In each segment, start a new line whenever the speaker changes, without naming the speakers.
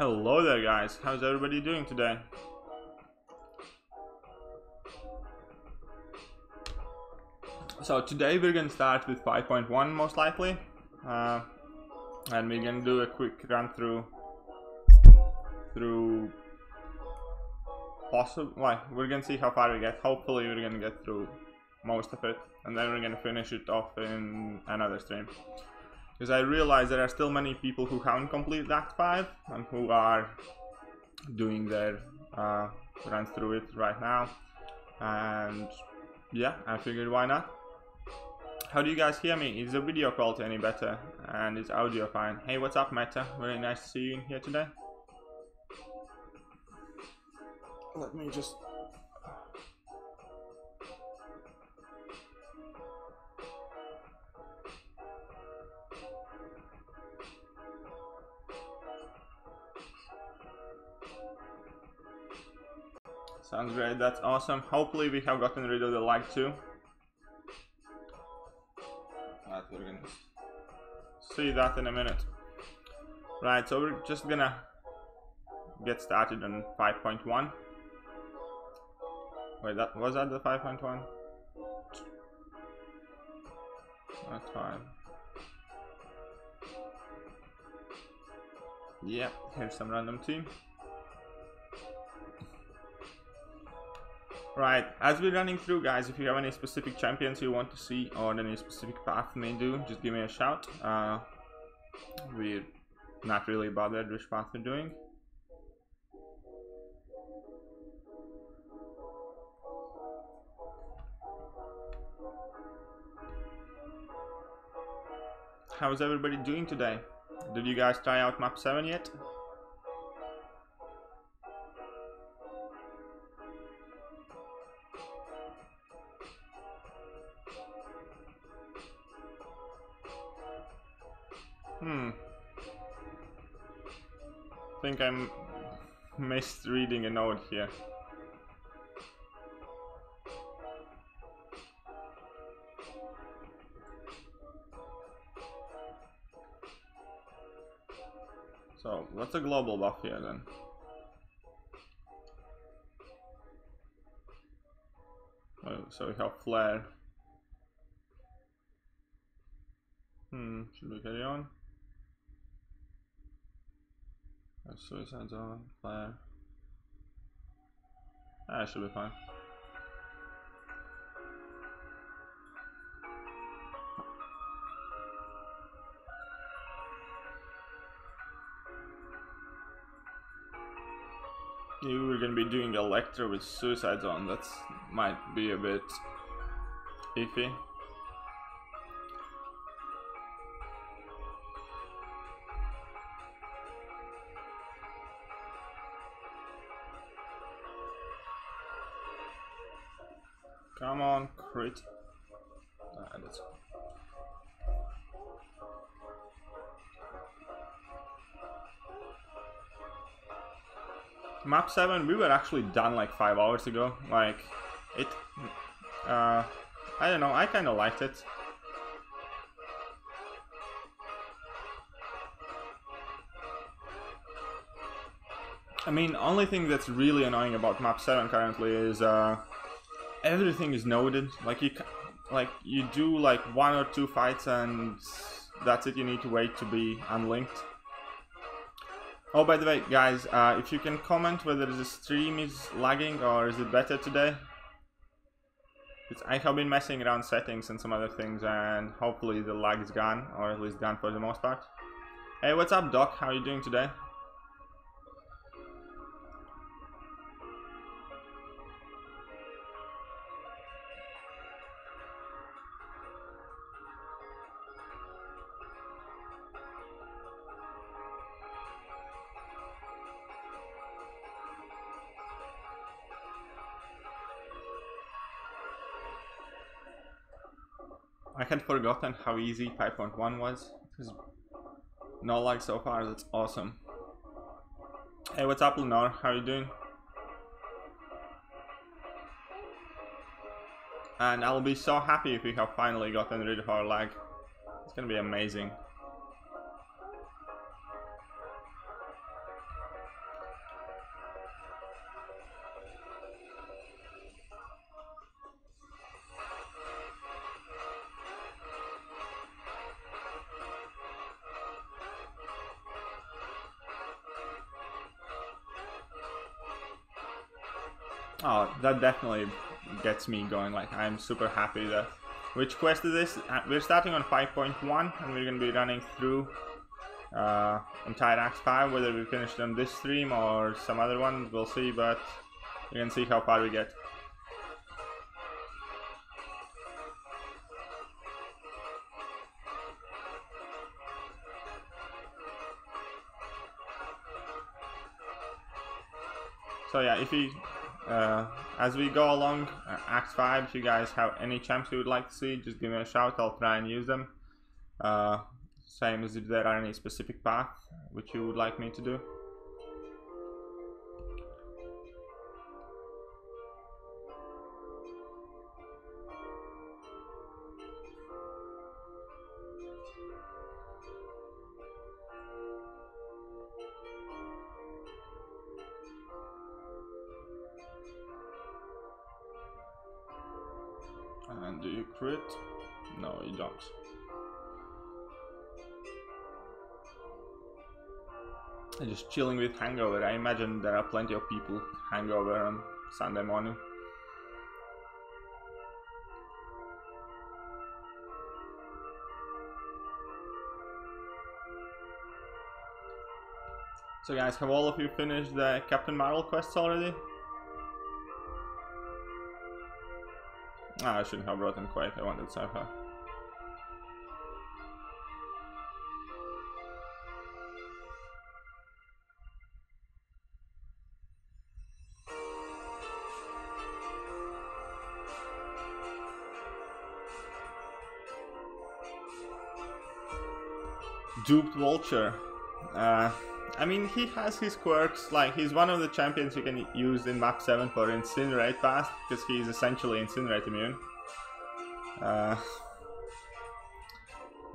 Hello there guys, how's everybody doing today? So today we're gonna start with 5.1 most likely, and we're gonna do a quick run through we're gonna see how far we get. Hopefully we're gonna get through most of it, and then we're gonna finish it off in another stream. Because I realize there are still many people who haven't completed Act 5 and who are doing their run through it right now, and yeah, I figured why not. How do you guys hear me? Is the video quality any better? And is audio fine? Hey, what's up Meta? Very nice to see you in here today. Let me just... Sounds great, that's awesome. Hopefully we have gotten rid of the lag too. We're gonna see that in a minute. Right, so we're just gonna get started on 5.1. Wait, was that the 5.1? That's fine. Yeah, here's some random team. Right, as we're running through guys, if you have any specific champions you want to see or any specific path you may do, just give me a shout. We're not really bothered which path we're doing. How's everybody doing today? Did you guys try out map 7 yet? I think I'm misreading a note here. So, what's a global buff here then? Oh, so we have flare. Should we carry on? Suicide zone, flare. That should be fine. You were gonna be doing Electro with Suicide Zone, that might be a bit iffy. Come on, crit. That's... Map 7 we were actually done like 5 hours ago. Like it I don't know, I kinda liked it. I mean, only thing that's really annoying about map 7 currently is everything is noded. Like you do like 1 or 2 fights and that's it. You need to wait to be unlinked. Oh, by the way guys, if you can comment whether the stream is lagging or is it better today. I have been messing around settings and some other things, and hopefully the lag is gone, or at least gone for the most part. Hey, what's up Doc, how are you doing today? I had forgotten how easy 5.1 was. No lag so far, that's awesome. Hey, what's up Lenore, how are you doing? And I'll be so happy if we have finally gotten rid of our lag. It's gonna be amazing. Oh, that definitely gets me going. Like, I'm super happy that. Which quest is this? We're starting on 5.1 and we're going to be running through entire Act 5. Whether we finish on this stream or some other one, we'll see, but we can see how far we get. So yeah, if you, as we go along Act 5, if you guys have any champs you would like to see, just give me a shout, I'll try and use them. Same as if there are any specific path which you would like me to do. And do you crit? No, you don't. I'm just chilling with hangover. I imagine there are plenty of people hangover on Sunday morning. So guys, have all of you finished the Captain Marvel quests already? Ah, I shouldn't have brought in quite, I wanted Cypher. Duped Vulture. I mean, he has his quirks, like he's one of the champions you can use in map 7 for Incinerate fast, because he's essentially Incinerate immune.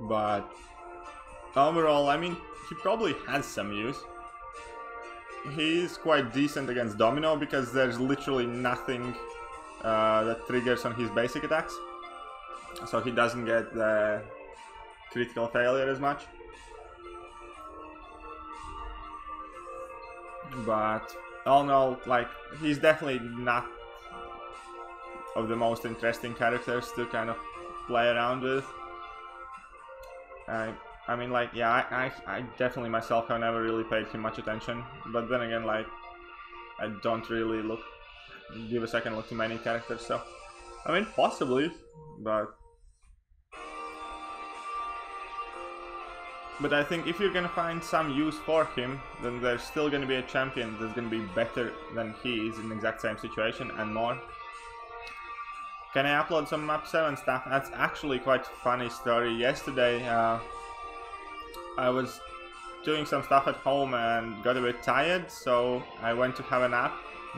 But overall, I mean, he probably has some use. He's quite decent against Domino because there's literally nothing that triggers on his basic attacks. So he doesn't get the critical failure as much. But all in all, like, he's definitely not of the most interesting characters to kind of play around with. I mean, like, yeah, I definitely myself have never really paid him much attention, but then again, like, I don't really give a second look to many characters, so I mean, possibly, but I think if you're gonna find some use for him, then there's still gonna be a champion that's gonna be better than he is in the exact same situation and more. Can I upload some map 7 stuff? That's actually quite a funny story. Yesterday, I was doing some stuff at home and got a bit tired, so I went to have a nap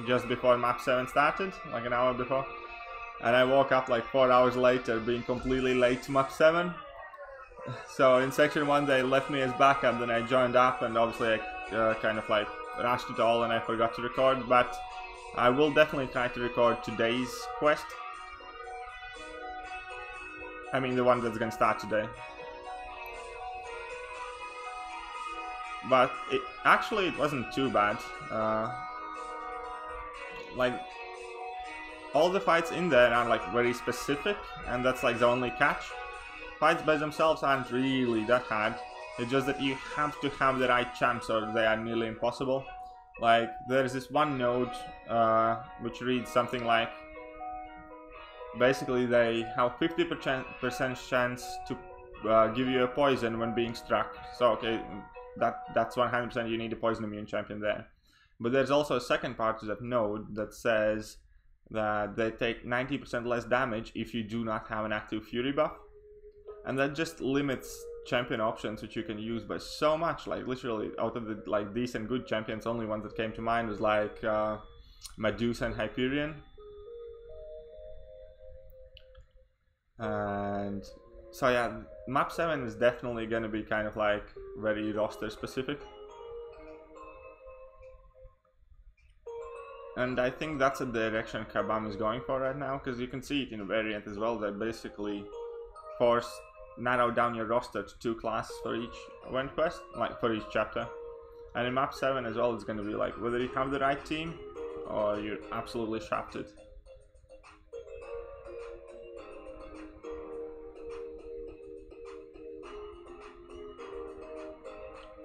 just before map 7 started, like an hour before. And I woke up like 4 hours later, being completely late to map 7. So in section 1 they left me as backup, then I joined up, and obviously I kind of like rushed it all and I forgot to record, but I will definitely try to record today's quest. I mean the one that's gonna start today. But it wasn't too bad. Like, all the fights in there are like very specific, and that's like the only catch. Fights by themselves aren't really that hard. It's just that you have to have the right champs or they are nearly impossible. Like, there's this one node which reads something like, basically they have 50% chance to give you a poison when being struck. So okay, that's 100% you need a poison immune champion there. But there's also a second part to that node that says that they take 90% less damage if you do not have an active Fury buff. And that just limits champion options which you can use by so much. Like, literally, out of the like decent good champions, only ones that came to mind was like Medusa and Hyperion. And so yeah, map 7 is definitely gonna be kind of like very roster specific. And I think that's a direction Kabam is going for right now, because you can see it in a variant as well. They basically narrow down your roster to 2 classes for each event quest, like for each chapter. And in map 7 as well, it's going to be like whether you have the right team or you're absolutely shafted.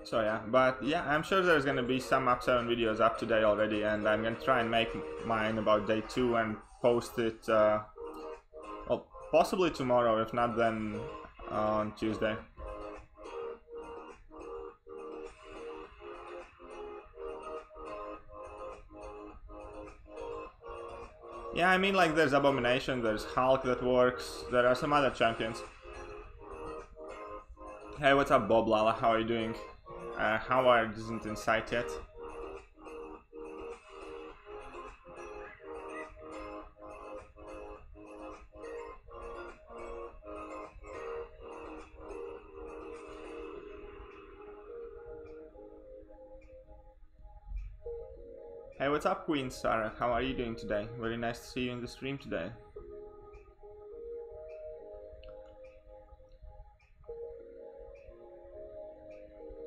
So yeah, but yeah, I'm sure there's gonna be some map 7 videos up today already, and I'm gonna try and make mine about day 2 and post it, well, possibly tomorrow, if not then on Tuesday. Yeah, I mean, like, there's Abomination, there's Hulk that works, there are some other champions. Hey, what's up, Bob Lala? How are you doing? Howard isn't in sight yet. Hey, what's up, Queen Sarah? How are you doing today? Very nice to see you in the stream today.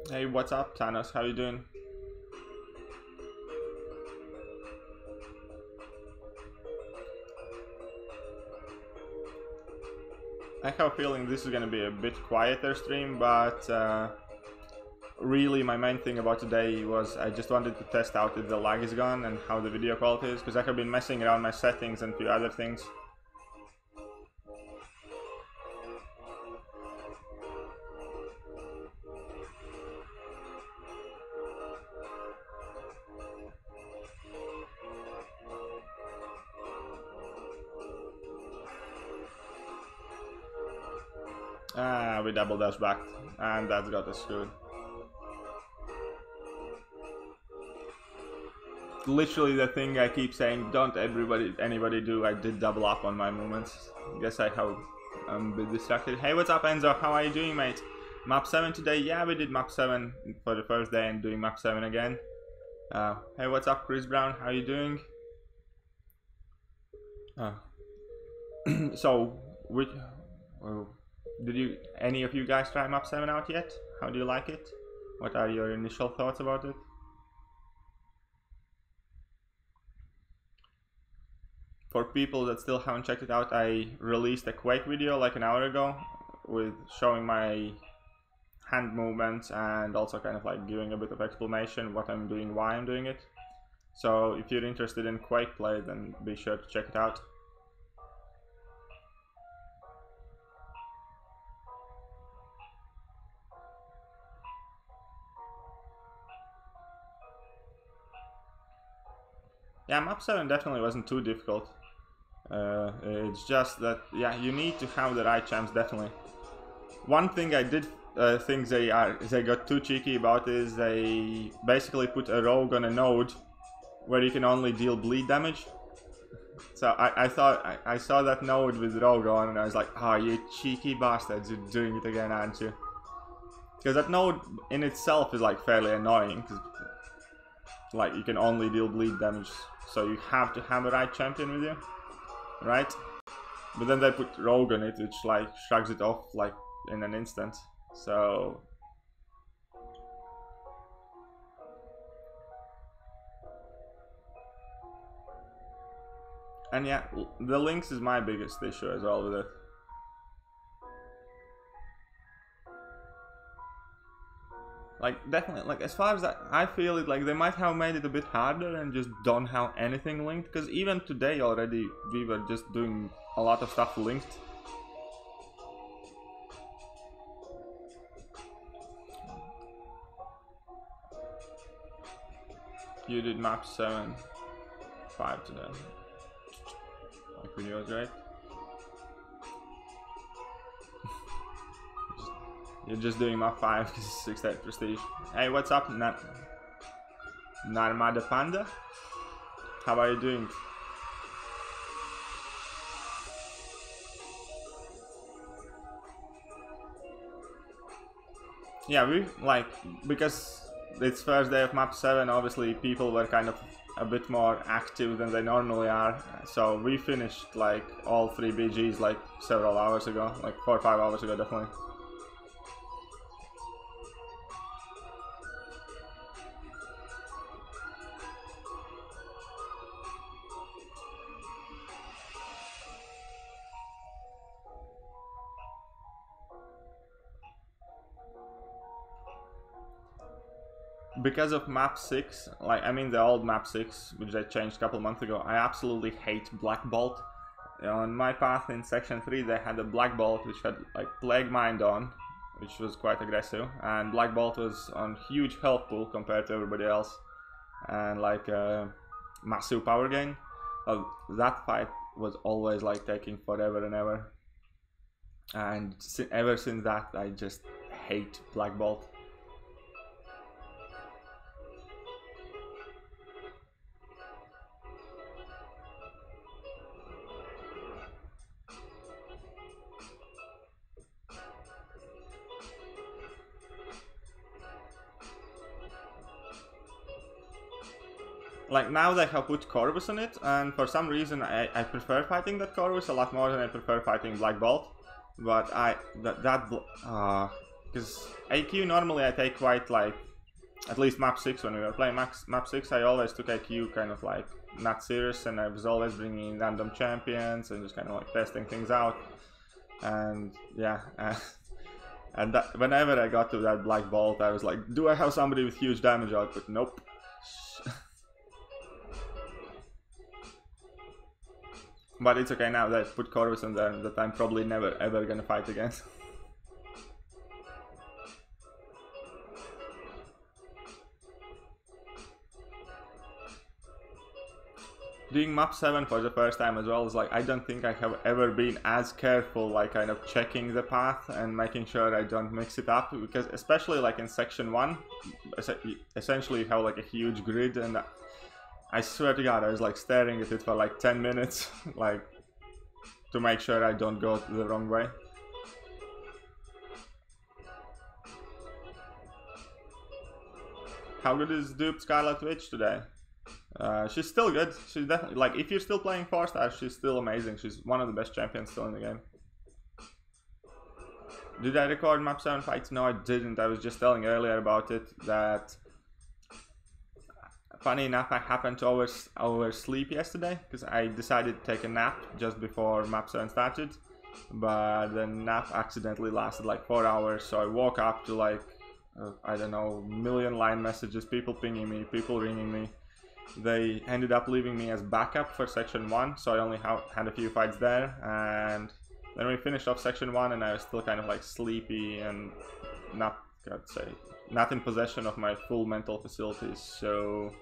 Hey, what's up, Thanos? How are you doing? I have a feeling this is gonna be a bit quieter stream, but really my main thing about today was I just wanted to test out if the lag is gone and how the video quality is, because I have been messing around my settings and a few other things. We double dash back, and that's got us screwed. Literally the thing I keep saying, don't anybody do. I did double up on my movements. Guess I have a bit distracted. Hey, what's up, Enzo? How are you doing, mate? Map 7 today? Yeah, we did map 7 for the first day and doing map 7 again. Hey, what's up, Chris Brown? How are you doing? So, did any of you guys try map 7 out yet? How do you like it? What are your initial thoughts about it? For people that still haven't checked it out, I released a Quake video like an hour ago with showing my hand movements and also kind of like giving a bit of explanation what I'm doing, why I'm doing it. So if you're interested in Quake play, then be sure to check it out. Yeah, map 7 definitely wasn't too difficult. It's just that, yeah, you need to have the right champs, definitely. One thing I did think they got too cheeky about is they basically put a rogue on a node where you can only deal bleed damage. So I thought I saw that node with rogue on and I was like, oh, you cheeky bastards, you're doing it again, aren't you? Because that node in itself is like fairly annoying, because like you can only deal bleed damage, so you have to have a right champion with you, right? But then they put rogue on it, which like shrugs it off like in an instant. So and yeah, the links is my biggest issue as well with it. Like, definitely, like, as far as I feel it, like, they might have made it a bit harder and just don't have anything linked, because even today already we were just doing a lot of stuff linked. You did map 7, 5 today. Like, video was great. You're just doing map 5 because it's 6-8 prestige. Hey, what's up, Narmada Panda? How are you doing? Yeah, we like, because it's first day of map 7, obviously people were kind of a bit more active than they normally are, so we finished like all 3 BGs like several hours ago, like 4 or 5 hours ago definitely. because of map 6, like I mean the old map 6, which they changed a couple months ago, I absolutely hate Black Bolt. On my path in section 3 they had a Black Bolt which had like Plague Mind on, which was quite aggressive, and Black Bolt was on huge health pool compared to everybody else, and like massive power gain. That fight was always like taking forever and ever, and ever since that I just hate Black Bolt. Like now they have put Corvus on it, and for some reason I prefer fighting that Corvus a lot more than I prefer fighting Black Bolt. But because AQ normally I take quite like, at least map 6 when we were playing map 6 I always took AQ kind of like not serious, and I was always bringing in random champions and just kind of like testing things out. And yeah, and that, whenever I got to that Black Bolt I was like, do I have somebody with huge damage output? Nope. But it's okay now that I put Corvus on there that I'm probably never ever gonna fight again. Doing map 7 for the first time as well is like, I don't think I have ever been as careful, like kind of checking the path and making sure I don't mix it up, because especially like in section 1, essentially you have like a huge grid, and I swear to God I was like staring at it for like 10 minutes like to make sure I don't go the wrong way. How good is Duped Scarlet Witch today? She's still good. She's definitely, like, if you're still playing 4 stars, she's still amazing. She's one of the best champions still in the game. Did I record map 7 fights? No, I didn't. I was just telling earlier about it that, funny enough, I happened to oversleep yesterday because I decided to take a nap just before map 7 started, but the nap accidentally lasted like 4 hours, so I woke up to like, I don't know, million line messages, people pinging me, people ringing me. They ended up leaving me as backup for section 1, so I only had a few fights there, and then we finished off section 1 and I was still kind of like sleepy and not, I'd say, not in possession of my full mental facilities, so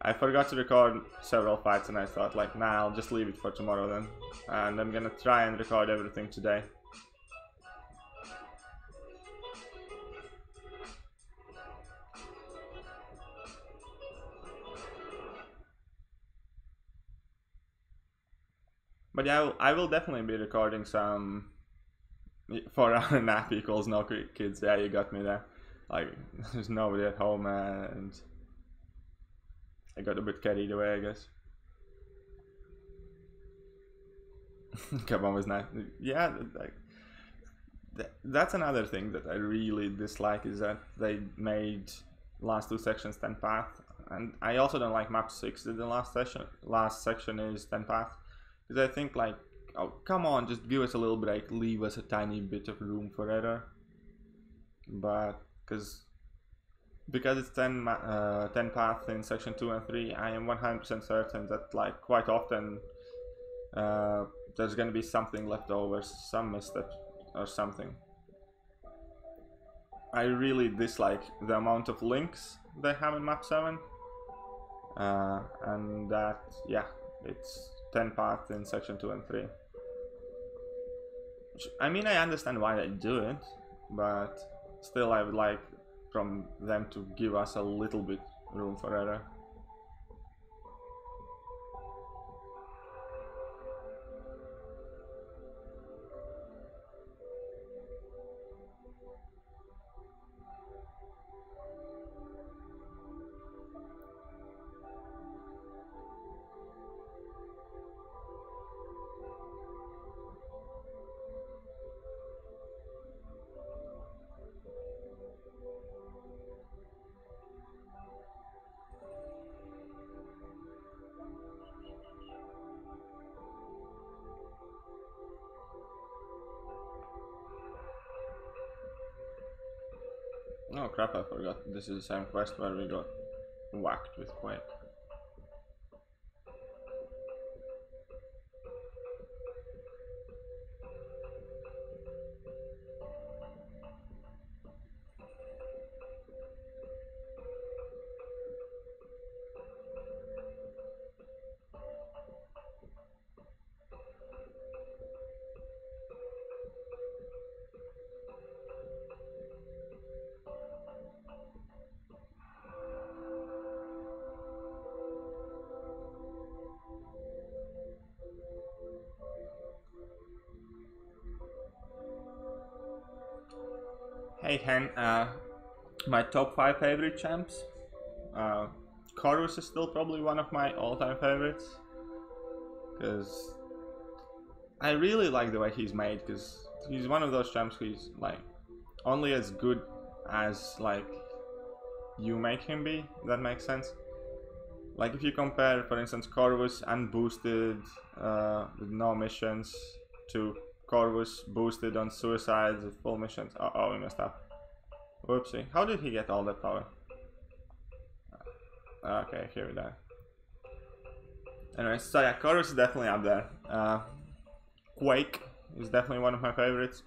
I forgot to record several fights, and I thought like, nah, I'll just leave it for tomorrow then, and I'm gonna try and record everything today. But yeah, I will definitely be recording some 4-hour nap equals no kids. Yeah, you got me there. Like, there's nobody at home, and I got a bit carried away, I guess. Come on, was nice. Yeah, like, that's another thing that I really dislike, is that they made last 2 sections 10 path, and I also don't like map 6 that the last section is 10 path. Because I think like, oh come on, just give us a little break, leave us a tiny bit of room for error. But because it's 10 path in section 2 and 3, I am 100% certain that like quite often there's gonna be something left over, some misstep or something. I really dislike the amount of links they have in map 7, and that, yeah, it's 10 path in section 2 and 3. I mean, I understand why they do it, but still I would like from them to give us a little bit room for error. crap, I forgot. This is the same quest where we got whacked with Quake. Hey Hen, my top 5 favorite champs. Chorus is still probably one of my all-time favorites, because I really like the way he's made, because he's one of those champs who's like only as good as like you make him be, if that makes sense. Like if you compare, for instance, Corvus unboosted with no missions to Corvus boosted on suicides with full missions. Oh, we messed up. Whoopsie. How did he get all that power? Okay, here we go. Anyway, so yeah, Corvus is definitely up there. Quake is definitely one of my favorites.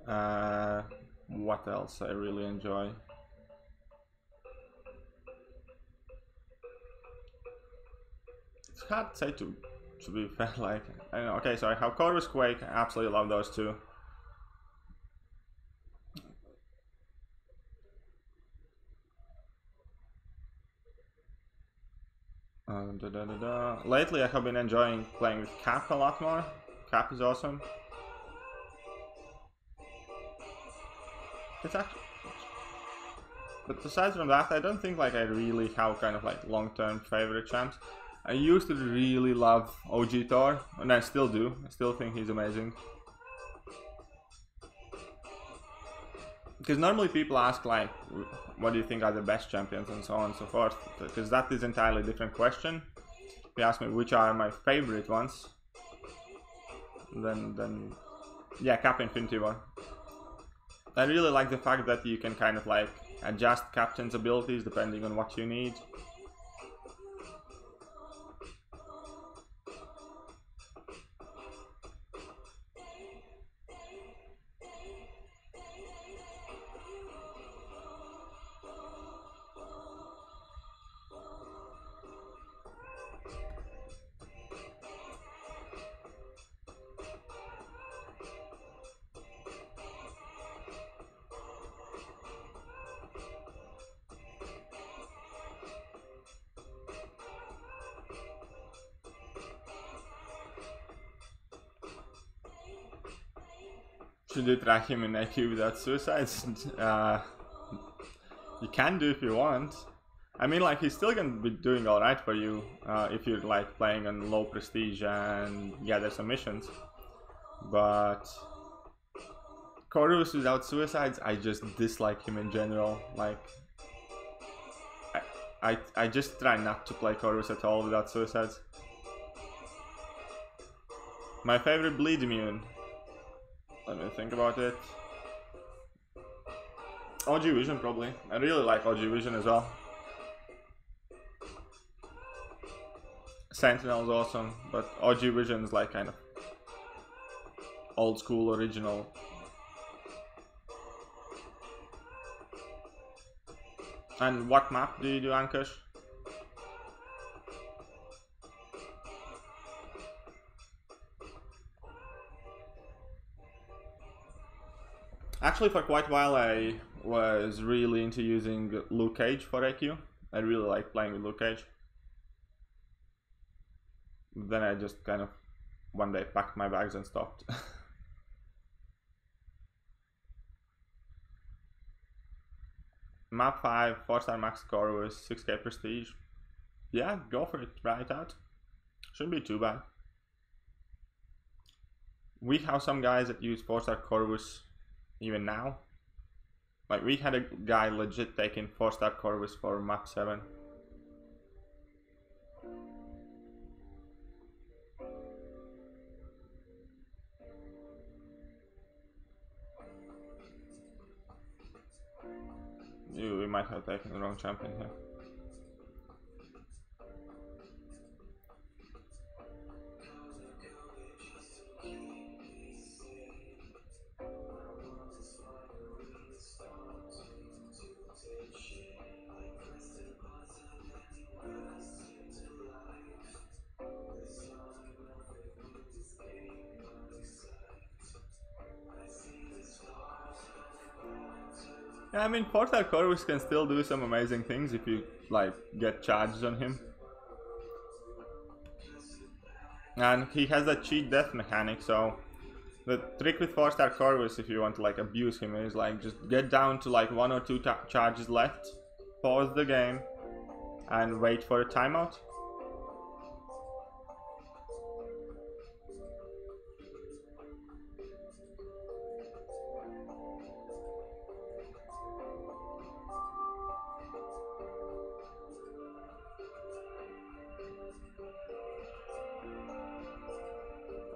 What else I really enjoy? It's hard to say to be fair, like, I don't know, okay, so I have Corvus, Quake, I absolutely love those two. Lately I have been enjoying playing with Cap a lot more. Cap is awesome. It's actually... But aside from that, I don't think like I really have kind of like long-term favorite champs. I used to really love OG Thor, and I still do. I still think he's amazing. Because normally people ask like, what do you think are the best champions and so on and so forth, because that is entirely different question. If you ask me which are my favorite ones, then yeah, Cap Infinity War. I really like the fact that you can kind of like adjust Captain's abilities depending on what you need. Should you try him in IQ without suicides? You can do if you want. I mean, like, he's still gonna be doing alright for you if you're like playing on low prestige and gather some missions. But Corvus without suicides, I just dislike him in general. Like, I just try not to play Corvus at all without suicides. My favorite bleed immune. Let me think about it. OG Vision probably. I really like OG Vision as well. Sentinel is awesome, but OG Vision is like kind of old school, original. And what map do you do, Ankush? Actually, for quite a while I was really into using Luke Cage for AQ. I really like playing with Luke Cage. Then I just kind of one day packed my bags and stopped. Map 5, 4-star max Corvus, 6k prestige. Yeah, go for it, try it out. Shouldn't be too bad. We have some guys that use 4-star Corvus even now. Like, we had a guy legit taking 4-star Corvus for map 7. We might have taken the wrong champion here. Yeah, I mean, 4-star Corvus can still do some amazing things if you like get charges on him. And he has that cheat death mechanic, so the trick with 4-star Corvus, if you want to like abuse him, is like just get down to like 1 or 2 charges left, pause the game, and wait for a timeout.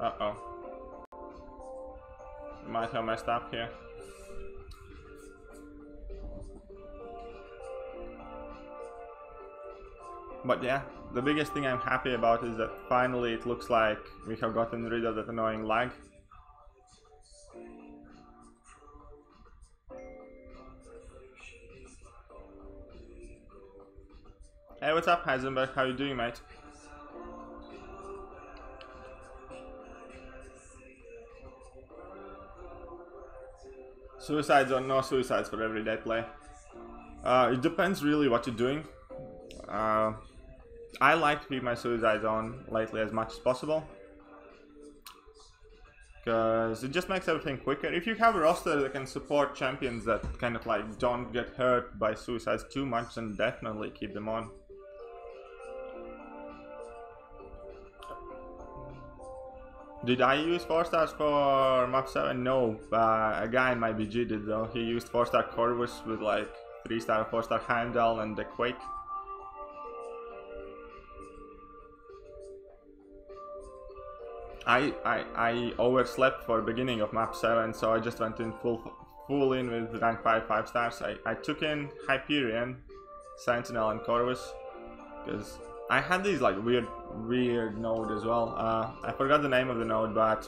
Uh-oh. Might have messed up here. But yeah, the biggest thing I'm happy about is that finally it looks like we have gotten rid of that annoying lag. Hey, what's up, Heisenberg? How you doing, mate? Suicides or no suicides for everyday play? It depends really what you're doing. I like to keep my suicides on lately as much as possible, because it just makes everything quicker. If you have a roster that can support champions that kind of like don't get hurt by suicides too much, then definitely keep them on. Did I use 4 stars for map 7? No, a guy in my BG did though. He used 4-star Corvus with like 3-star, 4-star Heimdall and the Quake. I overslept for beginning of map 7, so I just went in full in with rank 5 stars. I took in Hyperion, Sentinel and Corvus, because I had these like weird node as well. I forgot the name of the node, but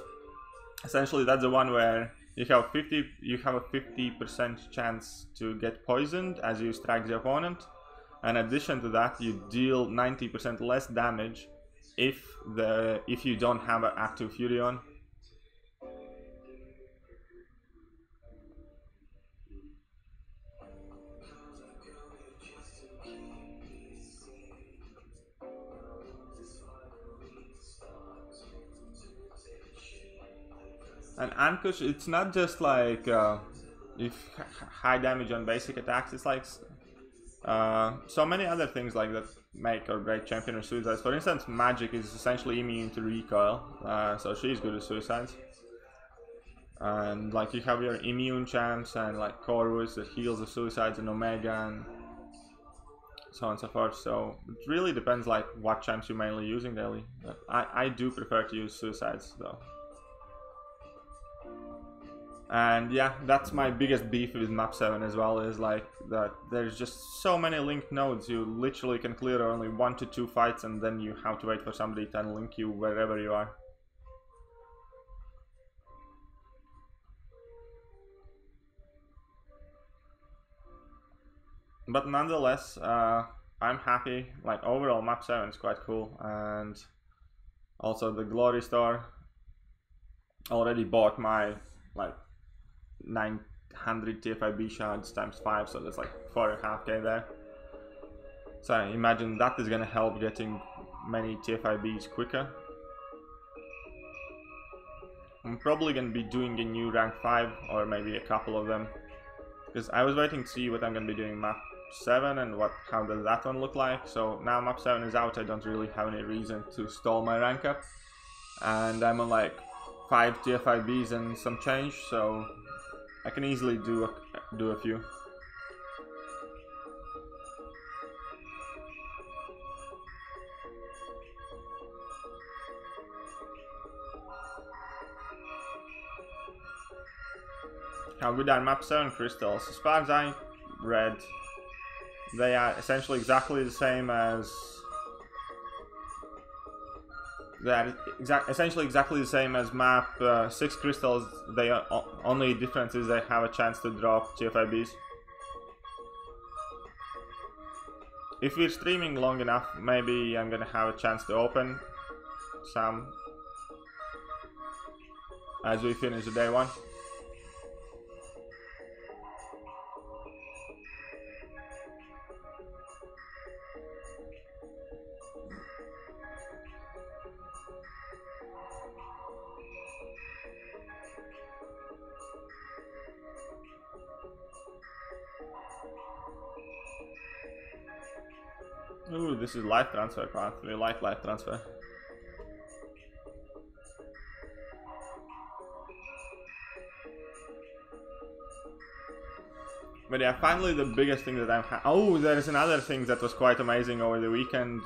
essentially that's the one where you have a 50% chance to get poisoned as you strike the opponent. In addition to that, you deal 90% less damage if you don't have an active Fury on. And Ambush, it's not just like if high damage on basic attacks, it's like so many other things like that make or break champion or suicides. For instance, Magic is essentially immune to recoil, so she's good at suicides. And like you have your immune champs and like Corvus that heals the suicides, and Omega and so on and so forth. So it really depends like what champs you're mainly using daily. But I do prefer to use suicides though. And yeah, that's my biggest beef with map 7 as well, is like that there's just so many linked nodes. You literally can clear only 1 to 2 fights and then you have to wait for somebody to unlink you wherever you are. But nonetheless, I'm happy. Like overall map 7 is quite cool, and also the Glory Store already bought my like 900 TFIB shards times 5, so that's like 4.5k there. So I imagine that is gonna help getting many TFIBs quicker. I'm probably gonna be doing a new rank 5 or maybe a couple of them, because I was waiting to see what I'm gonna be doing map 7 and how does that one look like. So now map 7 is out, I don't really have any reason to stall my rank up, and I'm on like 5 TFIBs and some change, so I can easily do a few. How good are map 7 crystals? As far as I read, they are essentially exactly the same as essentially exactly the same as map 6 crystals. They are only difference is they have a chance to drop TFIBs. If we're streaming long enough, maybe I'm gonna have a chance to open some as we finish the day 1. Ooh, this is live transfer path. We like live transfer. But yeah, finally the biggest thing that oh, there is another thing that was quite amazing over the weekend.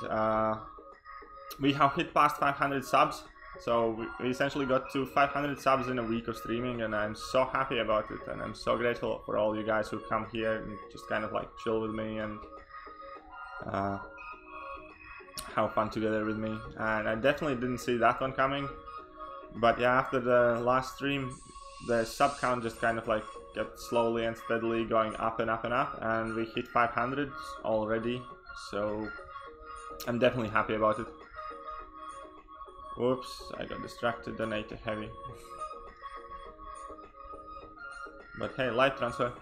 We have hit past 500 subs. So we essentially got to 500 subs in a week of streaming, and I'm so happy about it. And I'm so grateful for all you guys who come here and just kind of like chill with me and have fun together with me. And I definitely didn't see that one coming. But yeah, after the last stream, the sub count just kind of like kept slowly and steadily going up and up and up, and we hit 500 already, so I'm definitely happy about it. Whoops, I got distracted and ate a heavy. But hey, live transfer.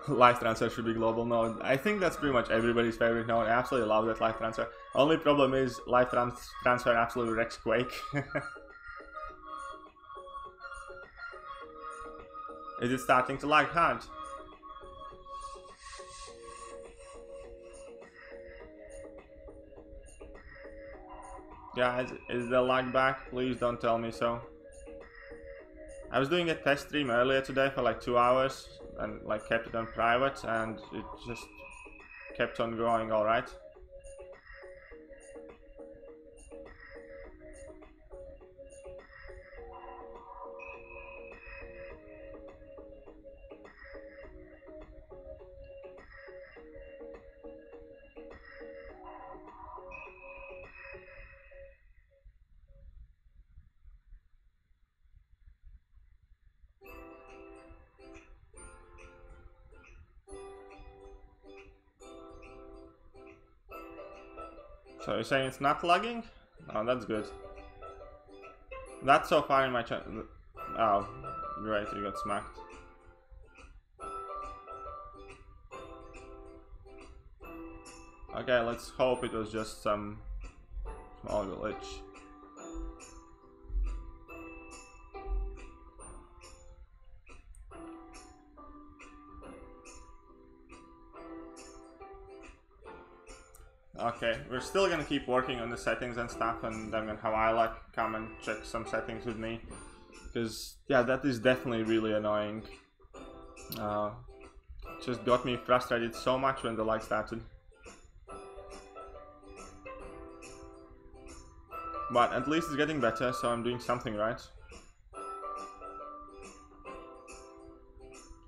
Live transfer should be global node. I think that's pretty much everybody's favorite node. I absolutely love that live transfer. Only problem is live transfer absolutely wrecks Quake. Is it starting to lag hard? Yeah, is the lag back? Please don't tell me so. I was doing a test stream earlier today for like 2 hours and like kept it on private, and it just kept on going alright. So you're saying it's not lagging? Oh, that's good. That's so far in my channel. Oh, great, you got smacked. Okay, let's hope it was just some small glitch. Okay, we're still gonna keep working on the settings and stuff, and I'm gonna have Ilak come and check some settings with me, because yeah, that is definitely really annoying. Just got me frustrated so much when the lag started. But at least it's getting better, so I'm doing something right.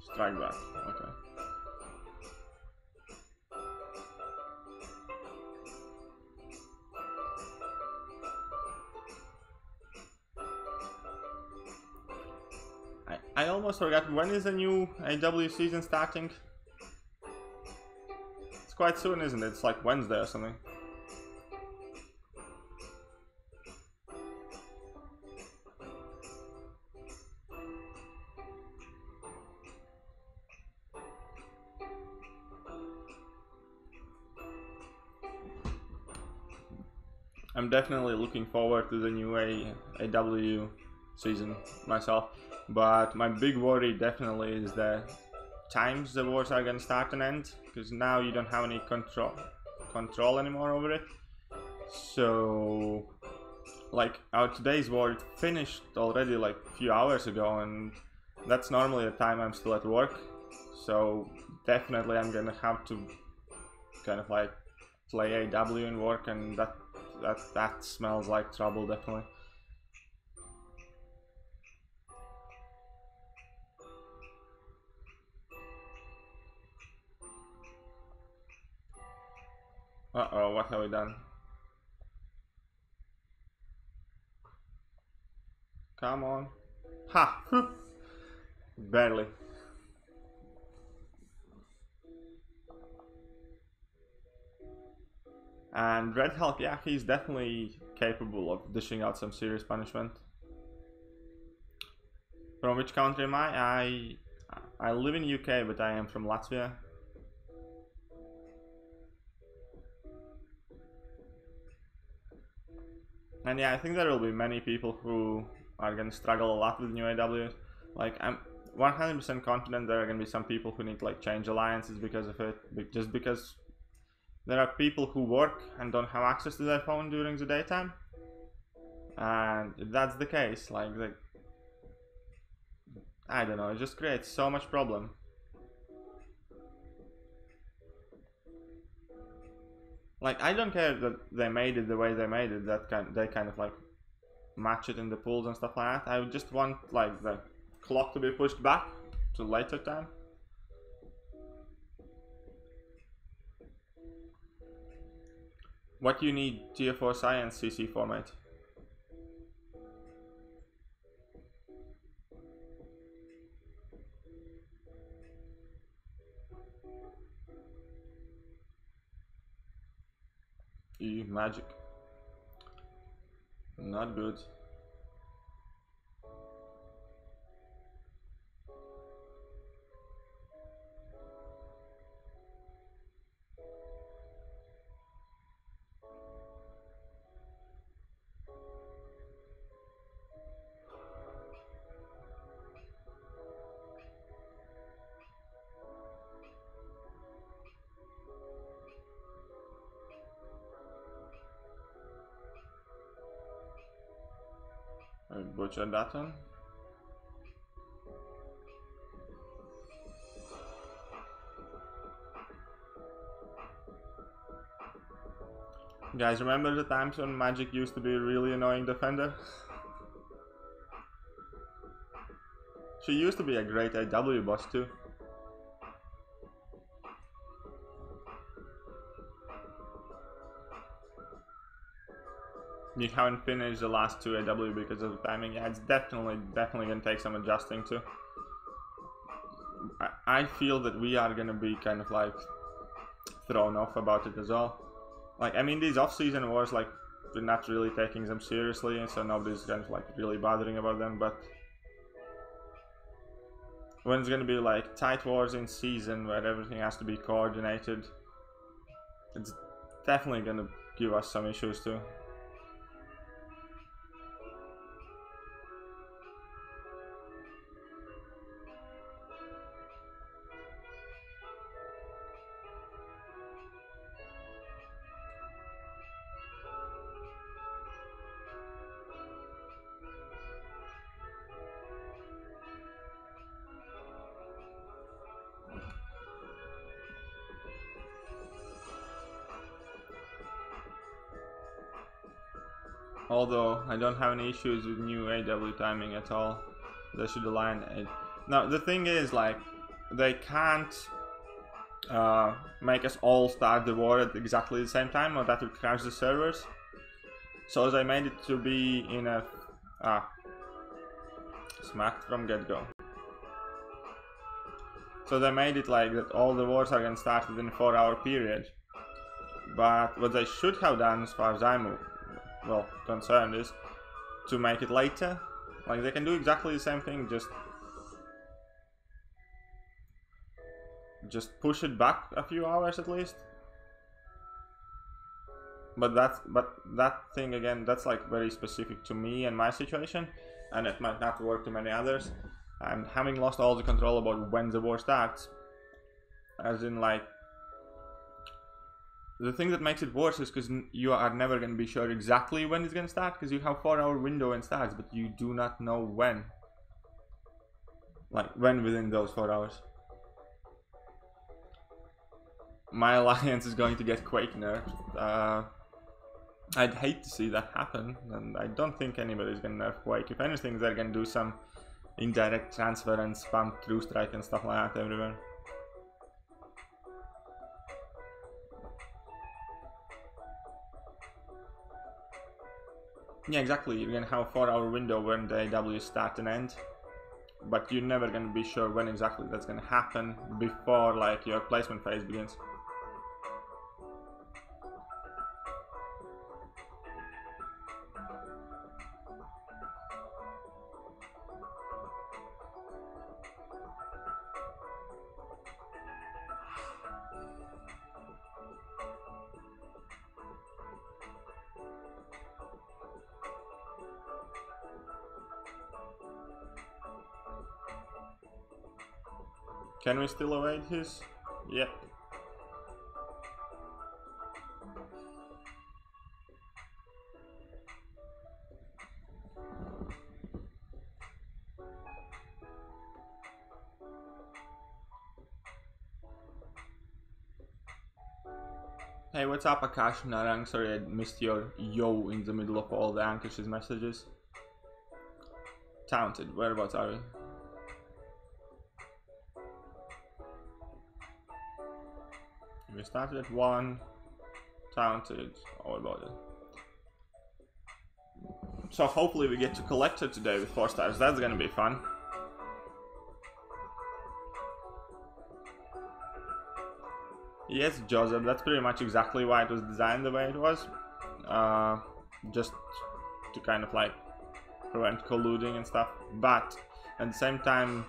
Strike back, okay. I almost forgot, when is the new AW season starting? It's quite soon, isn't it? It's like Wednesday or something. I'm definitely looking forward to the new AW season myself, but my big worry definitely is the times the wars are gonna start and end, because now you don't have any control anymore over it. So like our today's war finished already like a few hours ago, and that's normally the time I'm still at work, so definitely I'm gonna have to kind of like play AW and work, and that smells like trouble, definitely. Uh-oh, what have we done? Come on. Ha! Barely. And Red Hulk, yeah, he's definitely capable of dishing out some serious punishment. From which country am I? I live in UK, but I am from Latvia. And yeah, I think there will be many people who are going to struggle a lot with new AWs. Like, I'm 100% confident there are going to be some people who need to like change alliances because of it, just because there are people who work and don't have access to their phone during the daytime. And if that's the case, like, I don't know, it just creates so much problem. Like, I don't care that they made it the way they made it, they kind of like match it in the pools and stuff like that. I would just want like the clock to be pushed back to later time. What you need Tier 4 Science CC format? Magic. Not good. I butchered that one. Guys, remember the times when Magic used to be a really annoying defender? She used to be a great AW boss too. You haven't finished the last two AW because of the timing. Yeah, it's definitely gonna take some adjusting to. I feel that we are gonna be kind of like thrown off about it as well. Like, I mean, these off-season wars, like, we're not really taking them seriously, so nobody's kind of like really bothering about them, but when it's gonna be like tight wars in season where everything has to be coordinated, it's definitely gonna give us some issues too. Although I don't have any issues with new AW timing at all. They should align it. Now the thing is, like, they can't make us all start the war at exactly the same time, or that would crash the servers. So they made it to be in a smacked from get-go. So they made it like that all the wars are gonna start within a 4-hour period. But what they should have done, as far as I'm concerned, is to make it later. Like, they can do exactly the same thing, just push it back a few hours at least. But that thing again, that's like very specific to me and my situation, and it might not work to many others. And having lost all the control about when the war starts, as in, like, the thing that makes it worse is because you are never going to be sure exactly when it's going to start, because you have 4-hour window when it starts, but you do not know when. Like, when within those 4 hours. My alliance is going to get Quake nerfed. I'd hate to see that happen, and I don't think anybody's going to nerf Quake. If anything, they're going to do some indirect transfer and spam True Strike and stuff like that everywhere. Yeah, exactly. You're gonna have a 4-hour window when the AW start and end, but you're never gonna be sure when exactly that's gonna happen before like your placement phase begins. Can we still evade his? Yep. Hey, what's up, Akash Narang? Sorry I missed your yo in the middle of all the Ankash's messages. Talented, whereabouts are we? We started at 1. Talented, all about it. So hopefully we get to Collector today with 4 stars, that's gonna be fun. Yes, Joseph, that's pretty much exactly why it was designed the way it was. Just to kind of like prevent colluding and stuff. But at the same time,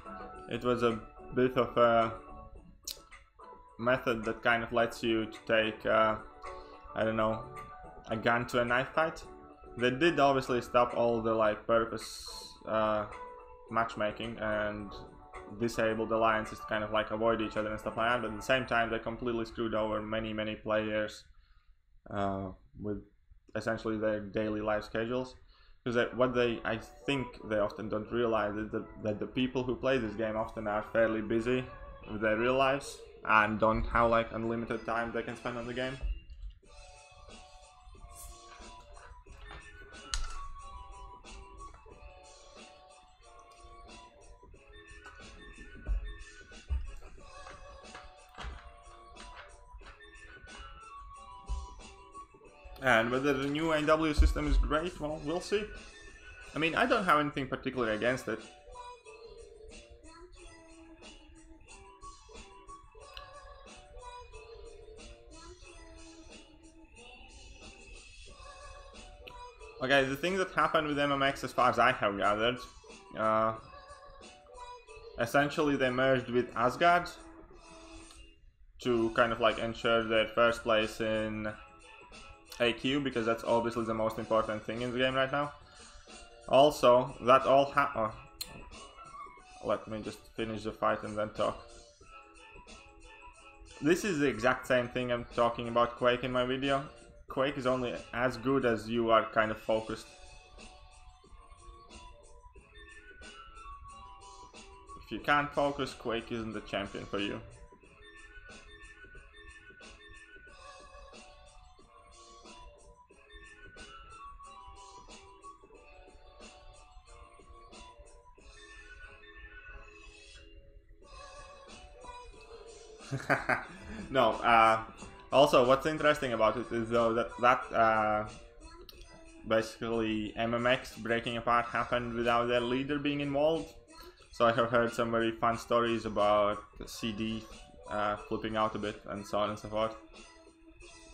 it was a bit of a method that kind of lets you to take, I don't know, a gun to a knife fight. They did obviously stop all the like purpose matchmaking and disabled alliances to kind of like avoid each other and stuff like that, but at the same time they completely screwed over many players with essentially their daily life schedules, because I think they often don't realize is that the people who play this game often are fairly busy with their real lives and don't have like unlimited time they can spend on the game. And whether the new AW system is great, well, we'll see. I mean, I don't have anything particular against it. Okay, the thing that happened with MMX, as far as I have gathered, essentially they merged with Asgard to kind of like ensure their first place in AQ, because that's obviously the most important thing in the game right now. Also, that all let me just finish the fight and then talk. This is the exact same thing I'm talking about Quake in my video. Quake is only as good as you are kind of focused. If you can't focus, Quake isn't the champion for you. No, also what's interesting about it is though that basically MMX breaking apart happened without their leader being involved. So I have heard some very fun stories about the CD flipping out a bit and so on and so forth.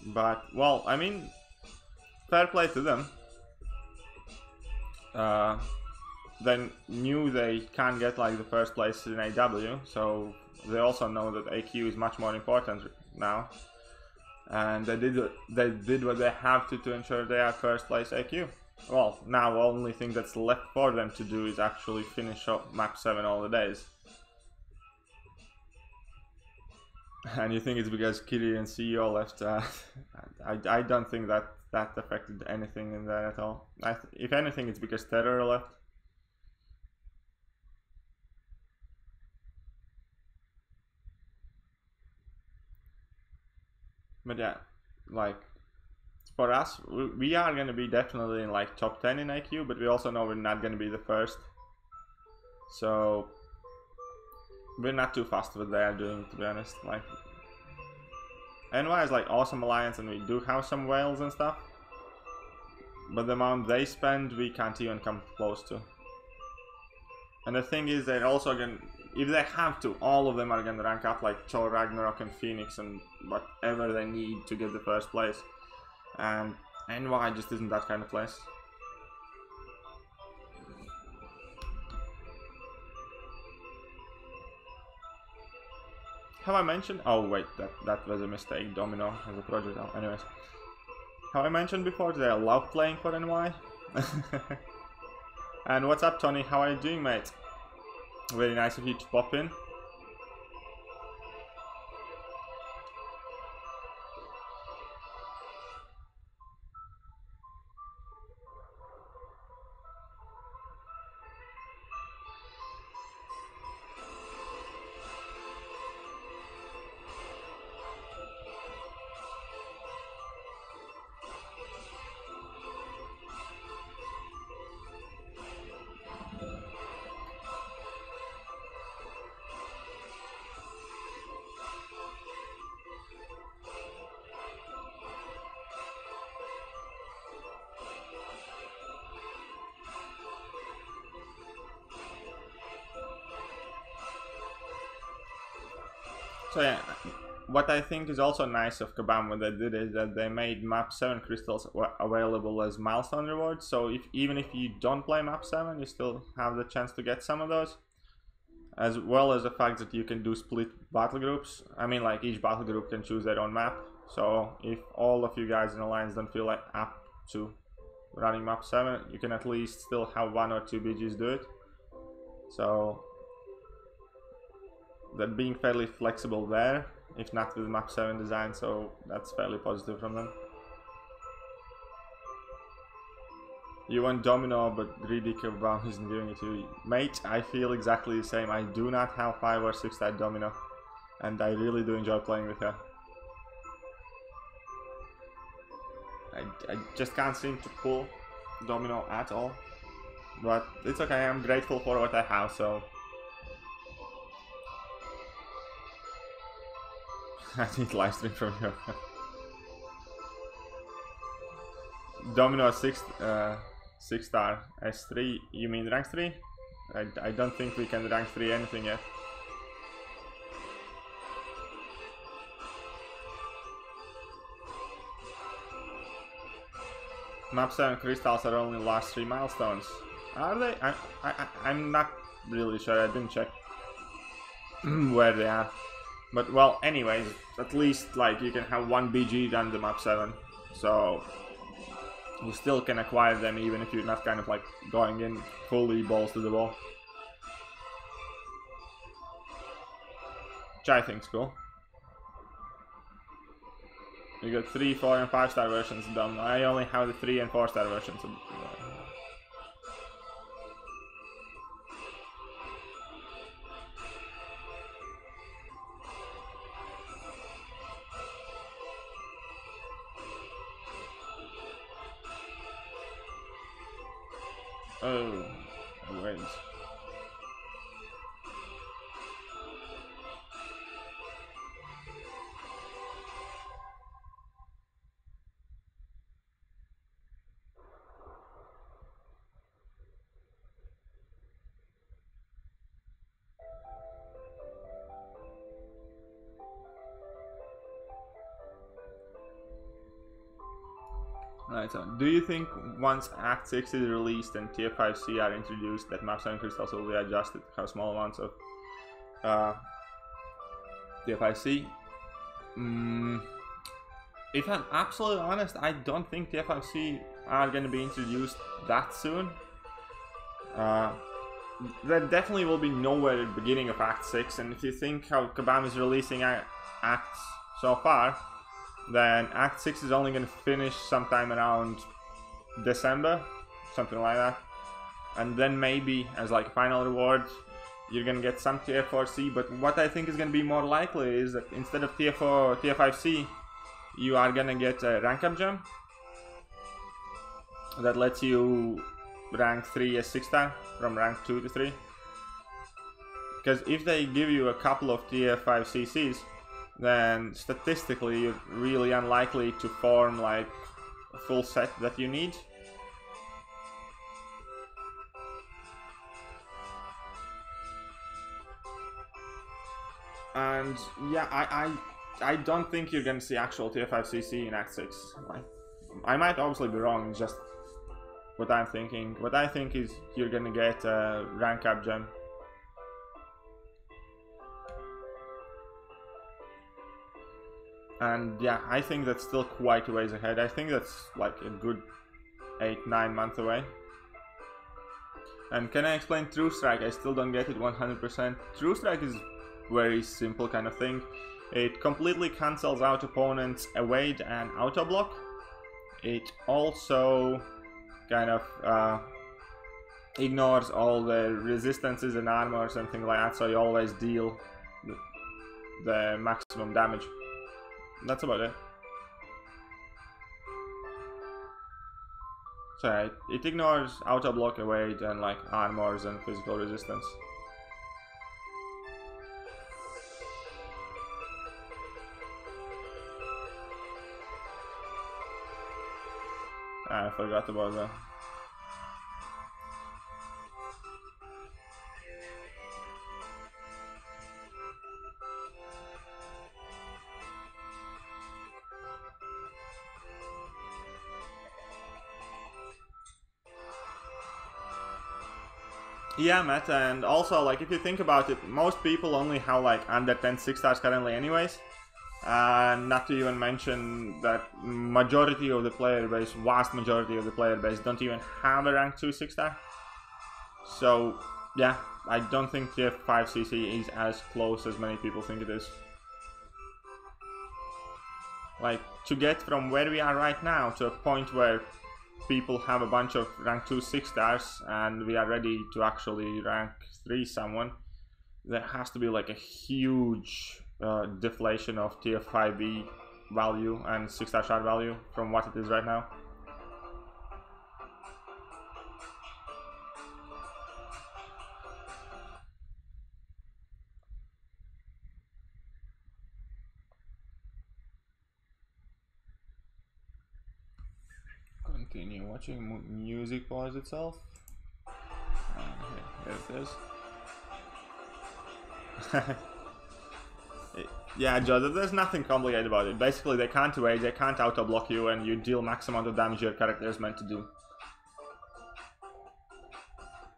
But, well, I mean, fair play to them. They knew they can't get like the first place in AW, so they also know that AQ is much more important now, and they did what they have to ensure they are first place AQ. Well, now the only thing that's left for them to do is actually finish up map 7 all the days. And you think it's because Kiri and CEO left? I don't think that affected anything in that at all. If anything, it's because Terror left. But yeah, like, for us, we are going to be definitely in like top 10 in IQ, but we also know we're not going to be the first. So we're not too fast what they are doing, to be honest. Like, NY is like awesome alliance, and we do have some whales and stuff. but the amount they spend, we can't even come close to. And the thing is, they're also gonna, if they have to, all of them are gonna rank up like Thor, Ragnarok, and Phoenix, and whatever they need to get the first place. And NY just isn't that kind of place. Have I mentioned? Oh wait, that was a mistake. Domino as a project. Oh, anyways, have I mentioned before that I love playing for NY? And what's up, Tony? How are you doing, mate? Very nice of you to pop in. So yeah, what I think is also nice of Kabam what they did is that they made map 7 crystals available as milestone rewards. So even if you don't play map 7, you still have the chance to get some of those. As well as the fact that you can do split battle groups. I mean, like each battle group can choose their own map. So if all of you guys in Alliance don't feel like up to running map 7, you can at least still have 1 or 2 BGs do it. So they're being fairly flexible there, if not with map 7 design, so that's fairly positive from them. You want Domino, but greedy Kabam isn't giving it to you. Mate, I feel exactly the same. I do not have 5 or 6 star Domino, and I really do enjoy playing with her. I just can't seem to pull Domino at all, but it's okay. I'm grateful for what I have, so I need live stream from you. Domino 6 star S3. You mean rank 3? I don't think we can rank 3 anything yet. Map 7 crystals are only last 3 milestones. Are they? I'm not really sure. I didn't check where they are. But well, anyways, at least like you can have 1 BG done the map 7, so you still can acquire them even if you're not kind of like going in fully balls to the wall, which I think's cool. You got 3, 4, and 5 star versions done. I only have the 3 and 4 star versions. Oh, wait. Right, so do you think once Act 6 is released and Tier 5C are introduced that map 7 crystals will be adjusted to have small amounts of Tier 5C? If I'm absolutely honest, I don't think Tier 5C are going to be introduced that soon. There definitely will be nowhere at the beginning of Act 6, and if you think how Kabam is releasing Acts so far, then Act 6 is only going to finish sometime around December, something like that. And then maybe, as like a final reward, you're going to get some Tier 4C, but what I think is going to be more likely is that instead of Tier 5C, you are going to get a rank up gem that lets you rank 3 as 6 star from rank 2 to 3. Because if they give you a couple of Tier 5 CCs, then statistically you're really unlikely to form like a full set that you need. And yeah, I don't think you're gonna see actual tier 5 CC in Act 6. Like, I might obviously be wrong, just what I'm thinking. What I think is you're gonna get a rank up gem. And yeah, I think that's still quite a ways ahead. I think that's like a good 8-9 months away. And can I explain True Strike? I still don't get it 100%. True Strike is very simple kind of thing. It completely cancels out opponents' evade and auto block. It also kind of ignores all the resistances and armor or something like that, so you always deal the maximum damage. That's about it. So it ignores auto block, evade, and like armors and physical resistance. I forgot about that. Yeah, Matt, and also like if you think about it, most people only have like under 10 6-stars currently anyways. Not to even mention that majority of the player base, vast majority of the player base, don't even have a rank 2 6-star. So yeah, I don't think tier 5 CC is as close as many people think it is. Like, to get from where we are right now to a point where people have a bunch of rank 2 6-stars and we are ready to actually rank 3 someone, there has to be like a huge deflation of tier 5B value and 6-star shard value from what it is right now. Continue watching music pause itself. Here it is. Yeah, Joe, there's nothing complicated about it. Basically, they can't evade, they can't auto-block you, and you deal max amount of damage your character is meant to do.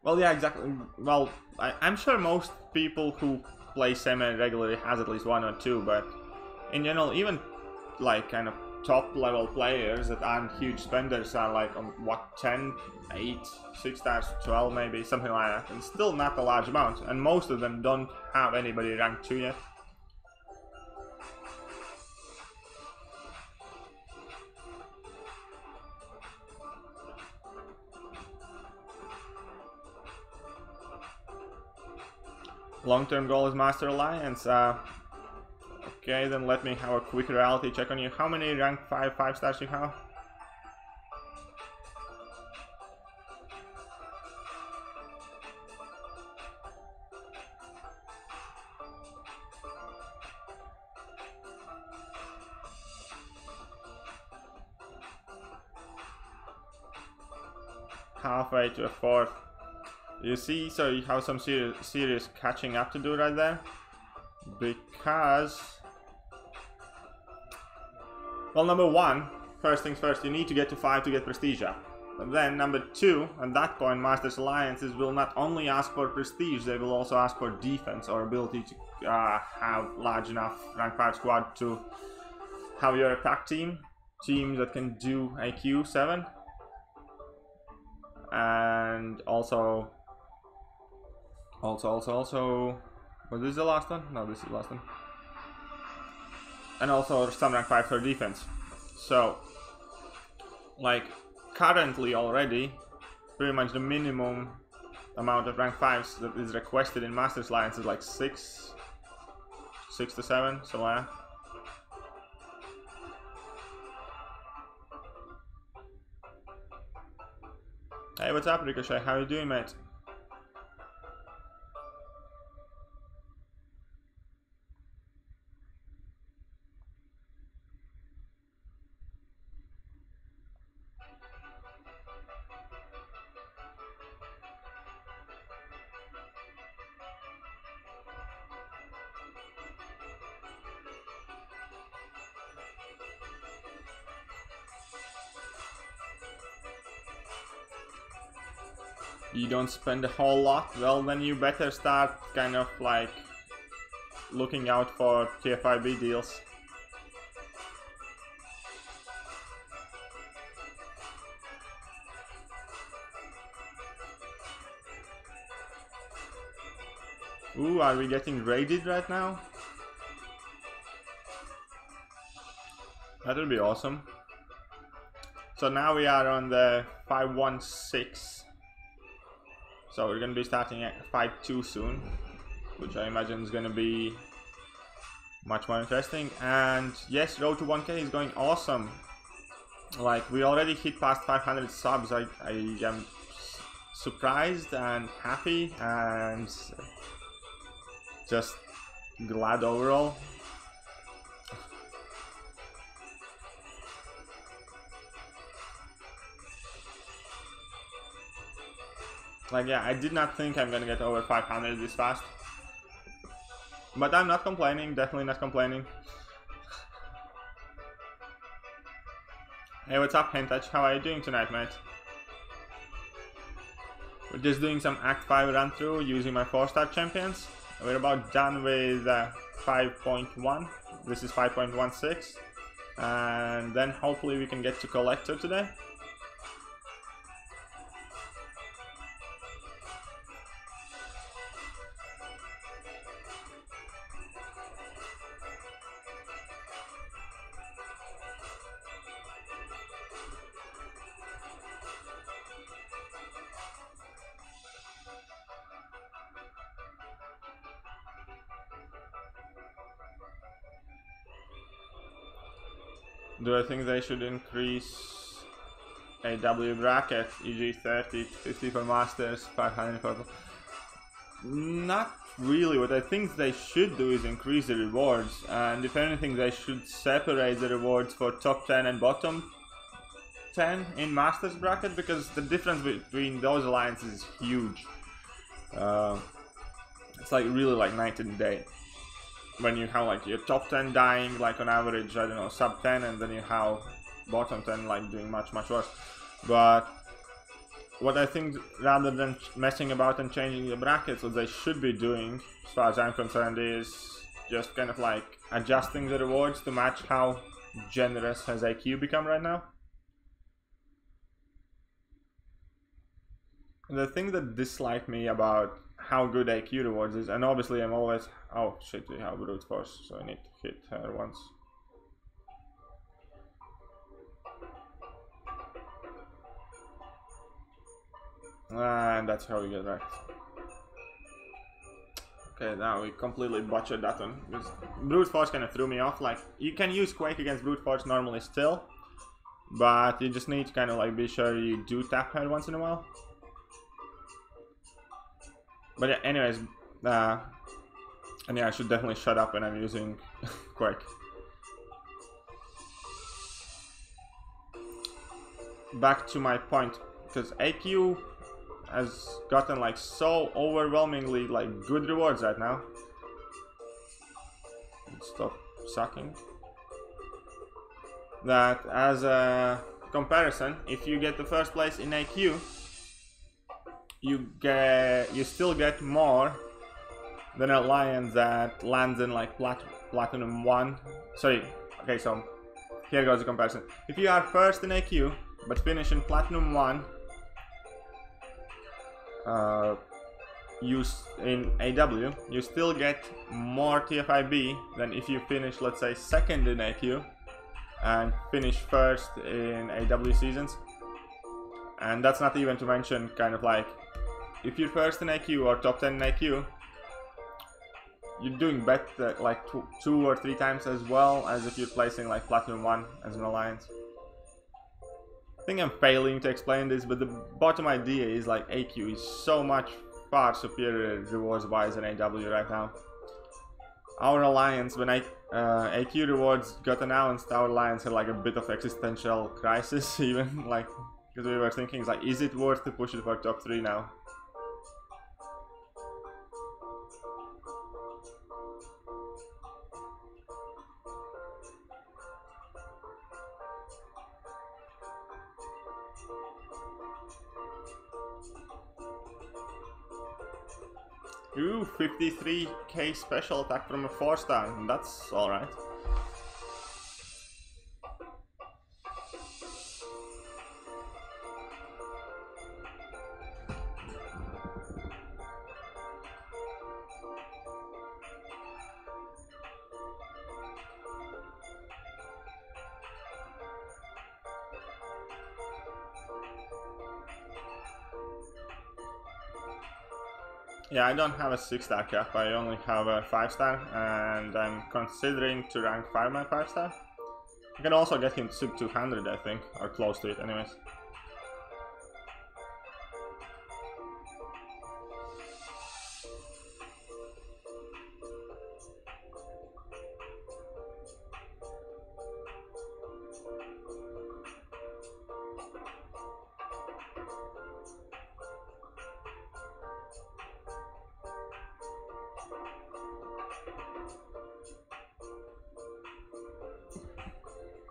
Well, yeah, exactly. Well, I'm sure most people who play semi-regularly has at least 1 or 2, but in general, even like kind of top-level players that aren't huge spenders are like on what, 10, 8, 6 stars, 12 maybe, something like that. And still not a large amount, and most of them don't have anybody ranked 2 yet. Long-term goal is Master Alliance. Okay, then let me have a quick reality check on you. How many rank 5 5-stars you have? Halfway to a 4th. You see, so you have some serious catching up to do right there. Because, well, number 1, first things first, you need to get to 5 to get prestige up. And then number 2, at that point, Masters Alliances will not only ask for prestige, they will also ask for defense or ability to have large enough rank 5 squad to have your attack team that can do AQ 7. And also, was this the last one? No, this is the last one. And also some rank 5 for defense. So, like, currently already, pretty much the minimum amount of rank 5s that is requested in Masters Alliance is like 6 to 7, so yeah. Hey, what's up, Ricochet? How you doing, mate? you don't spend a whole lot, well then you better start kind of like looking out for TFIB deals. Ooh, are we getting raided right now? That would be awesome. So now we are on the 516. So we're gonna be starting at 5-2 soon, which I imagine is gonna be much more interesting. And yes, road to 1K is going awesome. Like, we already hit past 500 subs. I am surprised and happy and just glad overall. Like, yeah, I did not think I'm gonna get over 500 this fast. But I'm not complaining, definitely not complaining. Hey, what's up, Hentach? How are you doing tonight, mate? We're just doing some Act 5 run through using my 4-star champions. We're about done with 5.1. This is 5.16. And then hopefully we can get to Collector today. Do I think they should increase AW bracket, e.g. 30, 50 for Masters, 500 for... Not really. What I think they should do is increase the rewards, and if anything they should separate the rewards for top 10 and bottom 10 in Masters bracket, because the difference between those alliances is huge. It's like really like night and day. When you have like your top 10 dying like on average, I don't know, sub 10, and then you have bottom 10 like doing much worse. But what I think, rather than messing about and changing the brackets, what they should be doing, as far as I'm concerned, is just kind of like adjusting the rewards to match how generous has IQ become right now. The thing that disliked me about how good IQ rewards is, and obviously I'm always... Oh shit, we have brute force, so I need to hit her once. And that's how we get wrecked. Okay, now we completely butchered that one. Because brute force kind of threw me off. Like, you can use Quake against brute force normally still, but you just need to kind of like be sure you do tap her once in a while. But yeah, anyways, and yeah, I should definitely shut up when I'm using Quake. Back to my point, because AQ has gotten like so overwhelmingly like good rewards right now. Stop sucking. That as a comparison, if you get the first place in AQ, you still get more than an alliance that lands in like Platinum 1. Sorry, okay, so here goes the comparison. If you are first in AQ but finish in Platinum 1, in AW, you still get more TFIB than if you finish, let's say, second in AQ and finish first in AW seasons. And that's not even to mention kind of like, if you're first in AQ or top 10 in AQ, you're doing better like 2 or 3 times as well as if you're placing like Platinum 1 as an alliance. I think I'm failing to explain this, but the bottom idea is like AQ is so much far superior rewards wise than AW right now. Our alliance, when AQ rewards got announced, our alliance had like a bit of existential crisis even, like, because we were thinking like, is it worth to push it for top 3 now? Ooh, 53k special attack from a 4-star. That's alright. Yeah, I don't have a 6-star cap, I only have a 5-star, and I'm considering to rank 5 my 5-star. I can also get him to 200, I think, or close to it anyways.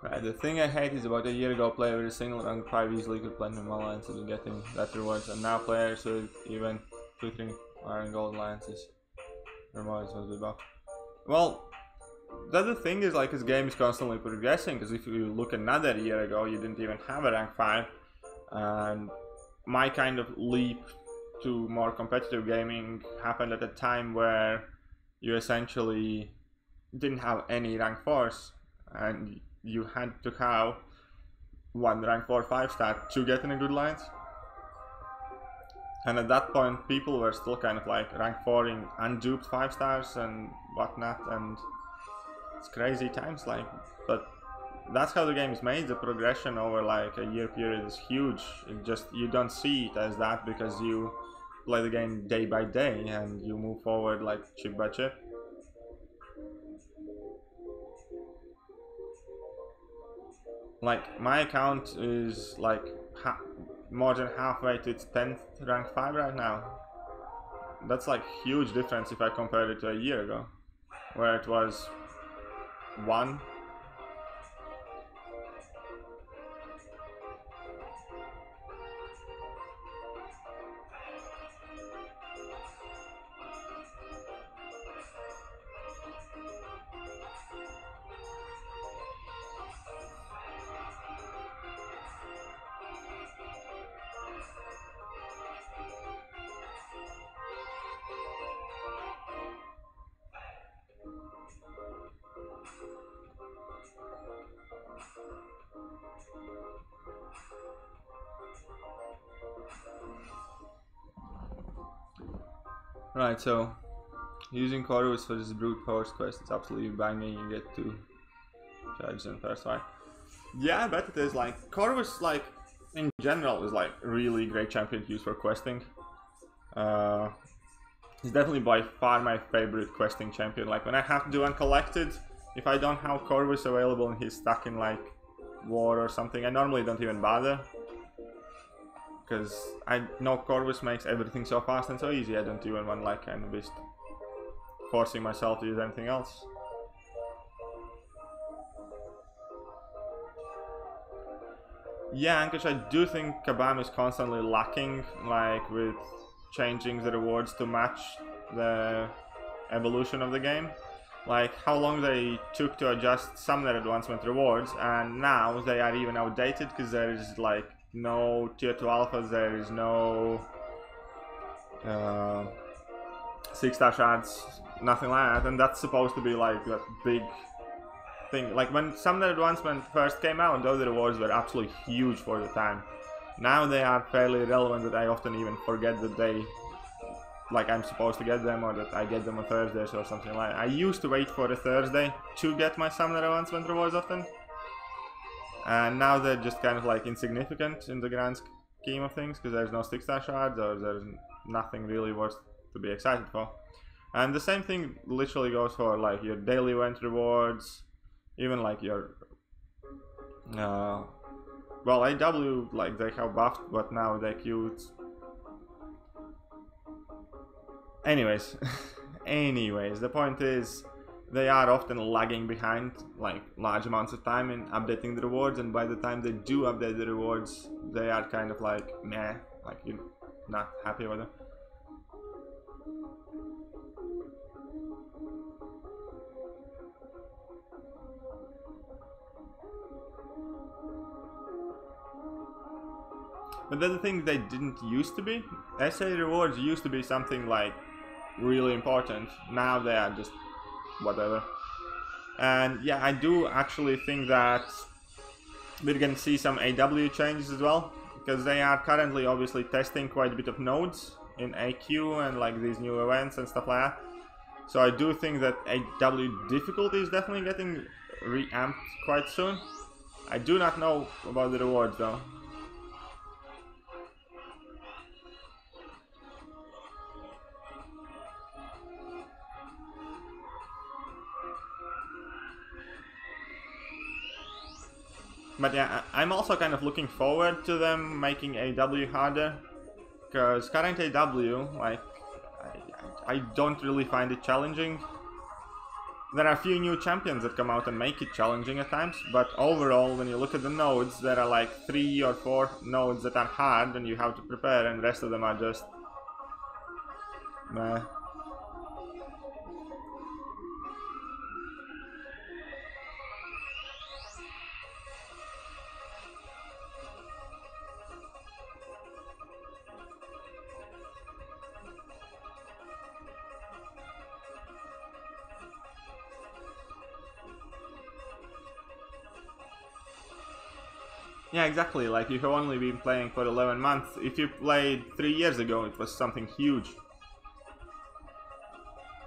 Right, the thing I hate is about a year ago player with a single rank 5 easily could platinum alliances and getting that rewards, and now players with even 2-3 iron gold alliances rewards will be buffed. Well, the other thing is like his game is constantly progressing, because if you look another year ago you didn't even have a rank 5, and my kind of leap to more competitive gaming happened at a time where you essentially didn't have any rank 4s, and you had to have one rank 4 5-star to get in a good lines. And at that point people were still kind of like rank 4ing unduped 5-stars and whatnot, and it's crazy times, like, but that's how the game is made. The progression over like a year period is huge. It just, you don't see it as that because you play the game day by day and you move forward like chip by chip. Like, my account is like more than halfway to its 10th rank 5 right now. That's like huge difference if I compare it to a year ago, where it was 1. Right, so using Corvus for this brute force quest, it's absolutely banging. You get to charge them first, right? Yeah, I bet it is. Like, Corvus, like, in general, is like really great champion to use for questing. He's definitely by far my favorite questing champion. Like, when I have to do uncollected, if I don't have Corvus available and he's stuck in like war or something, I normally don't even bother, because I know Corvus makes everything so fast and so easy. I don't even want like kind of be forcing myself to use anything else. Yeah, because I do think Kabam is constantly lacking, like with changing the rewards to match the evolution of the game. Like how long they took to adjust summoner advancement rewards, and now they are even outdated because there is like no tier 2 alphas, there is no 6-star shards, nothing like that, and that's supposed to be like that big thing. Like when summoner advancement first came out, those rewards were absolutely huge for the time. Now they are fairly irrelevant that I often even forget that they, like, I'm supposed to get them, or that I get them on Thursdays or something like that. I used to wait for a Thursday to get my summoner advancement rewards often, and now they're just kind of like insignificant in the grand scheme of things because there's no 6-star shards, or there's nothing really worth to be excited for. And the same thing literally goes for like your daily event rewards, even like your well, AW, like they have buffed, but now they're cute. Anyways, the point is they are often lagging behind like large amounts of time in updating the rewards, and by the time they do update the rewards, they are kind of like meh, like you're not happy with them. But that's the thing they didn't used to be. SA rewards used to be something like really important. Now they are just whatever. And yeah, I do actually think that we're gonna see some AW changes as well, because they are currently obviously testing quite a bit of nodes in AQ and like these new events and stuff like that. So I do think that AW difficulty is definitely getting reamped quite soon. I do not know about the rewards though. But yeah, I'm also kind of looking forward to them making AW harder, because current AW, like, I don't really find it challenging. There are a few new champions that come out and make it challenging at times, but overall, when you look at the nodes, there are like 3 or 4 nodes that are hard and you have to prepare, and the rest of them are just meh. Yeah, exactly, like you have only been playing for 11 months. If you played 3 years ago, it was something huge.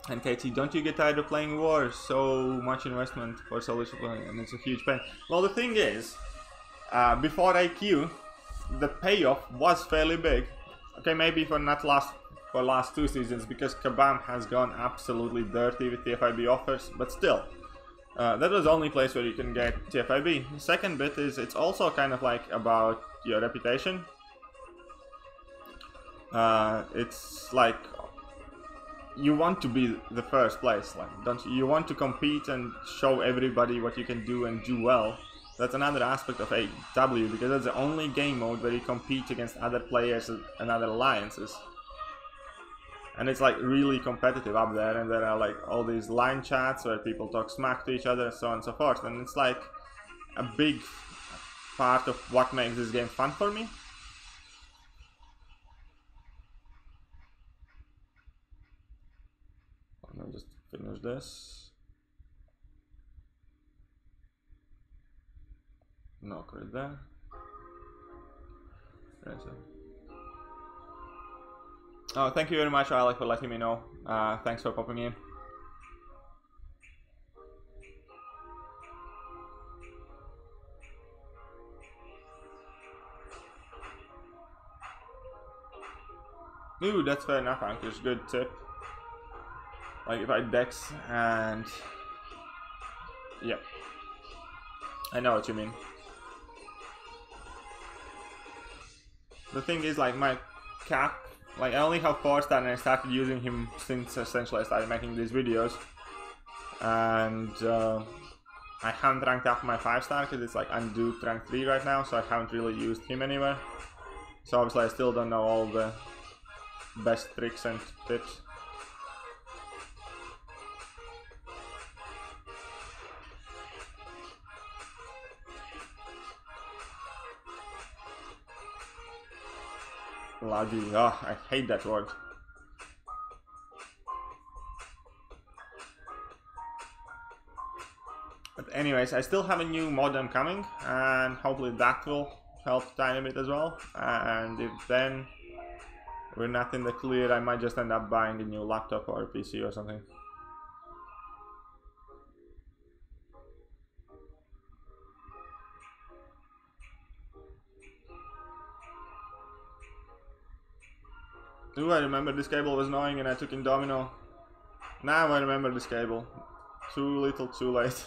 And Katie, don't you get tired of playing War? So much investment for solution play, and it's a huge pain. Well, the thing is, before AQ, the payoff was fairly big. Okay, maybe for not last 2 seasons, because Kabam has gone absolutely dirty with TFIB offers, but still. That was the only place where you can get TFIB. The second bit is it's also kind of like about your reputation. It's like you want to be the first place, like don't you? You want to compete and show everybody what you can do and do well. That's another aspect of AW, because that's the only game mode where you compete against other players and other alliances. And it's like really competitive up there, and there are like all these line chats where people talk smack to each other, so on and so forth, and it's like a big part of what makes this game fun for me. Let me just finish this. No credit there. Oh, thank you very much, Alec, for letting me know. Thanks for popping in. Ooh, that's fair enough, Ankush. Good tip. Like if I dex and... Yep. I know what you mean. The thing is, like, my cap... Like, I only have 4-star and I started using him since essentially I started making these videos. And I haven't ranked up my 5-star because it's like undue rank 3 right now, so I haven't really used him anywhere. So obviously I still don't know all the best tricks and tips. Laggy, oh, I hate that word. But anyways, I still have a new modem coming, and hopefully that will help tiny bit as well. And if then we're not in the clear, I might just end up buying a new laptop or a PC or something. Ooh, I remember this cable was annoying and I took in Domino. Now I remember this cable. Too little, too late.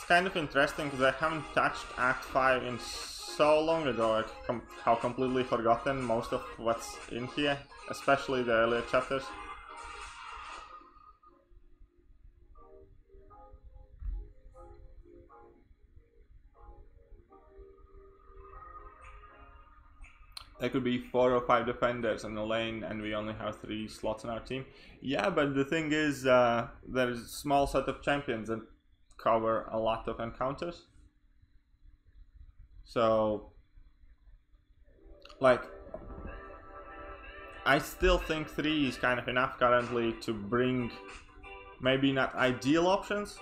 kind of interesting because I haven't touched Act 5 in so long ago. How completely forgotten most of what's in here, especially the earlier chapters. There could be 4 or 5 defenders in the lane and we only have 3 slots in our team. Yeah, but the thing is, there's a small set of champions that cover a lot of encounters. So, like, I still think 3 is kind of enough currently to bring maybe not ideal options,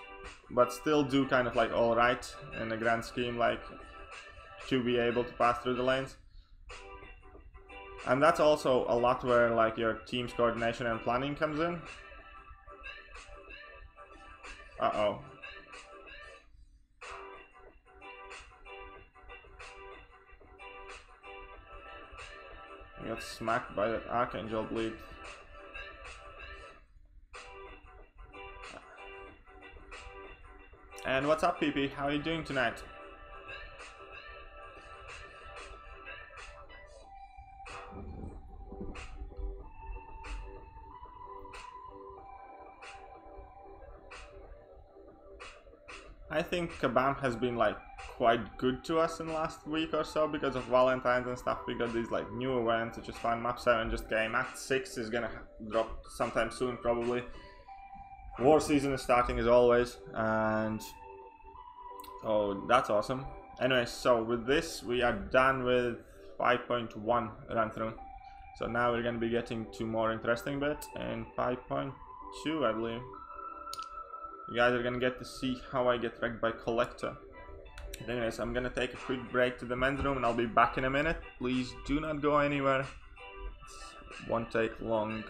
but still do kind of like alright in the grand scheme, like to be able to pass through the lanes. And that's also a lot where like your team's coordination and planning comes in. Uh-oh. I got smacked by that Archangel bleed. And what's up, PP? How are you doing tonight? I think Kabam has been like quite good to us in the last week or so because of Valentine's and stuff. We got these like new events, which is fun. Map 7 just came. Act 6 is gonna drop sometime soon, probably. War season is starting as always, and oh, that's awesome. Anyway, so with this we are done with 5.1 run through. So now we're gonna be getting to more interesting bit in 5.2, I believe. You guys are gonna get to see how I get wrecked by Collector. Anyways, I'm gonna take a quick break to the men's room and I'll be back in a minute. Please do not go anywhere. It won't take long.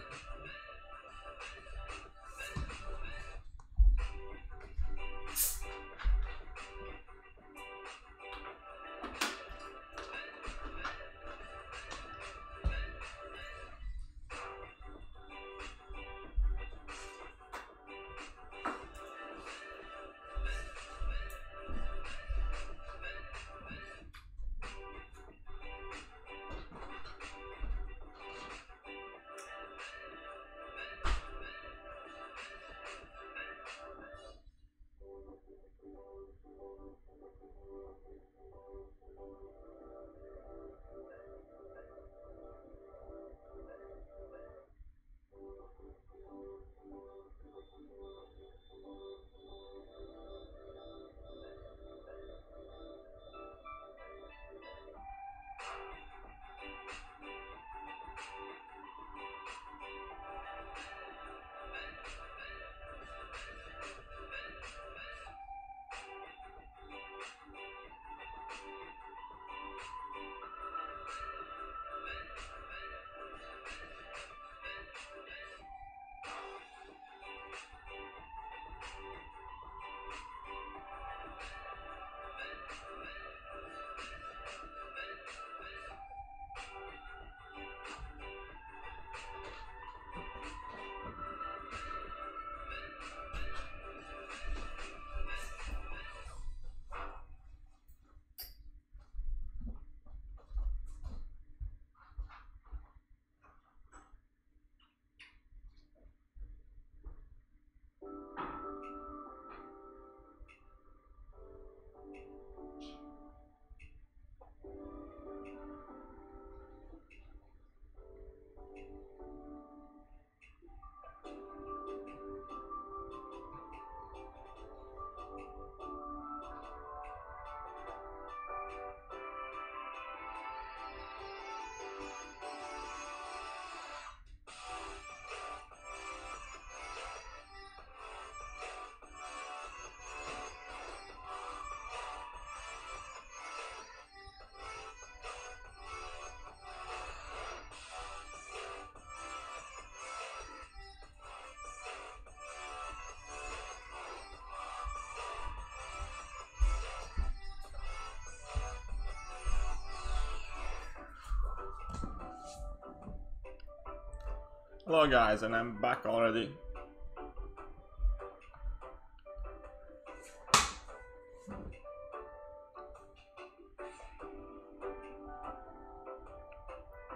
Hello guys, and I'm back already.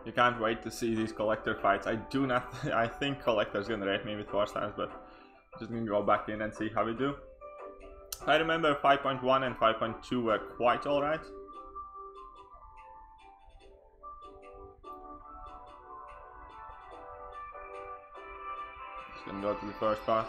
You can't wait to see these collector fights. I do not. I think collector's gonna rate me with 4 stars, but just gonna go back in and see how we do. I remember 5.1 and 5.2 were quite alright. Just gonna go to the first path.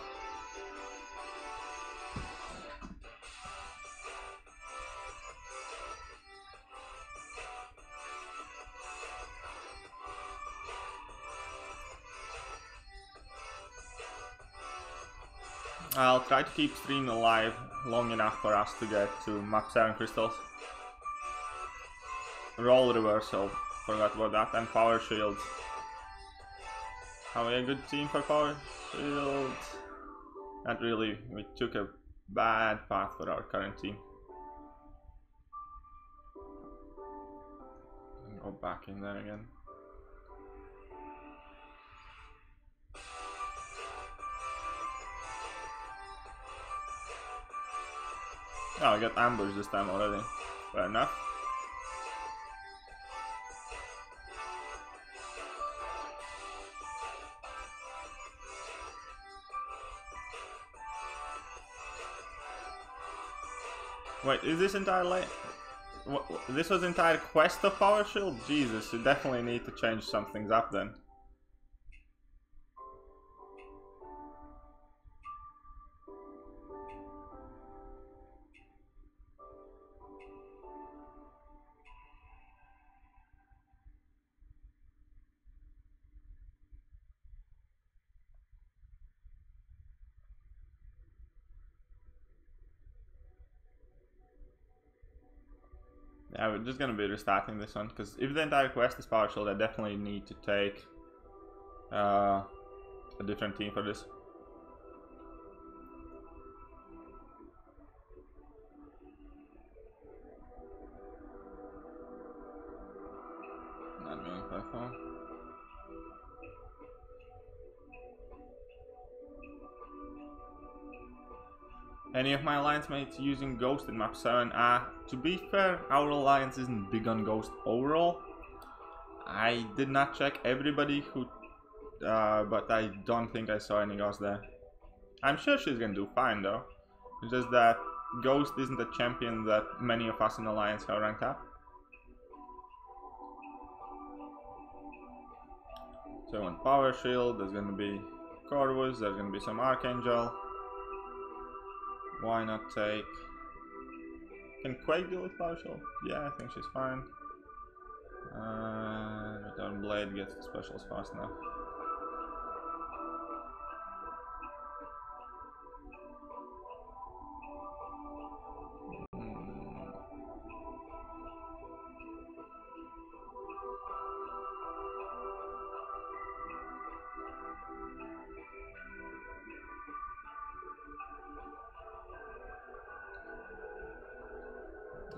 I'll try to keep stream alive long enough for us to get to map 7 crystals. Roll reversal, forgot about that, and power shield. Are we a good team for power shield? Not really, we took a bad path for our current team. Go back in there again. Oh, I got ambushed this time already. Fair enough. Wait, is this entire lane? This was entire quest of power shield? Jesus, you definitely need to change some things up then. Yeah, we're just gonna be restarting this one, because if the entire quest is power shield, I definitely need to take a different team for this. Not going quite far. Any of my alliance mates using Ghost in map 7? To be fair, our alliance isn't big on Ghost overall. I did not check everybody who, but I don't think I saw any Ghost there. I'm sure she's gonna do fine though. It's just that Ghost isn't a champion that many of us in alliance have ranked up. So I want power shield, there's gonna be Corvus, there's gonna be some Archangel. Why not take... Can Quake deal with power shield? Yeah, I think she's fine. Return Blade gets the specials fast enough.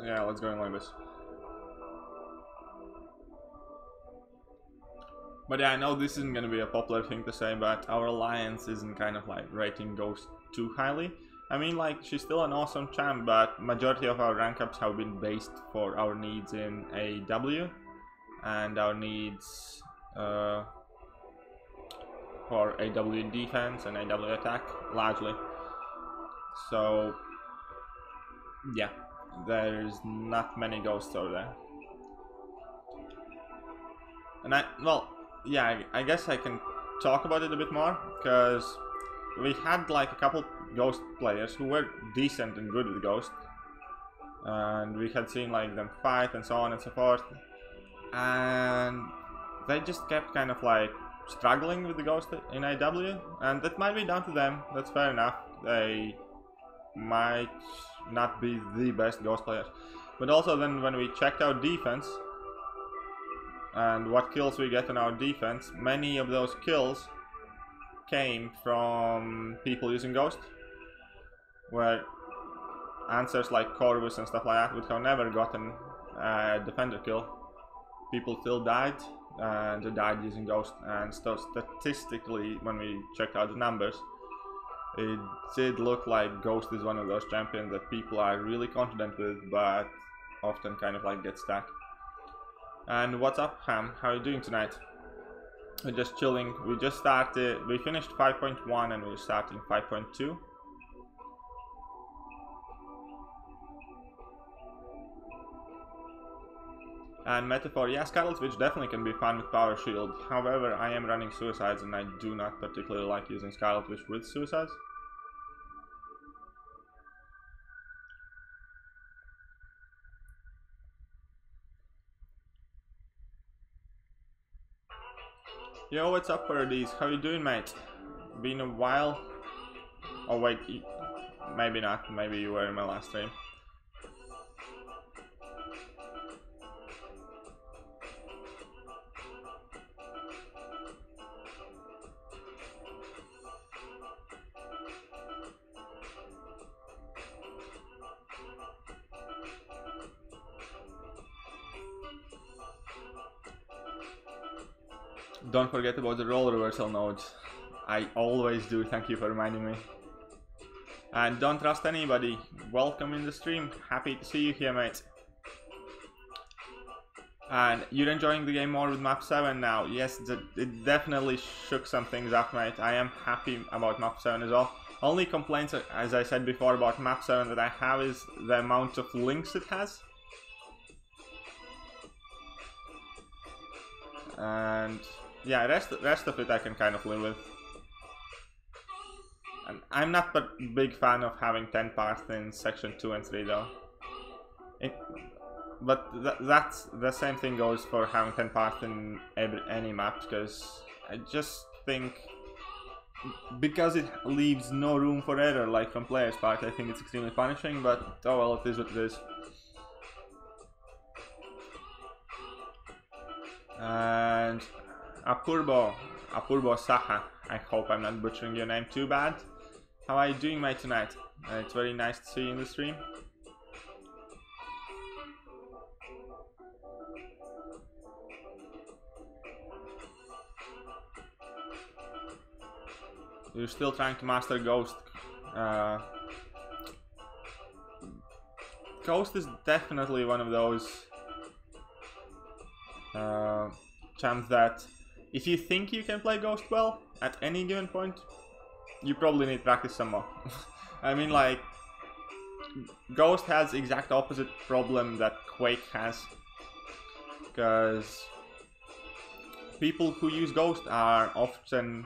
Yeah, let's go in like this. But yeah, I know this isn't gonna be a popular thing to say, but our alliance isn't kind of like rating Ghost too highly. I mean, like, she's still an awesome champ, but majority of our rank ups have been based for our needs in AW and our needs for AW defense and AW attack largely. So yeah, there's not many Ghosts over there. And I guess I can talk about it a bit more, because we had like a couple Ghost players who were decent and good with Ghost, and we had seen like them fight and so on and so forth, and they just kept kind of like struggling with the Ghost in AW, and that might be down to them. That's fair enough. They might not be the best Ghost players, but also then when we checked our defense and what kills we get in our defense, many of those kills came from people using Ghost, where answers like Corvus and stuff like that would have never gotten a defender kill. People still died, and they died using Ghost, and so statistically, when we checked out the numbers, it did look like Ghost is one of those champions that people are really confident with, but often kind of like get stuck. And what's up, Ham? How are you doing tonight? We're just chilling. We just started. We finished 5.1 and we're starting 5.2. And Metaphor, yeah, Scarlet Witch definitely can be fun with Power Shield. However, I am running Suicides and I do not particularly like using Scarlet Witch with Suicides. Yo, what's up, Paradise? How you doing, mate? Been a while. Oh wait, maybe not. Maybe you were in my last stream. Don't forget about the role reversal nodes. I always do, thank you for reminding me. And don't trust anybody. Welcome in the stream. Happy to see you here, mate. And you're enjoying the game more with map 7 now. Yes, it definitely shook some things up, mate. I am happy about map 7 as well. Only complaints, as I said before, about map 7 that I have is the amount of links it has. And yeah, rest of it I can kind of live with. And I'm not a big fan of having 10 paths in section 2 and 3 though. But that's the same thing goes for having 10 paths in any map, because I just think because it leaves no room for error like from players' part, I think it's extremely punishing, but oh well, it is what it is. And Apurbo Saha, I hope I'm not butchering your name too bad. How are you doing, mate, tonight? It's very nice to see you in the stream. You're still trying to master Ghost. Ghost is definitely one of those champs that if you think you can play Ghost well at any given point, you probably need to practice some more. I mean, like, Ghost has the exact opposite problem that Quake has, because people who use Ghost are often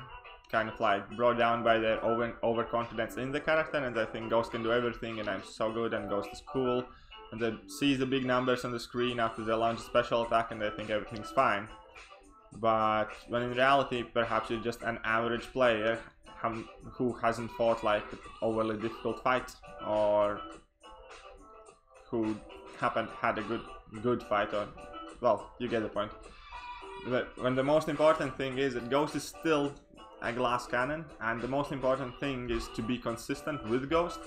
kind of like brought down by their overconfidence in the character, and they think Ghost can do everything and I'm so good and Ghost is cool, and they see the big numbers on the screen after they launch a special attack and they think everything's fine. But when in reality perhaps you're just an average player who hasn't fought like an overly difficult fight, or who haven't had a good fight, or well, you get the point. When the most important thing is that Ghost is still a glass cannon, and the most important thing is to be consistent with Ghost.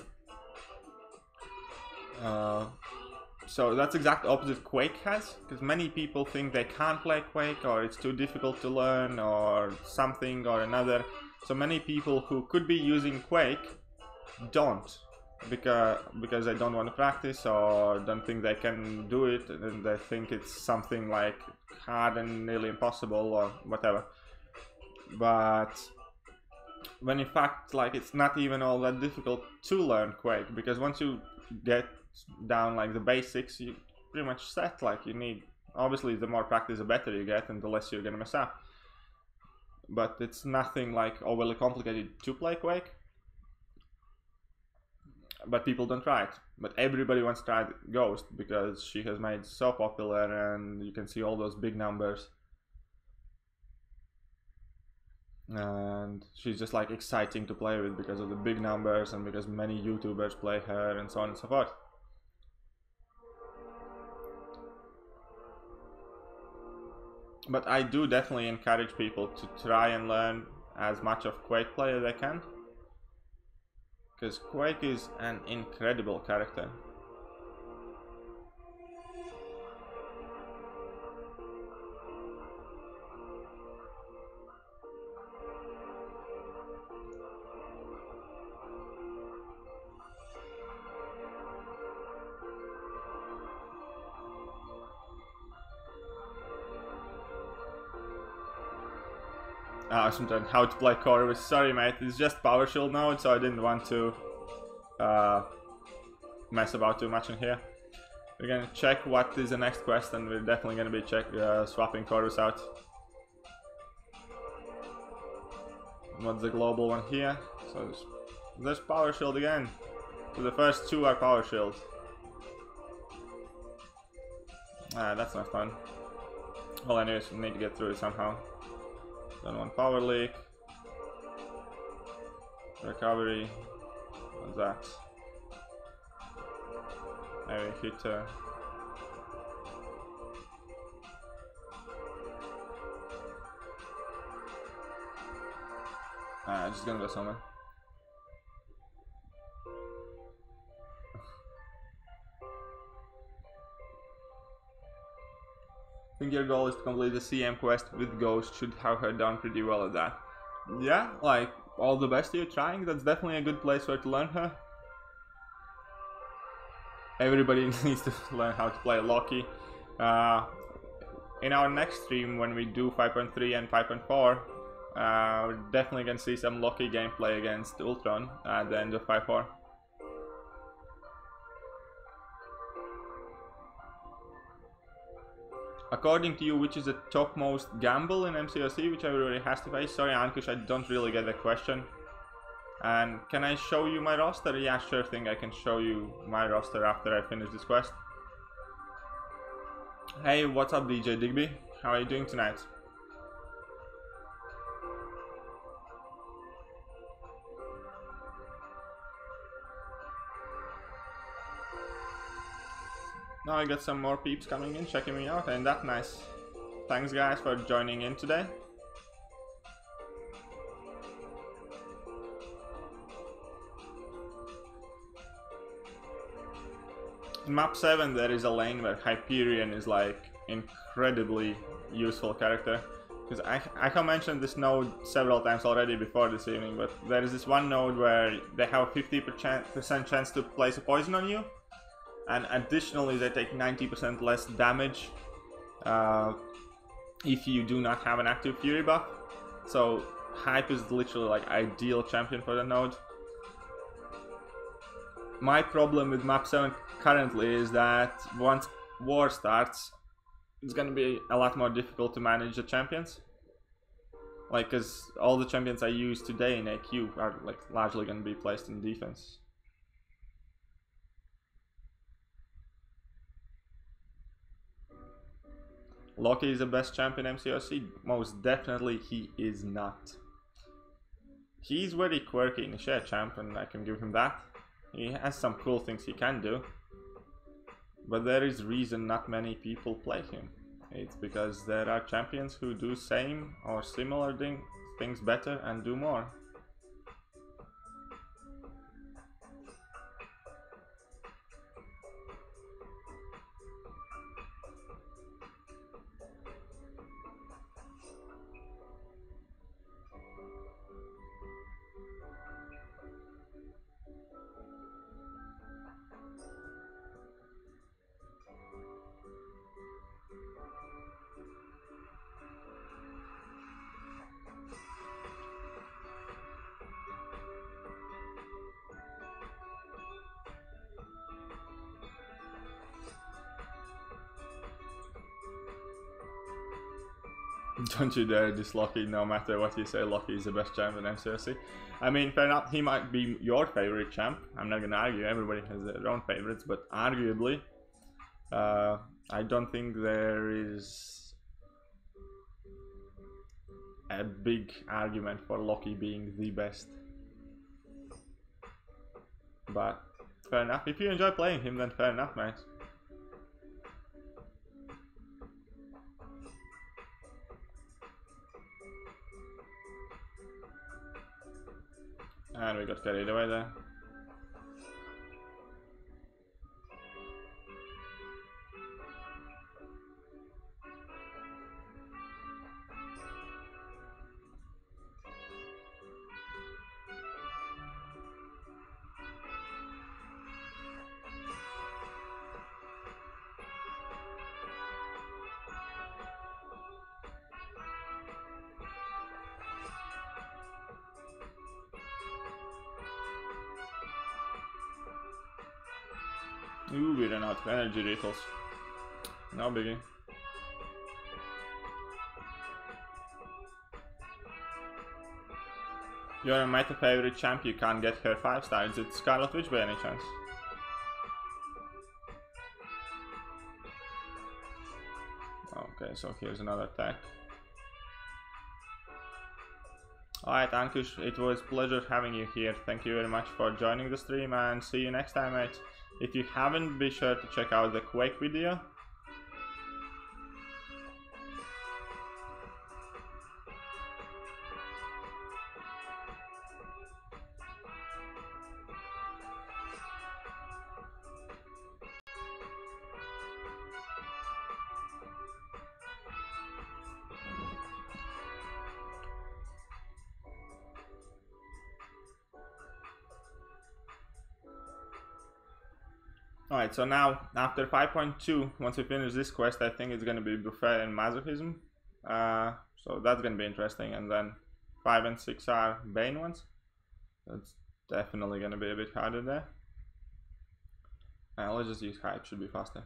So that's exact opposite Quake has, because many people think they can't play Quake, or it's too difficult to learn, or something or another. So many people who could be using Quake don't, because they don't want to practice or don't think they can do it, and they think it's something like hard and nearly impossible or whatever. But when in fact, like, it's not even all that difficult to learn Quake, because once you get down like the basics, you pretty much set. Like, you need, obviously the more practice the better you get and the less you're gonna mess up, but it's nothing like overly complicated to play Quake. But people don't try it. But everybody wants to try Ghost because she has made so popular, and you can see all those big numbers, and she's just like exciting to play with because of the big numbers and because many YouTubers play her and so on and so forth. But I do definitely encourage people to try and learn as much of Quake play as they can, because Quake is an incredible character. sometimes how to play Corvus. Sorry mate, it's just power shield node, so I didn't want to mess about too much in here. We're gonna check what is the next quest, and we're definitely gonna be swapping Corvus out. What's the global one here? So there's power shield again. So the first two are power shield. That's not fun. All I know is we need to get through it somehow. Then one power leak. Recovery. What's that? Maybe hit just gonna go somewhere. I think your goal is to complete the CM quest with Ghost. Should have her done pretty well at that. Yeah, like, all the best to you trying. That's definitely a good place where to learn her. Everybody needs to learn how to play Loki. In our next stream, when we do 5.3 and 5.4, we're definitely gonna see some Loki gameplay against Ultron at the end of 5.4. According to you, which is the topmost gamble in mcoc, which everybody has to face? Sorry Ankush, I don't really get the question. And can I show you my roster? Yeah, sure thing, I can show you my roster after I finish this quest. Hey, what's up DJ Digby? How are you doing tonight? Now I got some more peeps coming in, checking me out, and that's nice. Thanks guys for joining in today. In map 7 there is a lane where Hyperion is like incredibly useful character. Because I have mentioned this node several times already before this evening, but there is this one node where they have a 50% chance to place a poison on you. And additionally they take 90% less damage if you do not have an active Fury buff. So Hype is literally like ideal champion for the node. My problem with map 7 currently is that once war starts, it's gonna be a lot more difficult to manage the champions. Like, cause all the champions I use today in AQ are like largely gonna be placed in defense. Loki is the best champion MCOC? Most definitely he is not. He's very quirky in a share champ, and I can give him that. He has some cool things he can do. But there is reason not many people play him. It's because there are champions who do same or similar things better and do more. Don't you dare diss Loki, no matter what you say, Loki is the best champ in MCOC. I mean, fair enough, he might be your favorite champ. I'm not gonna argue, everybody has their own favorites, but arguably, I don't think there is a big argument for Loki being the best. But, fair enough. If you enjoy playing him, then fair enough, mate. And we got carried away there. Ooh, we ran out of energy refills. No biggie. You're my favorite champ, you can't get her 5 stars. It's Scarlet Witch by any chance? Okay, so here's another attack. Alright, Ankush, it was a pleasure having you here. Thank you very much for joining the stream and see you next time, mate. If you haven't, be sure to check out the Quake video. Alright, so now, after 5.2, once we finish this quest, I think it's gonna be Buffet and Masochism. So that's gonna be interesting, and then 5 and 6 are Bane ones. That's definitely gonna be a bit harder there. Let's just use Hype, should be faster.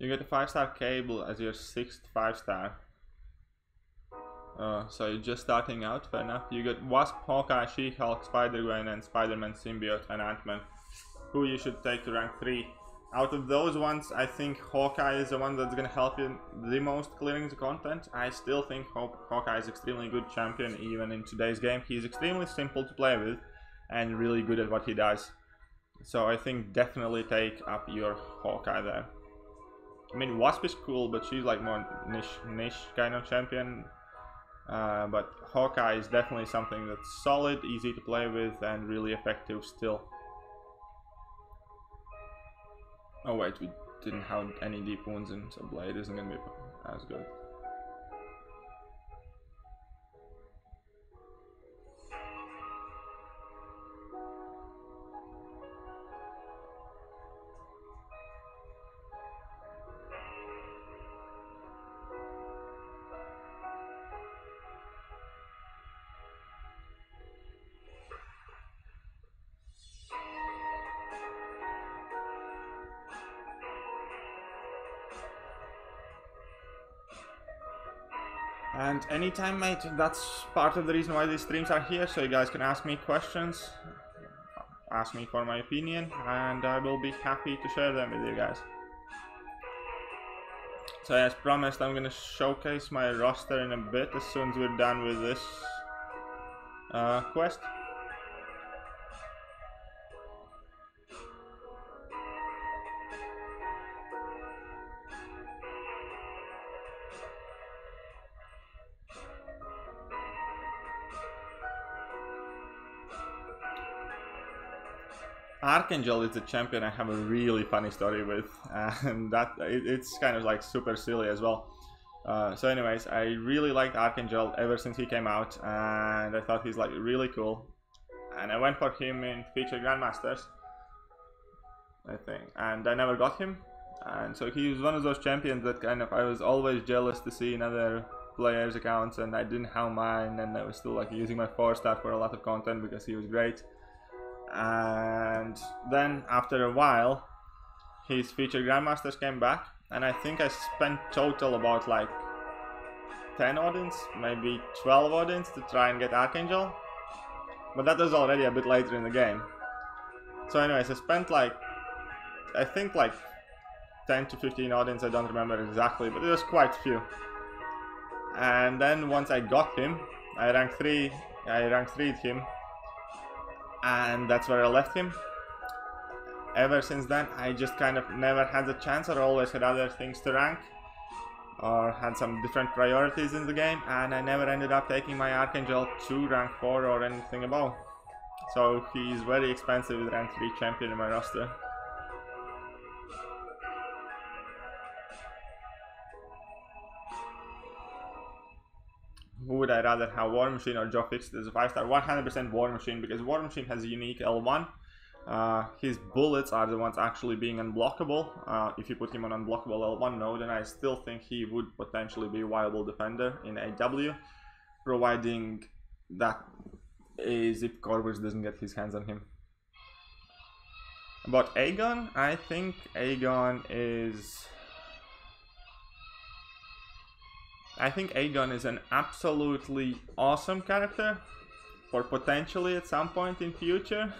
You get a 5-star Cable as your 6th 5-star. So you're just starting out, fair enough. You get Wasp, Hawkeye, She-Hulk, Spider-Gwen, and Spider-Man Symbiote, and Ant-Man, who you should take to rank 3. Out of those ones, I think Hawkeye is the one that's gonna help you the most clearing the content. I still think Hawkeye is extremely good champion, even in today's game. He's extremely simple to play with, and really good at what he does. So I think definitely take up your Hawkeye there. I mean, Wasp is cool, but she's like more niche kind of champion. But Hawkeye is definitely something that's solid, easy to play with, and really effective still. Oh wait, we didn't have any deep wounds in, so Blade isn't gonna be as good. And anytime, mate, that's part of the reason why these streams are here, so you guys can ask me questions, ask me for my opinion, and I will be happy to share them with you guys. So as promised, I'm gonna showcase my roster in a bit as soon as we're done with this quest. Archangel is a champion I have a really funny story with, and it's kind of like super silly as well. So anyways, I really liked Archangel ever since he came out, and I thought he's like really cool. And I went for him in Featured Grandmasters, I think, and I never got him. And so he was one of those champions that kind of I was always jealous to see in other players' accounts, and I didn't have mine, and I was still like using my 4-star for a lot of content because he was great. And then after a while his Featured Grandmasters came back, and I think I spent total about like 10 Odins, maybe 12 Odins to try and get Archangel, but that was already a bit later in the game. So anyways, I spent like, I think like 10 to 15 Odins, I don't remember exactly, but it was quite a few. And then once I got him, I ranked 3'd him, and that's where I left him. Ever since then, I just kind of never had the chance, or always had other things to rank, or had some different priorities in the game, and I never ended up taking my Archangel to rank 4 or anything above. So he's very expensive with rank 3 champion in my roster. who would I rather have, War Machine or Joe Fixit as a 5-star? 100% War Machine, because War Machine has a unique L1. His bullets are the ones actually being unblockable. If you put him on unblockable L1 node, then I still think he would potentially be a viable defender in AW, providing that Zip Corvus doesn't get his hands on him. About Aegon, I think Aegon is an absolutely awesome character for potentially at some point in future.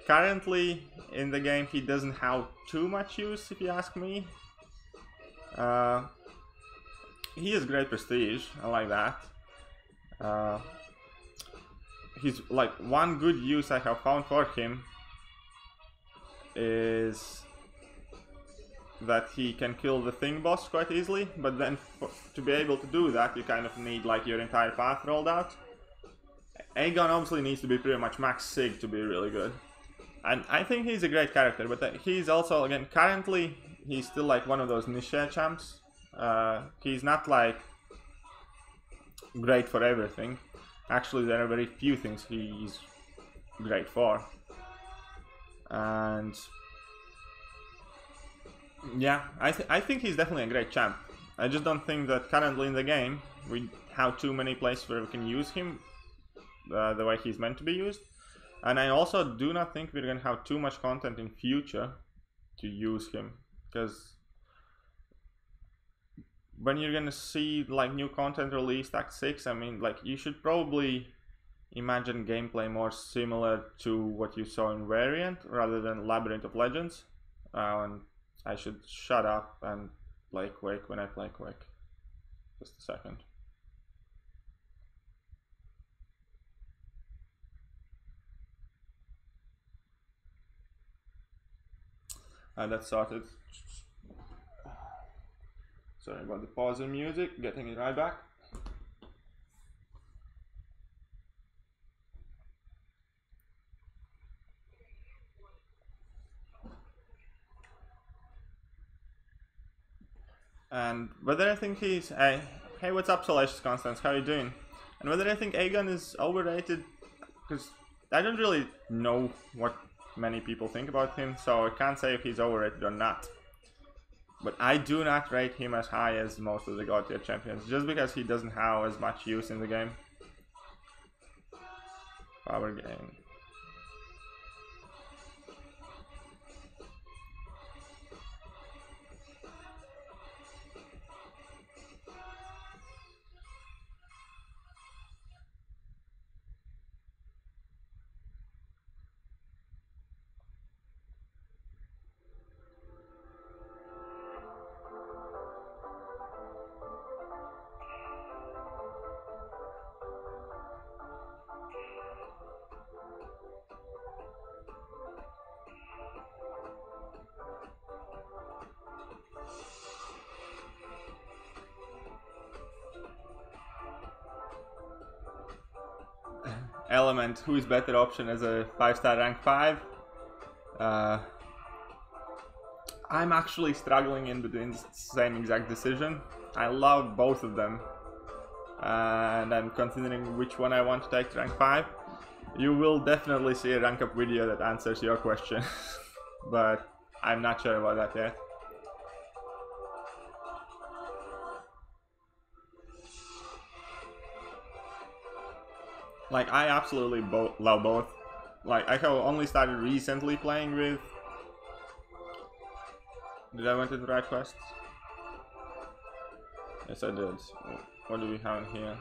Currently in the game he doesn't have too much use, if you ask me. He has great prestige, I like that. He's like, one good use I have found for him is that he can kill the Thing boss quite easily, but then to be able to do that you kind of need like your entire path rolled out. Aegon obviously needs to be pretty much max sig to be really good. And I think he's a great character, but he's also, again, currently he's still like one of those niche champs. He's not like great for everything. Actually, there are very few things he's great for. And yeah, I think he's definitely a great champ. I just don't think that currently in the game we have too many places where we can use him the way he's meant to be used. And I also do not think we're gonna have too much content in future to use him, because when you're gonna see like new content released Act 6, I mean, like, you should probably imagine gameplay more similar to what you saw in Variant rather than Labyrinth of Legends. And I should shut up and play Quake when I play Quake. Just a second. That started. Sorry about the pause in music, getting it right back. And whether I think he's hey, what's up, Salacious Constance, how are you doing? And whether I think Aegon is overrated, because I don't really know what many people think about him, so I can't say if he's overrated or not. But I do not rate him as high as most of the God tier champions, just because he doesn't have as much use in the game. Power game. Element, who is better option as a 5-star rank 5? I'm actually struggling in between the same exact decision. I love both of them, and I'm considering which one I want to take to rank 5. You will definitely see a rank up video that answers your question, but I'm not sure about that yet. Like, I absolutely love both. Like, I have only started recently playing with... Did I went to the right quests? Yes, I did. What do we have in here?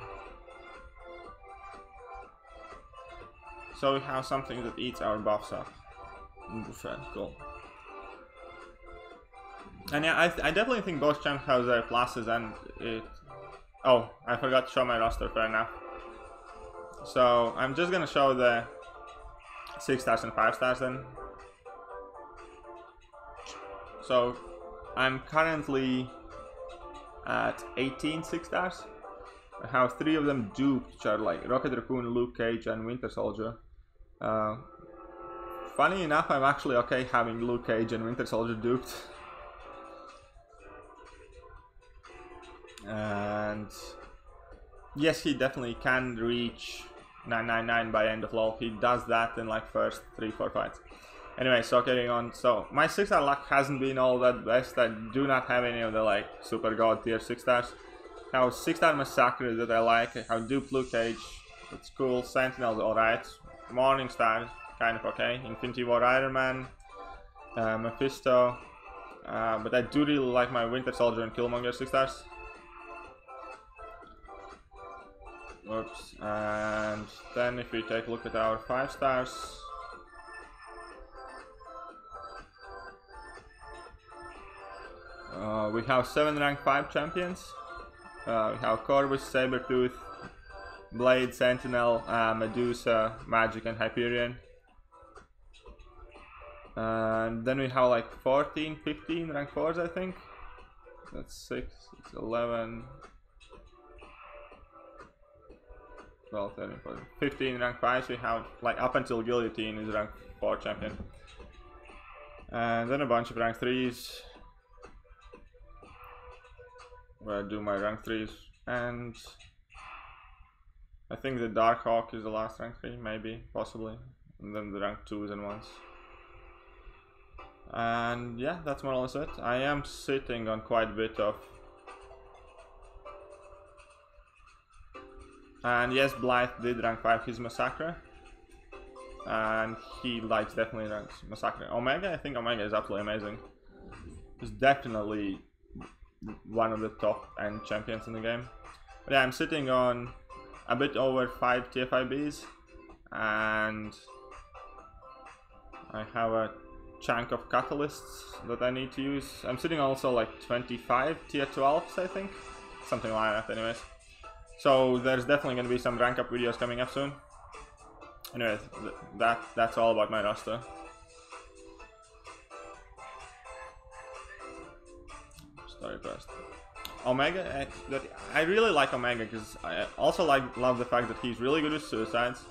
So we have something that eats our buffs up. Buffet, cool. And yeah, I definitely think both champs have their pluses and it... Oh, I forgot to show my roster, fair enough. So I'm just gonna show the 6 stars and 5 stars then. So I'm currently at 18 6 stars. I have 3 of them duped, which are like Rocket Raccoon, Luke Cage, and Winter Soldier. Funny enough, I'm actually okay having Luke Cage and Winter Soldier duped. And yes, he definitely can reach 999 by end of LoL. He does that in like first 3-4 fights. Anyway, so carrying on. So my 6-star luck hasn't been all that best. I do not have any of the like super god tier 6 stars. I have 6-star Massacre that I like. I have Dupe Luke Cage. It's cool. Sentinel's alright. Morning Star, kind of okay. Infinity War Iron Man. Mephisto. But I do really like my Winter Soldier and Killmonger 6 stars. Oops. And then if we take a look at our 5 stars. We have 7 rank 5 champions. We have Corvus, Sabertooth, Blade, Sentinel, Medusa, Magic, and Hyperion. And then we have like 14, 15 rank 4s, I think. That's 6, 11, 12, 13, 14, 15 rank 5s. We have like up until Guillotine is rank 4 champion. And then a bunch of rank 3s. Where I do my rank 3s. And I think the Dark Hawk is the last rank 3, maybe, possibly. And then the rank 2s and 1s. And yeah, that's more or less it. I am sitting on quite a bit of... And yes, Blythe did rank 5 his Massacre. And he likes definitely ranks Massacre. Omega, I think Omega is absolutely amazing. He's definitely one of the top end champions in the game. But yeah, I'm sitting on a bit over 5 TF5Bs. And I have a chunk of catalysts that I need to use. I'm sitting also like 25 tier 12s, I think, something like that. Anyways, so there's definitely going to be some rank up videos coming up soon. Anyways, that's all about my roster. Story first. Omega, I really like Omega because I also love the fact that he's really good with suicides.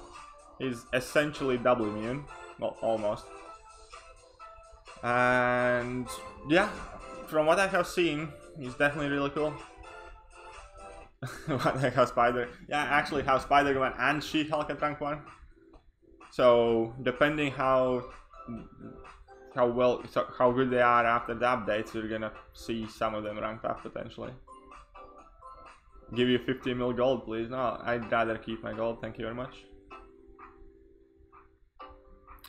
He's essentially double immune, well, almost. And yeah, from what I have seen, he's definitely really cool. What the heck, how Spider? Yeah, I actually have Spider-Man and She-Hulk at rank 1. So depending how good they are after the updates, we're gonna see some of them ranked up potentially. Give you 50 mil gold, please. No, I'd rather keep my gold. Thank you very much.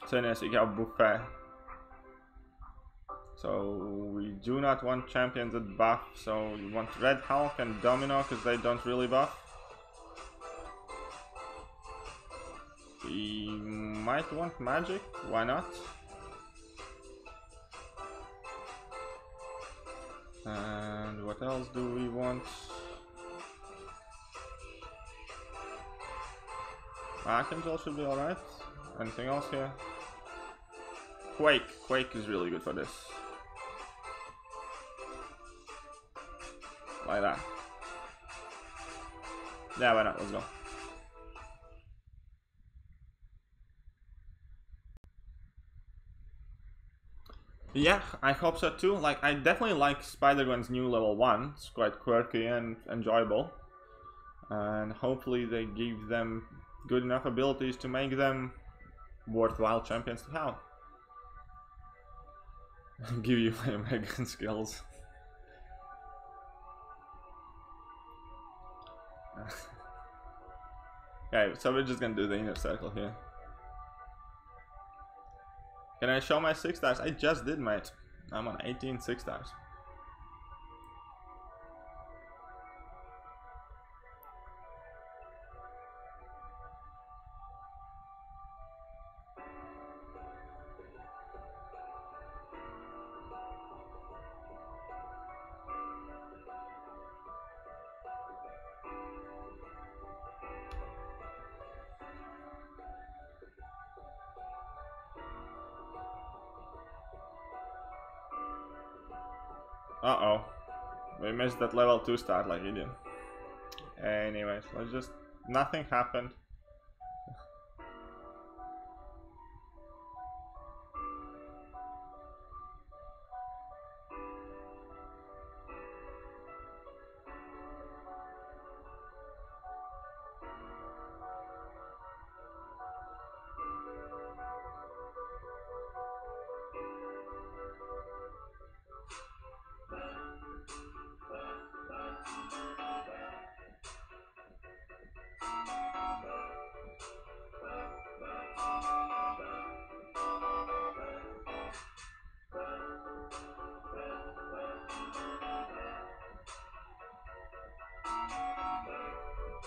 So anyways, we have Buffet. So we do not want champions that buff, so we want Red Hulk and Domino because they don't really buff. We might want Magic, why not? And what else do we want? Archangel should be alright. Anything else here? Quake is really good for this. Like that. Yeah, why not? Let's go. Yeah, I hope so too. Like, I definitely like Spider-Gwen's new level 1. It's quite quirky and enjoyable. And hopefully they give them good enough abilities to make them worthwhile champions to have. Give you my Megan skills. Okay, so we're just gonna do the inner circle here. Can I show my 6 stars? I just did, mate. I'm on 18 6 stars. Uh-oh. We missed that level 2 start like you did. Anyways, let's just... Nothing happened.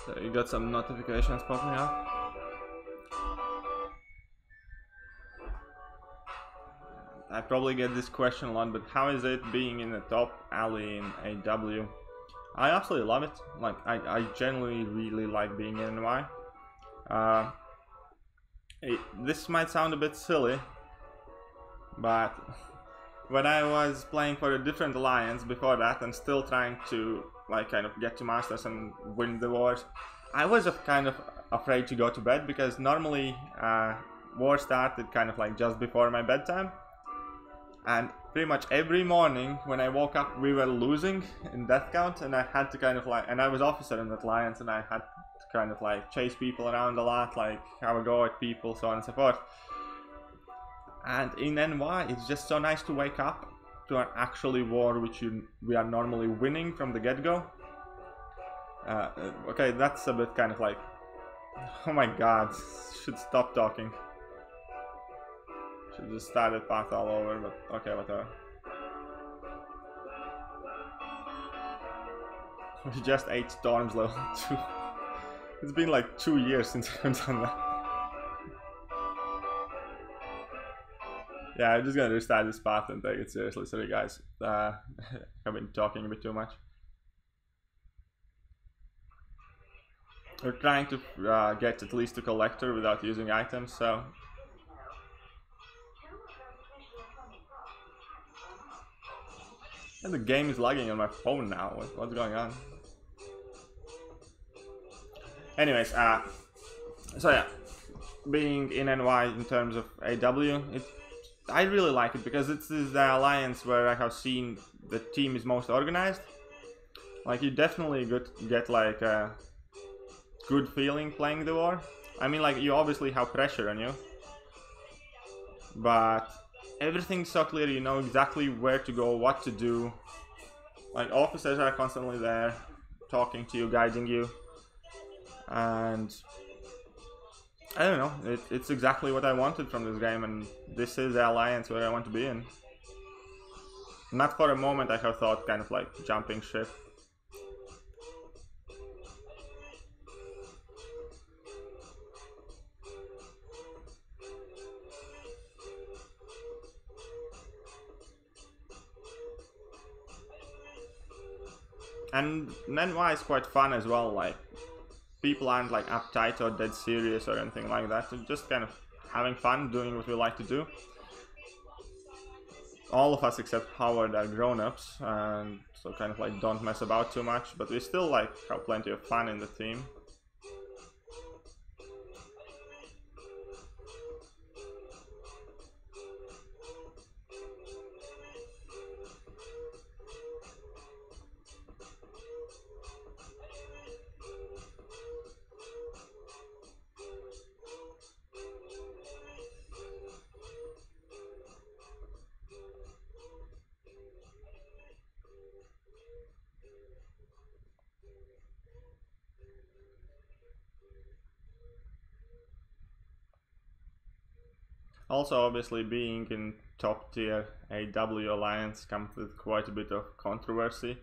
So you got some notifications popping up. I probably get this question a lot, but how is it being in the top alley in AW? I absolutely love it. Like, I genuinely really like being in NY. This might sound a bit silly, but when I was playing for a different alliance before that and still trying to like kind of get to Masters and win the wars, I was kind of afraid to go to bed because normally war started kind of like just before my bedtime. And pretty much every morning when I woke up, we were losing in death count, and I had to kind of like, and I was officer in that alliance, and I had to kind of like chase people around a lot, like have a go at people, so on and so forth. And in NY, it's just so nice to wake up to an actually war which we are normally winning from the get-go. Okay, that's a bit kind of like, oh my god, should stop talking. Should just start that path all over, but okay, whatever. We just ate Storms level 2. It's been like 2 years since I've done that. Yeah, I'm just gonna restart this path and take it seriously. Sorry guys, I've been talking a bit too much. We're trying to get at least a collector without using items, so... And the game is lagging on my phone now. What's going on? Anyways, so yeah, being in NY in terms of AW, I really like it because it's the alliance where I have seen the team is most organized. Like, you definitely get like a good feeling playing the war. I mean, like, you obviously have pressure on you, but everything's so clear, you know exactly where to go, what to do. Like, officers are constantly there, talking to you, guiding you. And I don't know, it's exactly what I wanted from this game, and this is the alliance where I want to be in. Not for a moment I have thought kind of like jumping ship. And NY is quite fun as well, like, people aren't like uptight or dead serious or anything like that. They're just kind of having fun, doing what we like to do. All of us except Howard are grown-ups, and so kind of like don't mess about too much, but we still like have plenty of fun in the team. Also, obviously, being in top tier AW Alliance comes with quite a bit of controversy.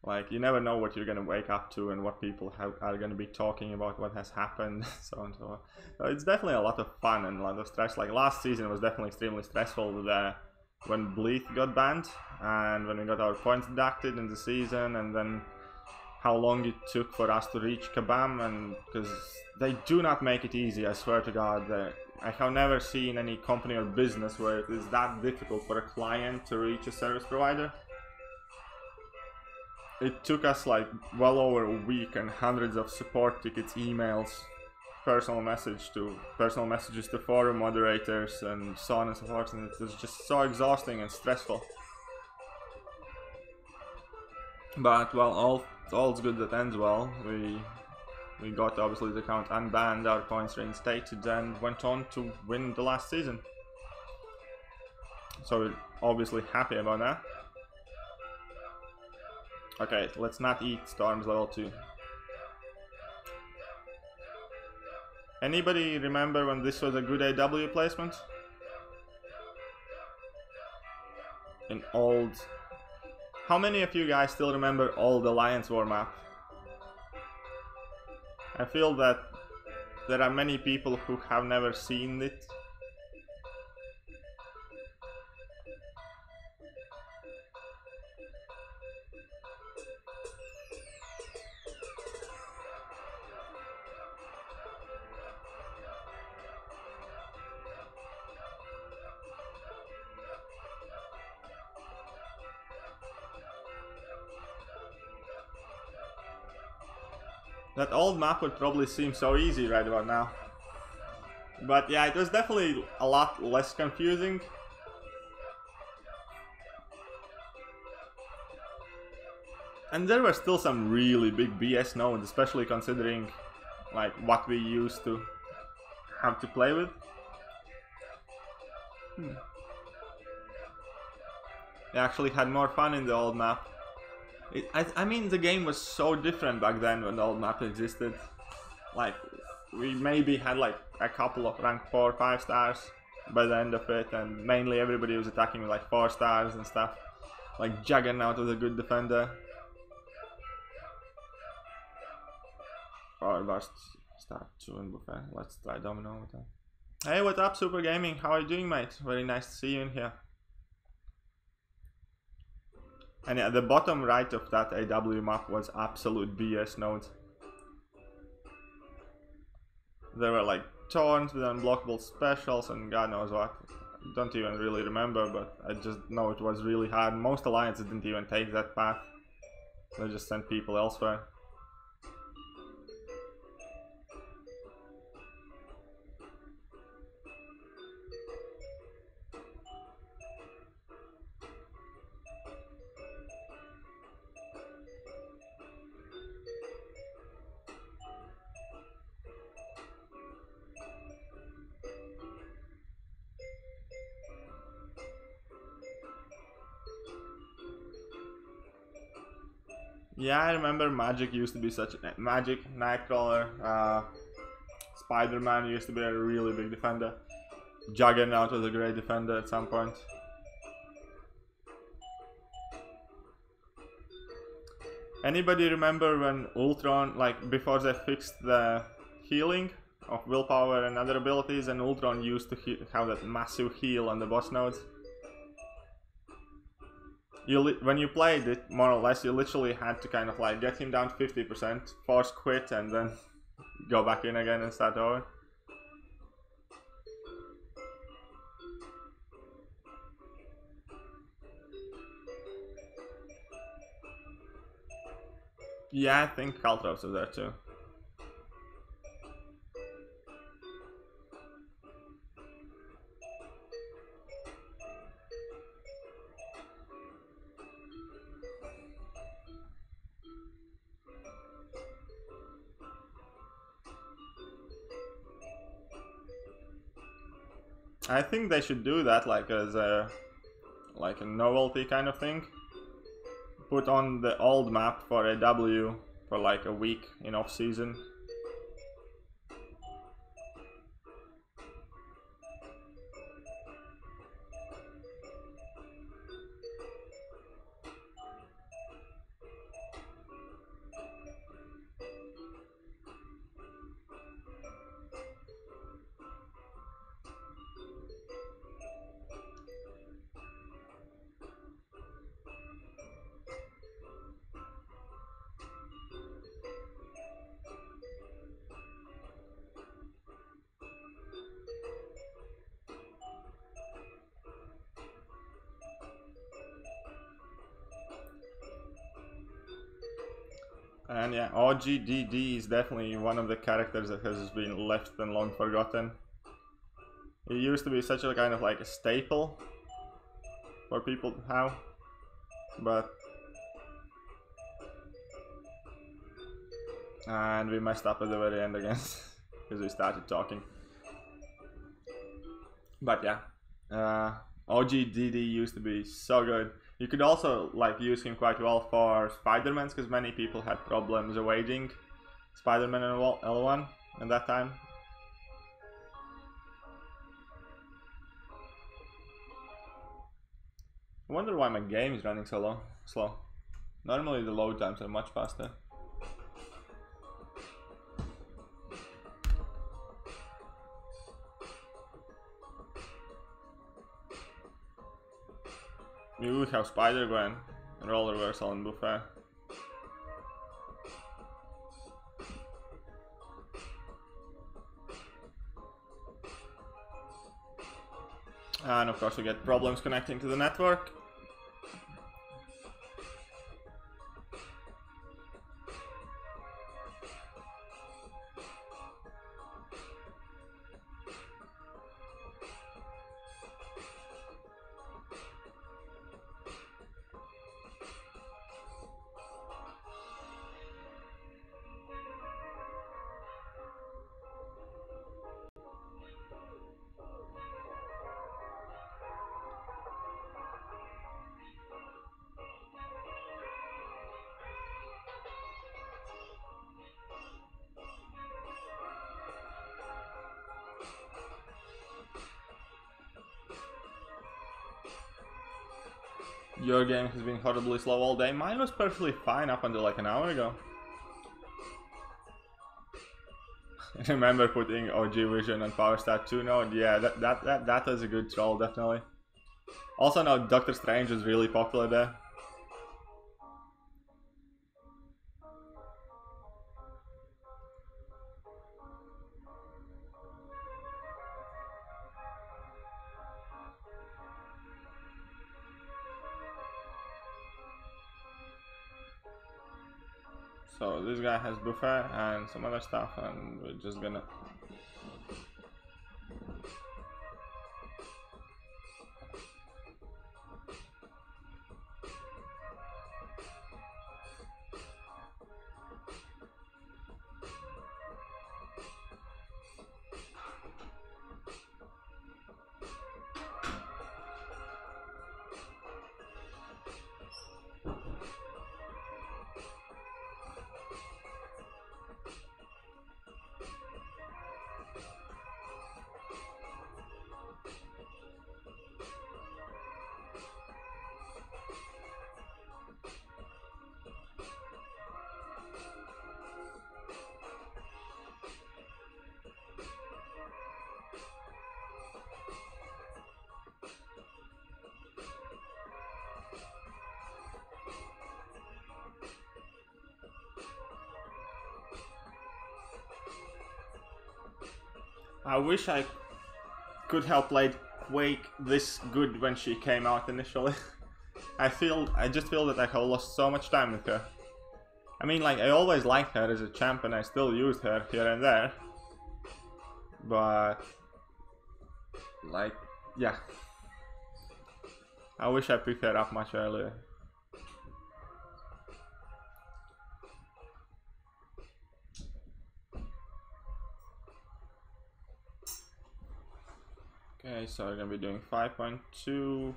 Like, you never know what you're gonna wake up to and what people are gonna be talking about, what has happened, so on and so on. So it's definitely a lot of fun and a lot of stress. Like, last season was definitely extremely stressful with when Bleeth got banned and when we got our points deducted in the season, and then how long it took for us to reach Kabam, and because they do not make it easy, I swear to God. I have never seen any company or business where it is that difficult for a client to reach a service provider. It took us like well over a week and hundreds of support tickets, emails, personal messages to forum moderators and so on and so forth, and it was just so exhausting and stressful. But well, all's good that ends well. We got obviously the account unbanned, our points reinstated, and went on to win the last season. So we're obviously happy about that. Okay, let's not eat Storms level 2. Anybody remember when this was a good AW placement? In old... How many of you guys still remember old Alliance War map? I feel that there are many people who have never seen it. That old map would probably seem so easy right about now. But yeah, it was definitely a lot less confusing. And there were still some really big BS nodes, especially considering like what we used to have to play with. We actually had more fun in the old map. I mean, the game was so different back then when the old map existed. Like, we maybe had like a couple of rank 4 or 5 stars by the end of it, and mainly everybody was attacking with like 4 stars and stuff. Like Juggernaut was a good defender. Or was start 2 and buffet. Let's try Domino with that. Hey, what's up, Super Gaming? How are you doing, mate? Very nice to see you in here. And yeah, the bottom right of that AW map was absolute BS nodes. There were like taunts with unblockable specials and God knows what. Don't even really remember, but I just know it was really hard. Most alliances didn't even take that path. They just sent people elsewhere. Yeah, I remember Magic used to be such a... Magic, Nightcrawler, Spider-Man used to be a really big defender. Juggernaut was a great defender at some point. Anybody remember when Ultron, like before they fixed the healing of willpower and other abilities, and Ultron used to have that massive heal on the boss nodes? When you played it, more or less, you literally had to kind of like get him down 50%, force quit, and then go back in again and start over. Yeah, I think Caltros is there too. I think they should do that like as a novelty kind of thing. Put on the old map for AW for like a week in off season. And yeah, OGDD is definitely one of the characters that has been left and long forgotten. He used to be such a kind of like a staple for people to have, but... And we messed up at the very end again, because we started talking. But yeah, OGDD used to be so good. You could also like use him quite well for Spider-Mans, because many people had problems evading Spider-Man and L1 at that time. I wonder why my game is running so slow. Normally the load times are much faster. We would have Spider Gwen, Roll Reversal, and Buffet. And of course we get problems connecting to the network. Your game has been horribly slow all day. Mine was perfectly fine up until like an hour ago. Remember putting OG Vision on Power Stat 2 node? Yeah, that was a good troll, definitely. Also now Doctor Strange is really popular there. So this guy has Buffet and some other stuff, and we're just gonna... I wish I could have played Quake this good when she came out initially. I just feel that I have lost so much time with her. I mean, like, I always liked her as a champ and I still used her here and there. But, like, yeah. I wish I picked her up much earlier. Okay, so we're gonna be doing 5.2.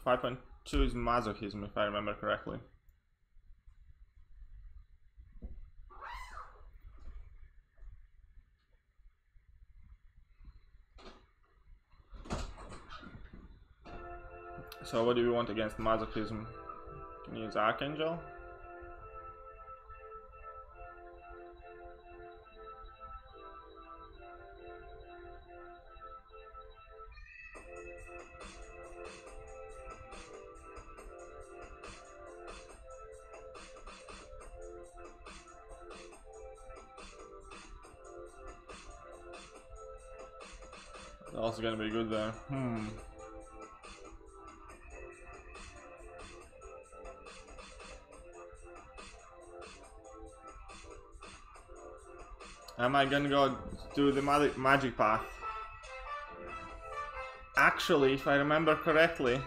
5.2 is masochism, if I remember correctly. So what do we want against masochism? Can you use Archangel? Also gonna be good there. Am I gonna go do the magic path? Actually, if I remember correctly,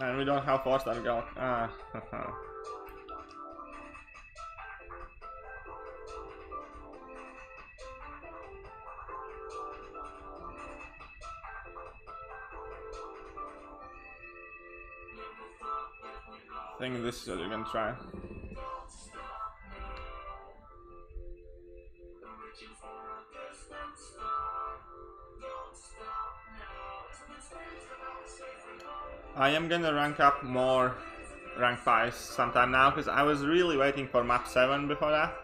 and we don't have 4-star Galk. I think this is what you're gonna try. I am gonna rank up more rank 5s sometime now, because I was really waiting for map 7 before that.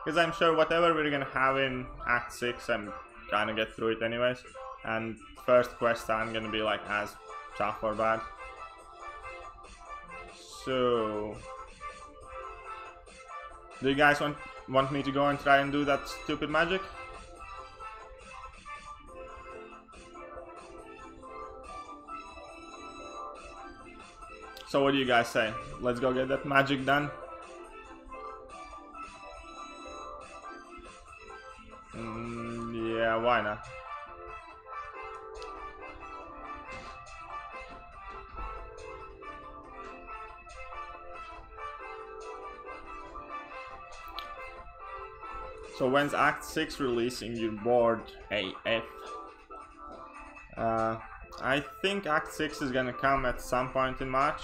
Because I'm sure whatever we're gonna have in Act 6, I'm gonna get through it anyways. And first quest aren't gonna be like as tough or bad. So, do you guys want me to go and try and do that stupid magic? So what do you guys say? Let's go get that magic done. Yeah, why not? So when's Act 6 releasing? You're bored AF. I think Act 6 is gonna come at some point in March.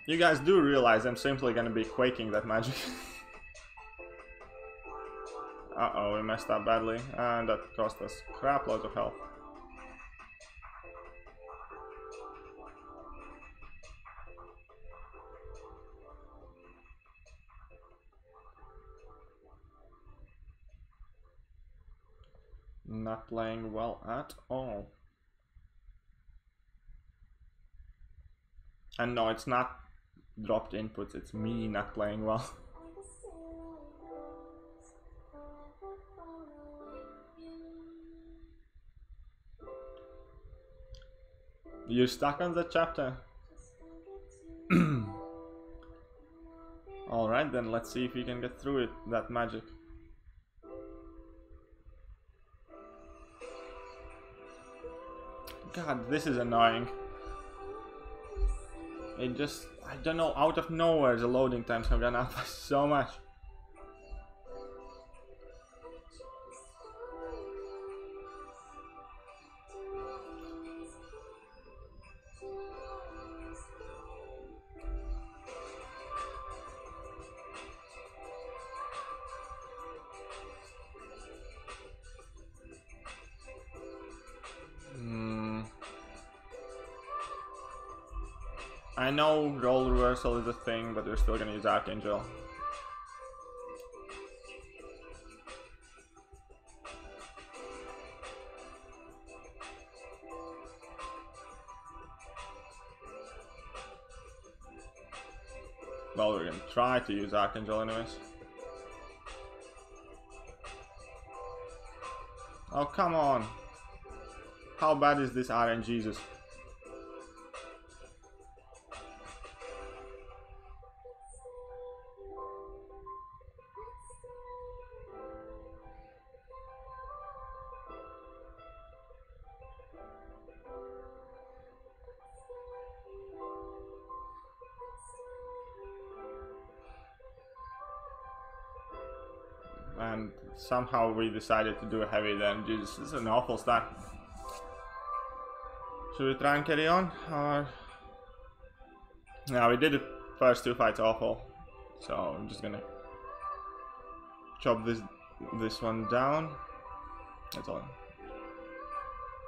You guys do realize I'm simply gonna be quaking that magic. Uh-oh, we messed up badly, and that cost us crap loads of health. Not playing well at all. And no, it's not dropped inputs, it's me not playing well. You stuck on that chapter? Alright then, let's see if we can get through it, that magic. God, this is annoying. It just, I don't know, out of nowhere the loading times have gone up so much. I know role reversal is a thing, but we're still gonna use Archangel. Well, we're gonna try to use Archangel anyways. Oh, come on. How bad is this RNGesus? And somehow we decided to do a heavy then. Jesus, this is an awful start. Should we try and carry on? Or... yeah, we did the first two fights awful. So I'm just gonna chop this one down. That's all.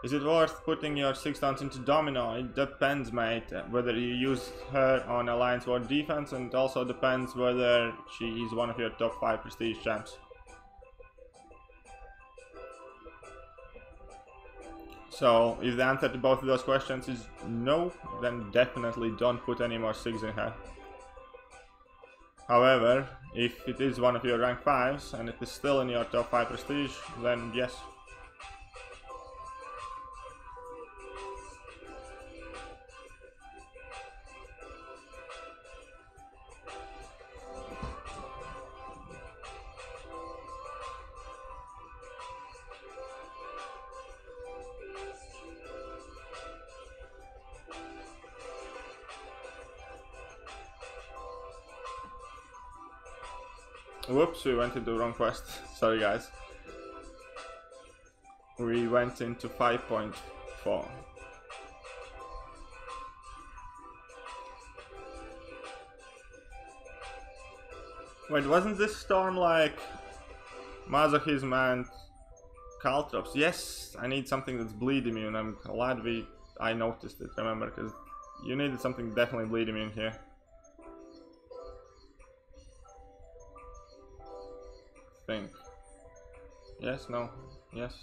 Is it worth putting your 6 downs into Domino? It depends, mate. Whether you use her on Alliance War defense, and it also depends whether she is one of your top 5 prestige champs. So, if the answer to both of those questions is no, then definitely don't put any more 6s in her. However, if it is one of your rank 5s and it is still in your top 5 prestige, then yes. Whoops, we went into the wrong quest. Sorry guys. We went into 5.4. Wait, wasn't this storm like masochism and caltrops? Yes, I need something that's bleed immune. I'm glad I noticed it, remember, because you needed something definitely bleed immune here. Think. Yes, no, yes.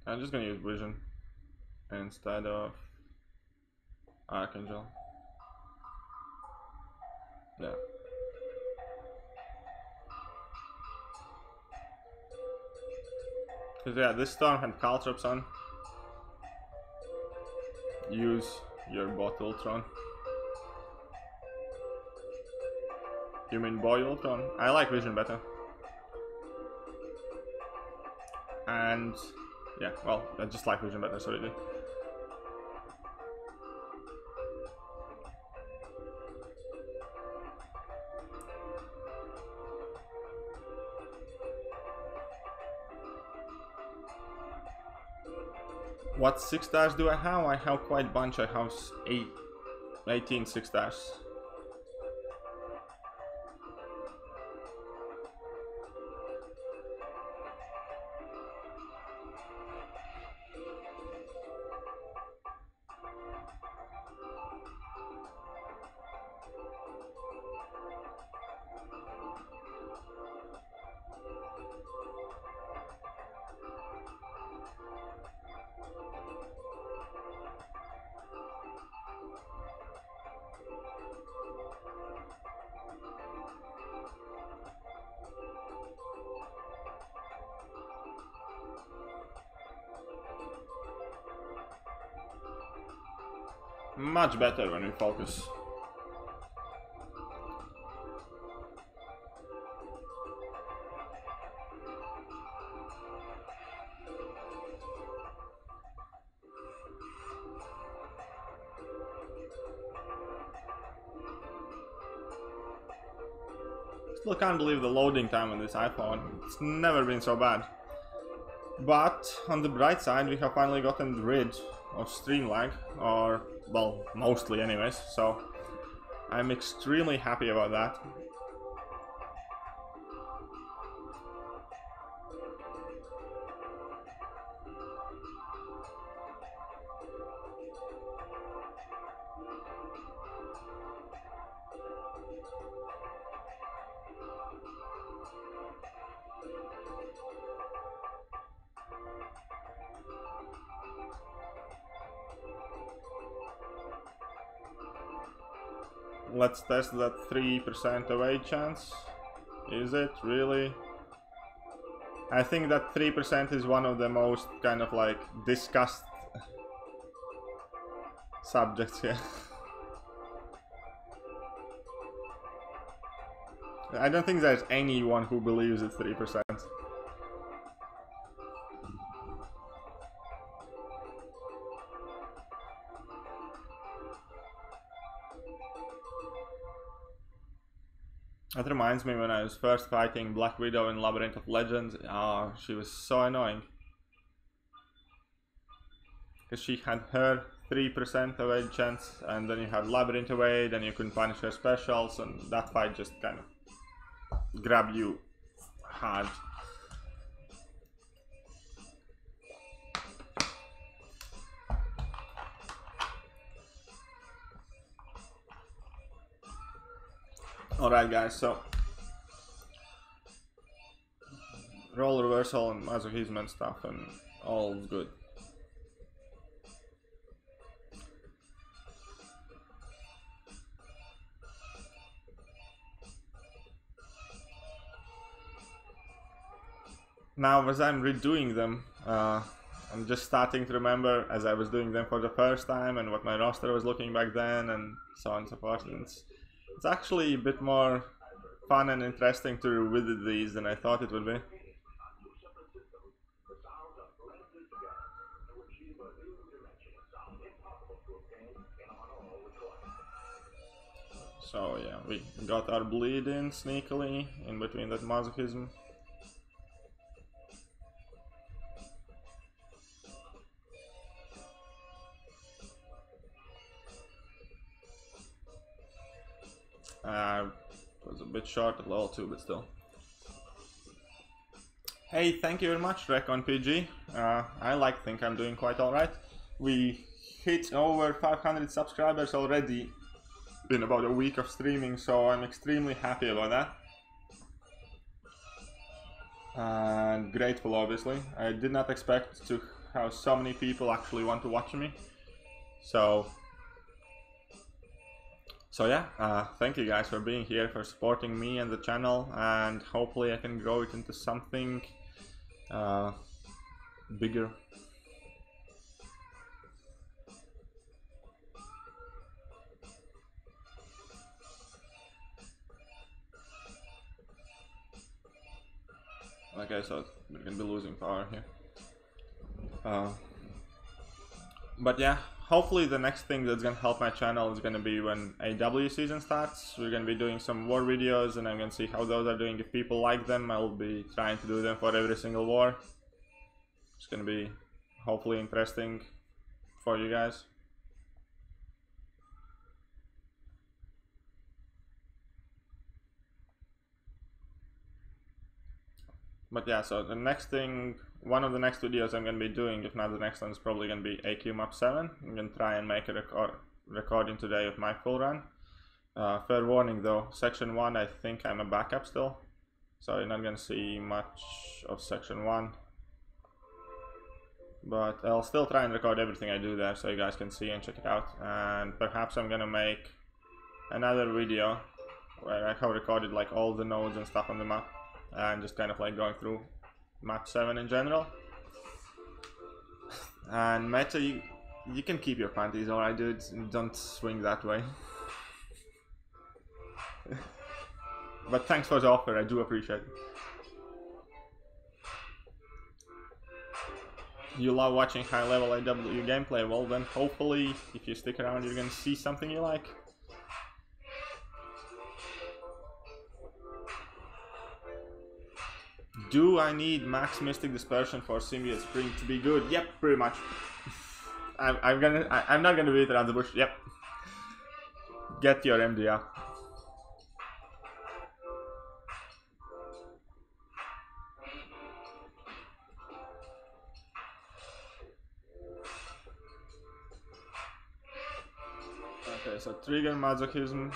I'm just gonna use vision instead of Archangel. Yeah. Because yeah, this storm had caltrops on. Use your bot Ultron. You mean boy Ultron? I like vision better. And yeah, well, I just like vision better, so I do. What 6 stars do I have? I have quite a bunch. I have 18 6 stars. Much better when we focus. Still can't believe the loading time on this iPhone. It's never been so bad. But on the bright side, we have finally gotten rid of stream lag, or well, mostly anyways, so I'm extremely happy about that. Let's test that 3% away chance. Is it really? I think that 3% is one of the most kind of like discussed subjects here. I don't think there's anyone who believes it's 3%. That reminds me when I was first fighting Black Widow in Labyrinth of Legends. Oh, she was so annoying. Because she had her 3% evade chance, and then you had Labyrinth evade, and you couldn't punish her specials, and that fight just kind of grabbed you hard. Alright guys, so role reversal and masochism and stuff, and all good. Now as I'm redoing them, I'm just starting to remember as I was doing them for the first time and what my roster was looking back then and so on and so forth. And it's actually a bit more fun and interesting to revisit these than I thought it would be. So yeah, we got our bleed in sneakily in between that masochism. It was a bit short at level 2, but still. Hey, thank you very much, Recon PG. I think I'm doing quite alright. We hit over 500 subscribers already in about a week of streaming, so I'm extremely happy about that. And grateful, obviously. I did not expect to have so many people actually want to watch me. So yeah, thank you guys for being here, for supporting me and the channel, and hopefully I can grow it into something bigger. Okay, so we're gonna be losing power here. But yeah, hopefully the next thing that's gonna help my channel is gonna be when AW season starts. We're gonna be doing some war videos, and I'm gonna see how those are doing. If people like them, I'll be trying to do them for every single war. It's gonna be hopefully interesting for you guys. But yeah, so the next thing, one of the next videos I'm gonna be doing, if not the next one, is probably gonna be AQ map 7. I'm gonna try and make a recording today of my full run. Fair warning though, section 1 I think I'm a backup still, so you're not gonna see much of section 1. But I'll still try and record everything I do there so you guys can see and check it out. And perhaps I'm gonna make another video where I have recorded like all the nodes and stuff on the map, and just kind of like going through map 7 in general. And Meta, you can keep your panties, alright dude, don't swing that way. But thanks for the offer, I do appreciate it. You love watching high level AW gameplay, well then hopefully if you stick around you're gonna see something you like. Do I need max Mystic Dispersion for Symbiote Spring to be good? Yep, pretty much. I'm not gonna beat around the bush. Yep. Get your MD up. Okay, so trigger masochism.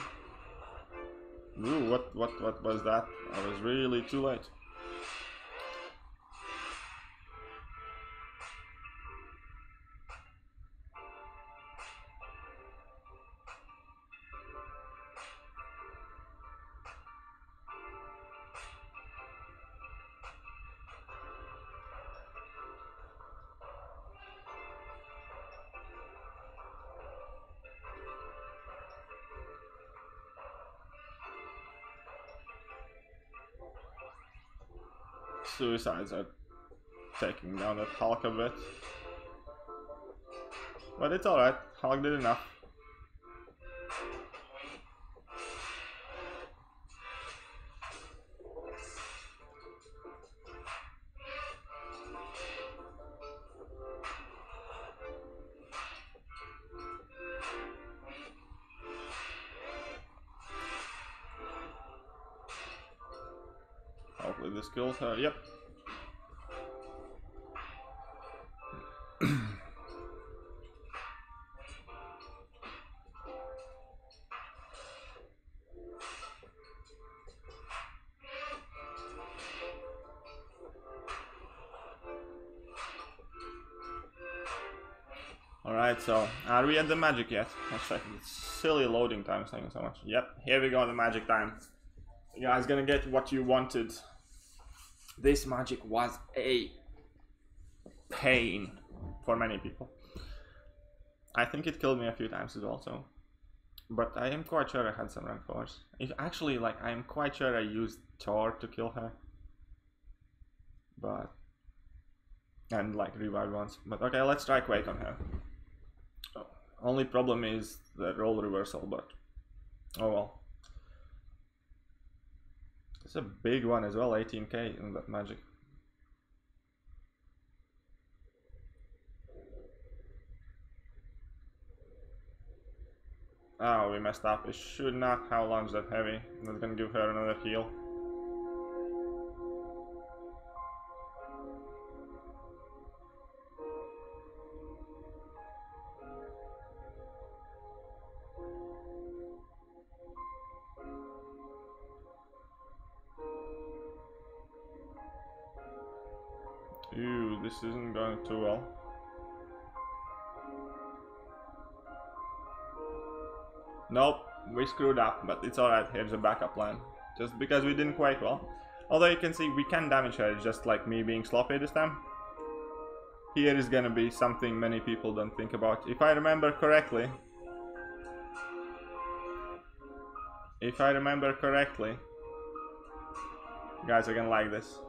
Ooh, what was that? I was really too late. Suicides are taking down that Hulk a bit. But it's alright, Hulk did enough. Hopefully this kills her, yep. Alright, so are we at the magic yet? Let's check. It's silly loading time taking so much. Yep, here we go, the magic time. You guys gonna get what you wanted. This magic was a pain for many people. I think it killed me a few times as well, so. But I am quite sure I had some rank 4s. Actually, like, I am quite sure I used Thor to kill her. But. And, like, revived once. But okay, let's try Quake on her. Only problem is the role reversal, but. Oh well. It's a big one as well, 18k in that magic. Oh, we messed up. We should not have launched that heavy. That's gonna give her another heal. Ew, this isn't going too well. Nope, we screwed up, but it's alright, here's a backup plan. Just because we didn't quite well. Although you can see we can damage her, just like me being sloppy this time. Here is gonna be something many people don't think about. If I remember correctly... you guys are gonna like this.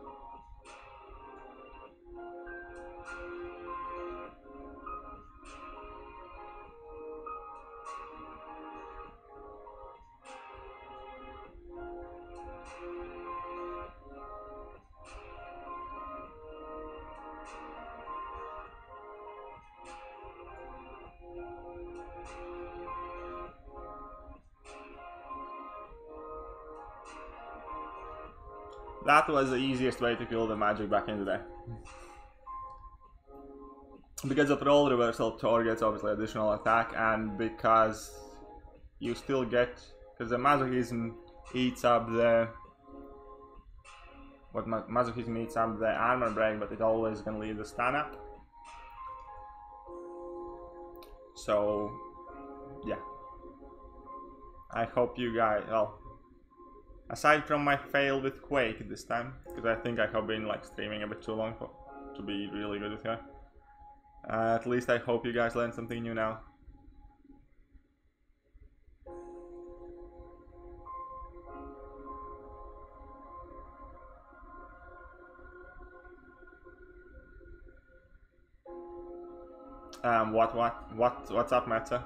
That was the easiest way to kill the magic back in the day. Because of role reversal, Thor gets obviously additional attack, and because you still get... because the masochism eats up the... masochism eats up the armor break, but it always gonna leave the stun up. So... yeah. I hope you guys... well... aside from my fail with Quake this time, because I think I have been like streaming a bit too long to be really good with her. At least I hope you guys learned something new now. What's up, Meta?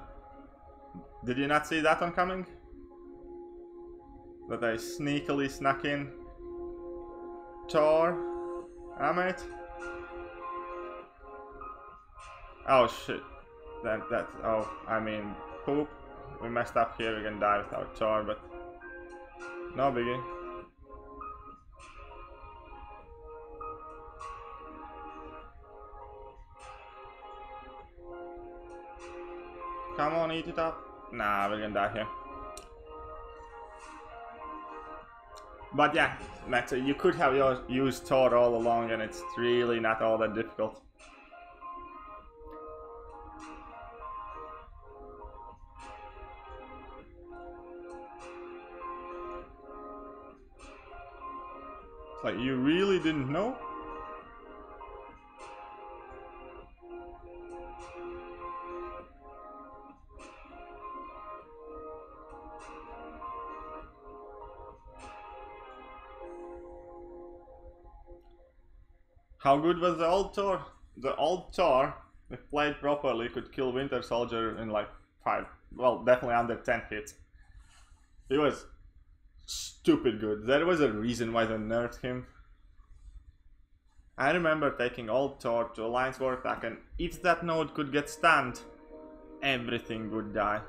Did you not see that one coming? That I sneakily snuck in Thor, mate. Oh shit, oh, I mean, poop. We messed up here, we can die without Thor, but no biggie. Come on, eat it up. Nah, we're gonna die here. But yeah, Matt, you could have used Thor all along, and it's really not all that difficult. It's like, you really didn't know? How good was the old Thor? The old Thor, if played properly, could kill Winter Soldier in like 5, well, definitely under 10 hits. He was stupid good. There was a reason why they nerfed him. I remember taking old Thor to Alliance War Attack, and if that node could get stunned, everything would die.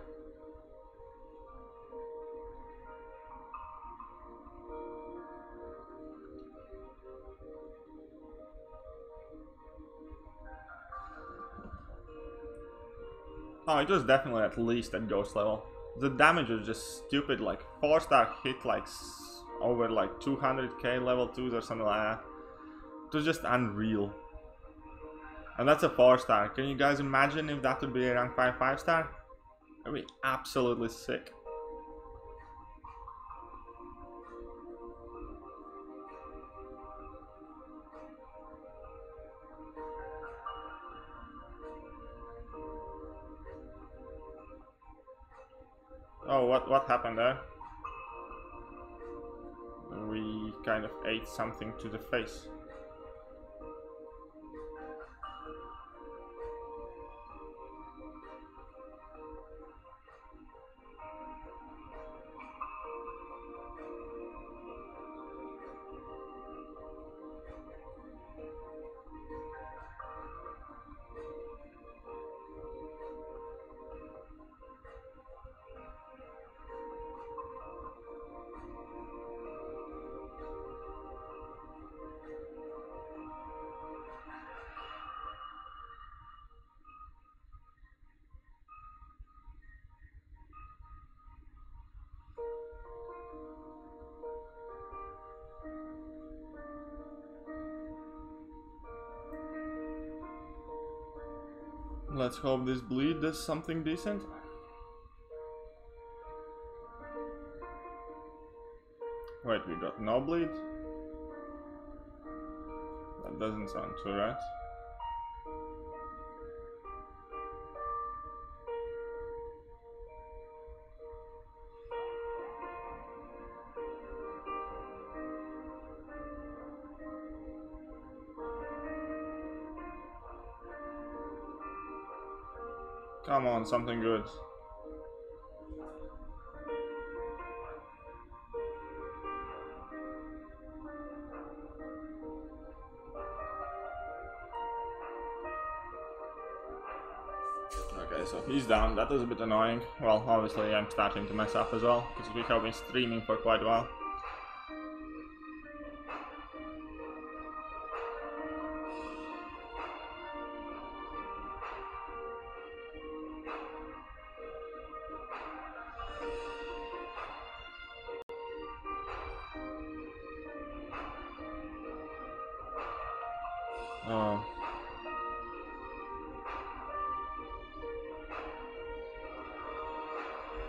Oh, it was definitely at least at ghost level. The damage was just stupid, like 4-star hit like over like 200k level 2s or something like that. It was just unreal. And that's a 4-star. Can you guys imagine if that would be a rank 5 5-star? That would be absolutely sick. Oh, what happened there? We kind of ate something to the face. Let's hope this bleed does something decent. Wait, we got no bleed? That doesn't sound too right. Come on, something good. Okay, so he's down. That was a bit annoying. Well, obviously I'm starting to mess up as well, because we have been streaming for quite a while. Oh.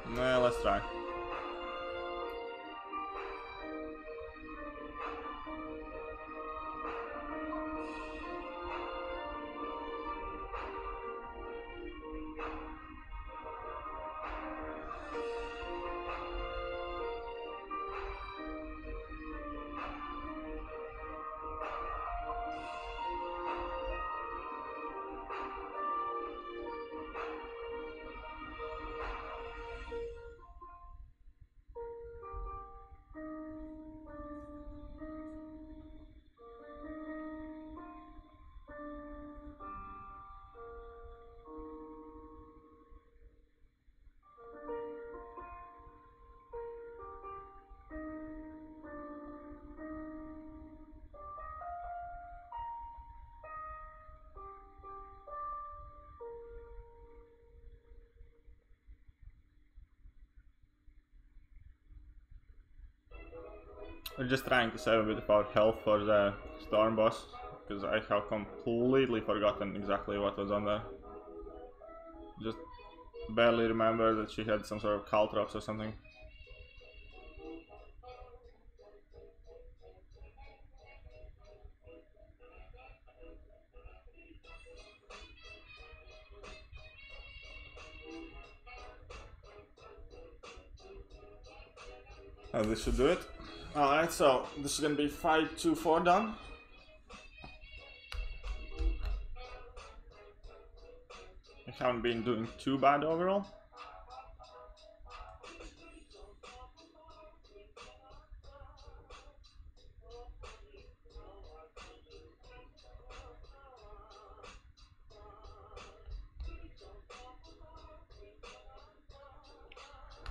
Nah, let's try. We're just trying to save a bit of our health for the storm boss, because I have completely forgotten exactly what was on there. Just barely remember that she had some sort of caltrops or something. This should do it. Alright, so this is gonna be 5-2-4 done. I haven't been doing too bad overall.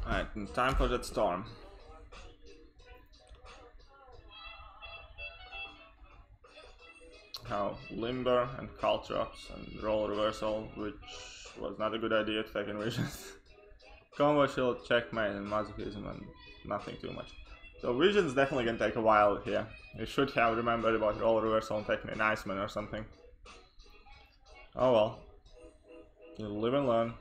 Alright, time for that storm. How limber and caltrops and roll reversal, which was not a good idea to take in visions. Combo shield, checkmate, and masochism, and nothing too much. So vision's definitely gonna take a while here. You should have remembered about roll reversal and taking an Iceman or something. Oh well. You live and learn.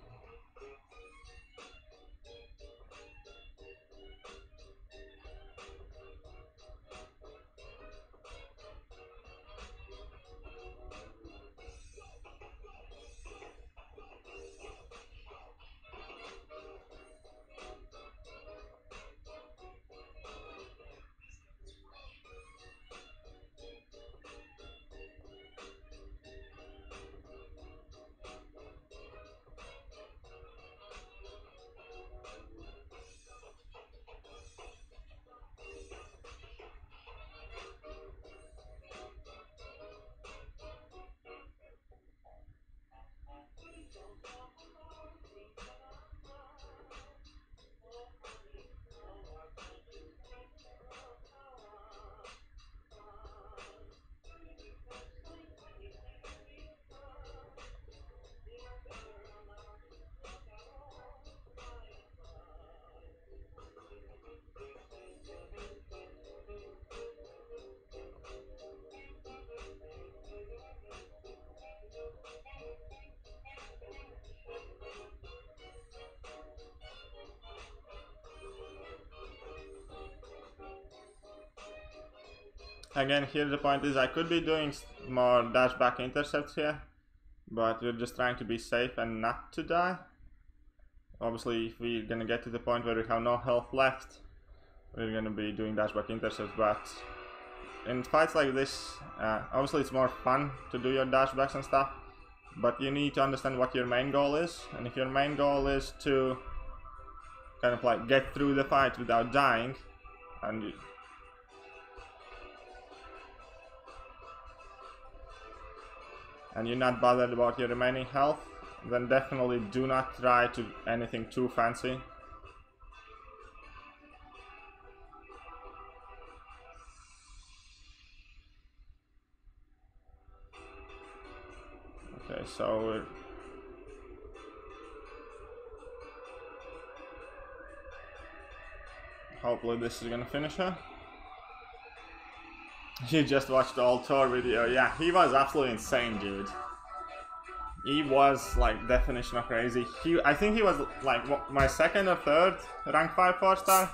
Again, here the point is I could be doing more dash back intercepts here, but we're just trying to be safe and not to die. Obviously, if we're gonna get to the point where we have no health left, we're gonna be doing dash back intercepts. But in fights like this, obviously it's more fun to do your dash backs and stuff, but you need to understand what your main goal is. And if your main goal is to kind of like get through the fight without dying, and you're not bothered about your remaining health, then definitely do not try to anything too fancy. Okay, so hopefully this is gonna finish her. You just watched the old Thor video. Yeah, he was absolutely insane, dude. He was like definition of crazy. I think he was like my second or third rank 5 4-star,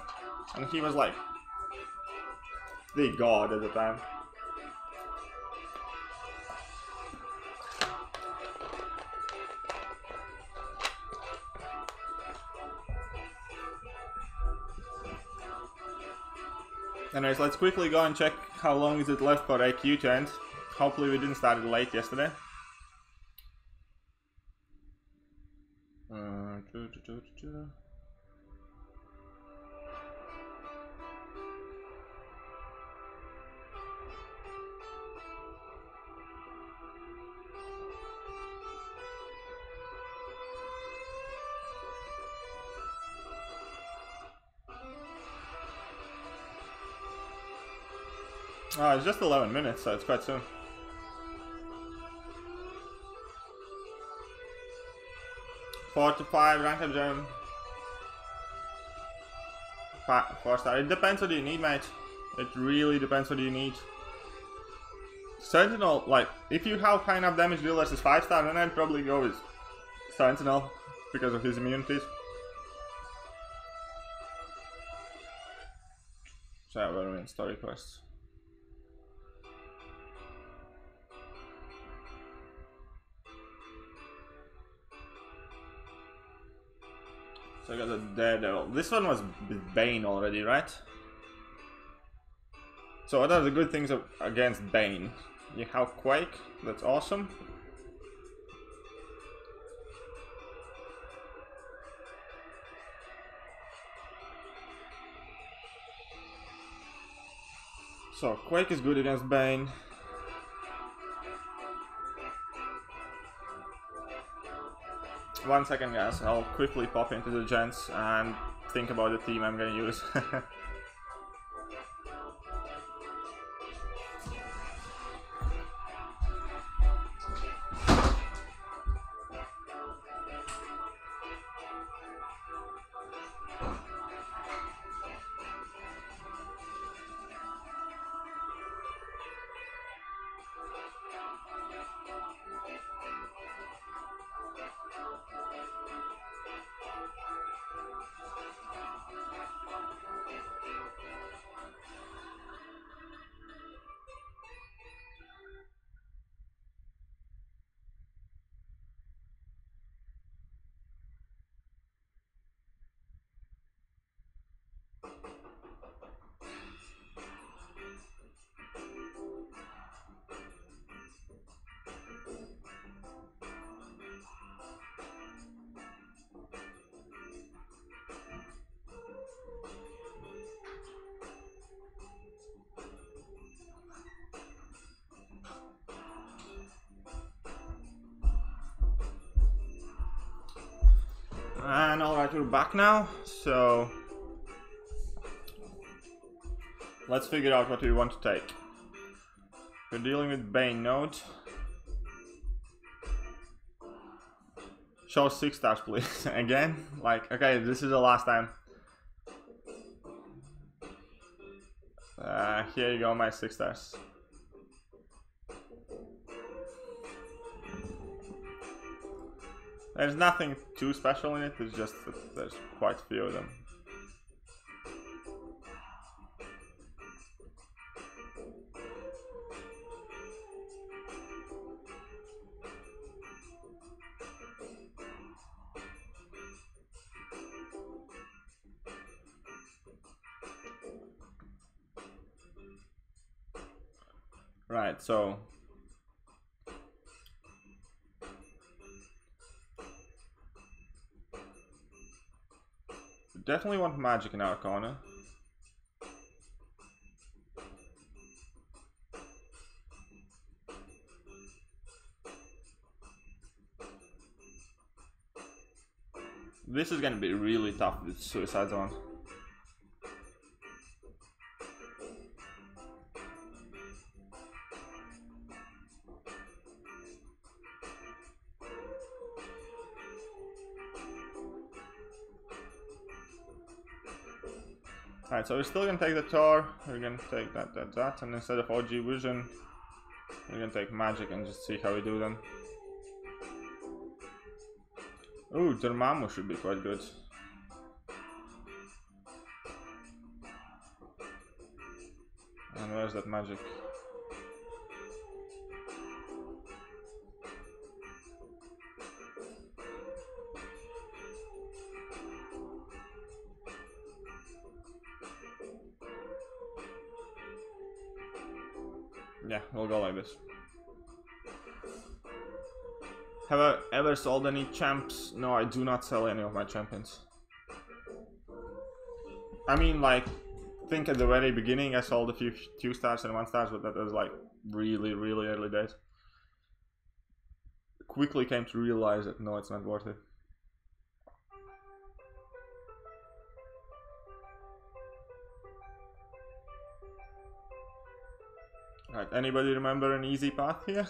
and he was like the god at the time. Anyways, let's quickly go and check how long is it left for AQ to end. Hopefully we didn't start it late yesterday. Oh, it's just 11 minutes, so it's quite soon. Four to 5 ranked gem. 4-star. It depends what you need, mate. It really depends what you need. Sentinel, like, if you have high enough damage deal versus 5-star, then I'd probably go with Sentinel because of his immunities. So we're in story quests. So I got the Daredevil. This one was with Bane already, right? So what are the good things against Bane? You have Quake, that's awesome. So Quake is good against Bane. One second, guys, I'll quickly pop into the gens and think about the team I'm gonna use. And alright, we're back now, so let's figure out what we want to take. We're dealing with Bane node. Show 6 stars, please. Again? Like, okay, this is the last time. Here you go, my 6 stars. There's nothing too special in it, it's just that there's quite a few of them. Right, so definitely want magic in our corner. This is gonna be really tough with Suicide Zone. Alright, so we're still gonna take the Tor, we're gonna take that, and instead of OG Vision, we're gonna take Magic and just see how we do then. Ooh, Dormammu should be quite good. And where's that Magic? Yeah, we'll go like this. Have I ever sold any champs? No, I do not sell any of my champions. I mean, like, think at the very beginning I sold a few 2-stars and 1-stars, but that was like really early days. Quickly came to realize that no, it's not worth it. Alright, anybody remember an easy path here?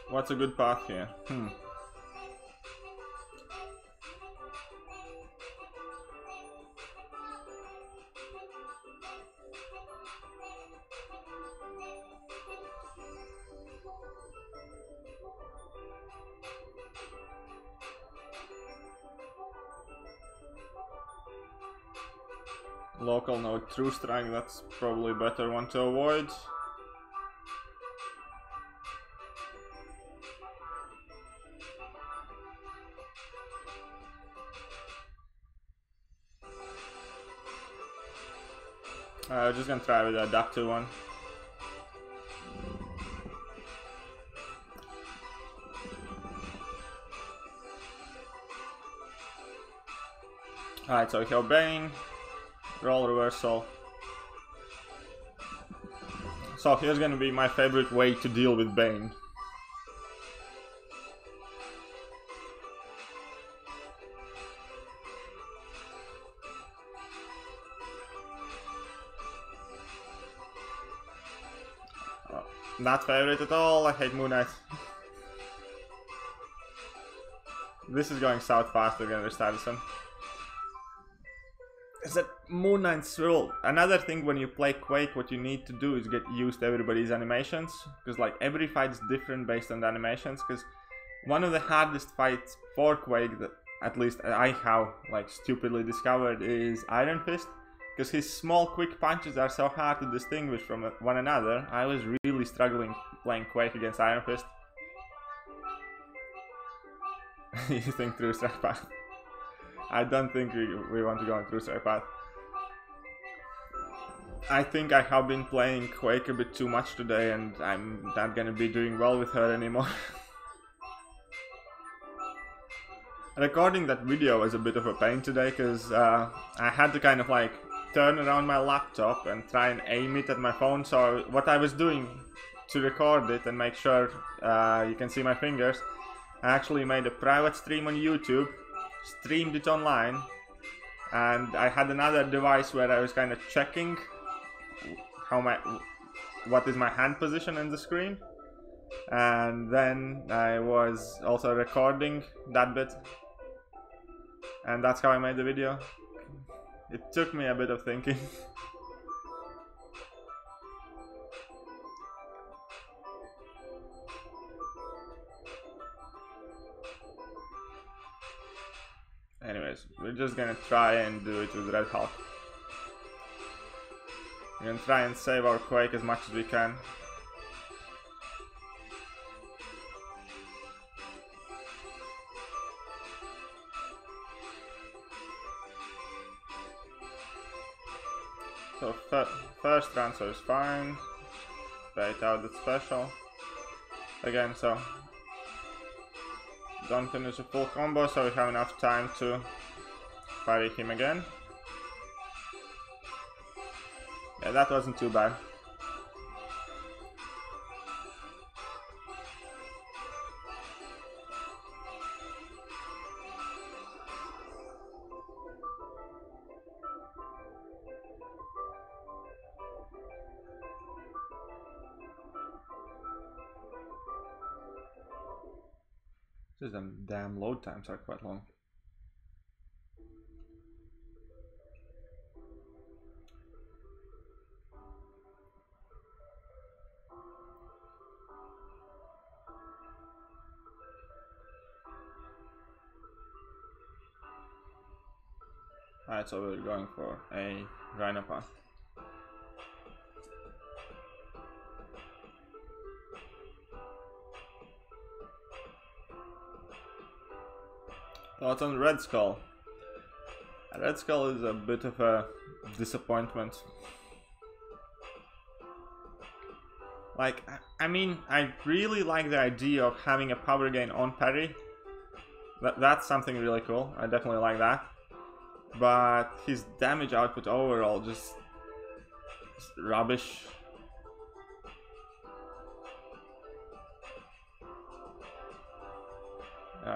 What's a good path here? Local node True Strike, that's probably a better one to avoid. Just gonna try with the adaptive one. Alright, so we have Bane, roll reversal. So here's gonna be my favorite way to deal with Bane. Not favorite at all, I hate Moon Knight. This is going south faster than the Stadison. Is that Moon Knight swirl? Another thing when you play Quake, what you need to do is get used to everybody's animations. Because like every fight is different based on the animations. Because one of the hardest fights for Quake, that at least I have like stupidly discovered, is Iron Fist. Because his small quick punches are so hard to distinguish from one another. I was really struggling playing Quake against Iron Fist. You think through strike path? I don't think we want to go on through strike path. I think I have been playing Quake a bit too much today and I'm not gonna be doing well with her anymore. Recording that video was a bit of a pain today because I had to kind of like turn around my laptop and try and aim it at my phone. So what I was doing to record it and make sure you can see my fingers, I actually made a private stream on YouTube, streamed it online, and I had another device where I was kind of checking what is my hand position in the screen, and then I was also recording that bit, and that's how I made the video. It took me a bit of thinking. Anyways, we're just gonna try and do it with Red Hulk. We're gonna try and save our Quake as much as we can. So first transfer is fine. Bait out the special. Again, so don't finish a full combo, so we have enough time to parry him again. Yeah, that wasn't too bad. Just them damn load times are quite long. Alright, so we're going for a Rhino path. Thoughts on Red Skull? Red Skull is a bit of a disappointment. Like, I mean, I really like the idea of having a power gain on parry. That's something really cool. I definitely like that. But his damage output overall just rubbish.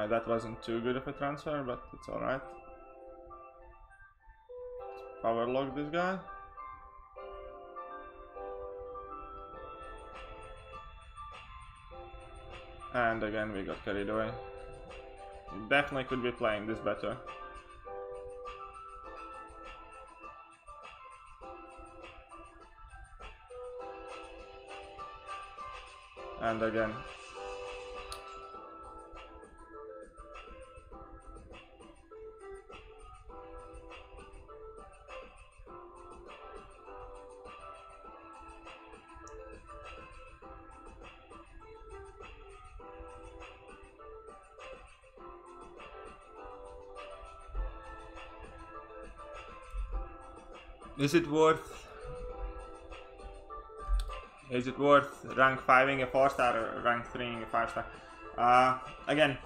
That wasn't too good of a transfer, but it's alright. Let's power lock this guy. And again we got carried away. Definitely could be playing this better. And again. Is it worth rank 5ing a 4-star or rank 3ing a 5-star? Again,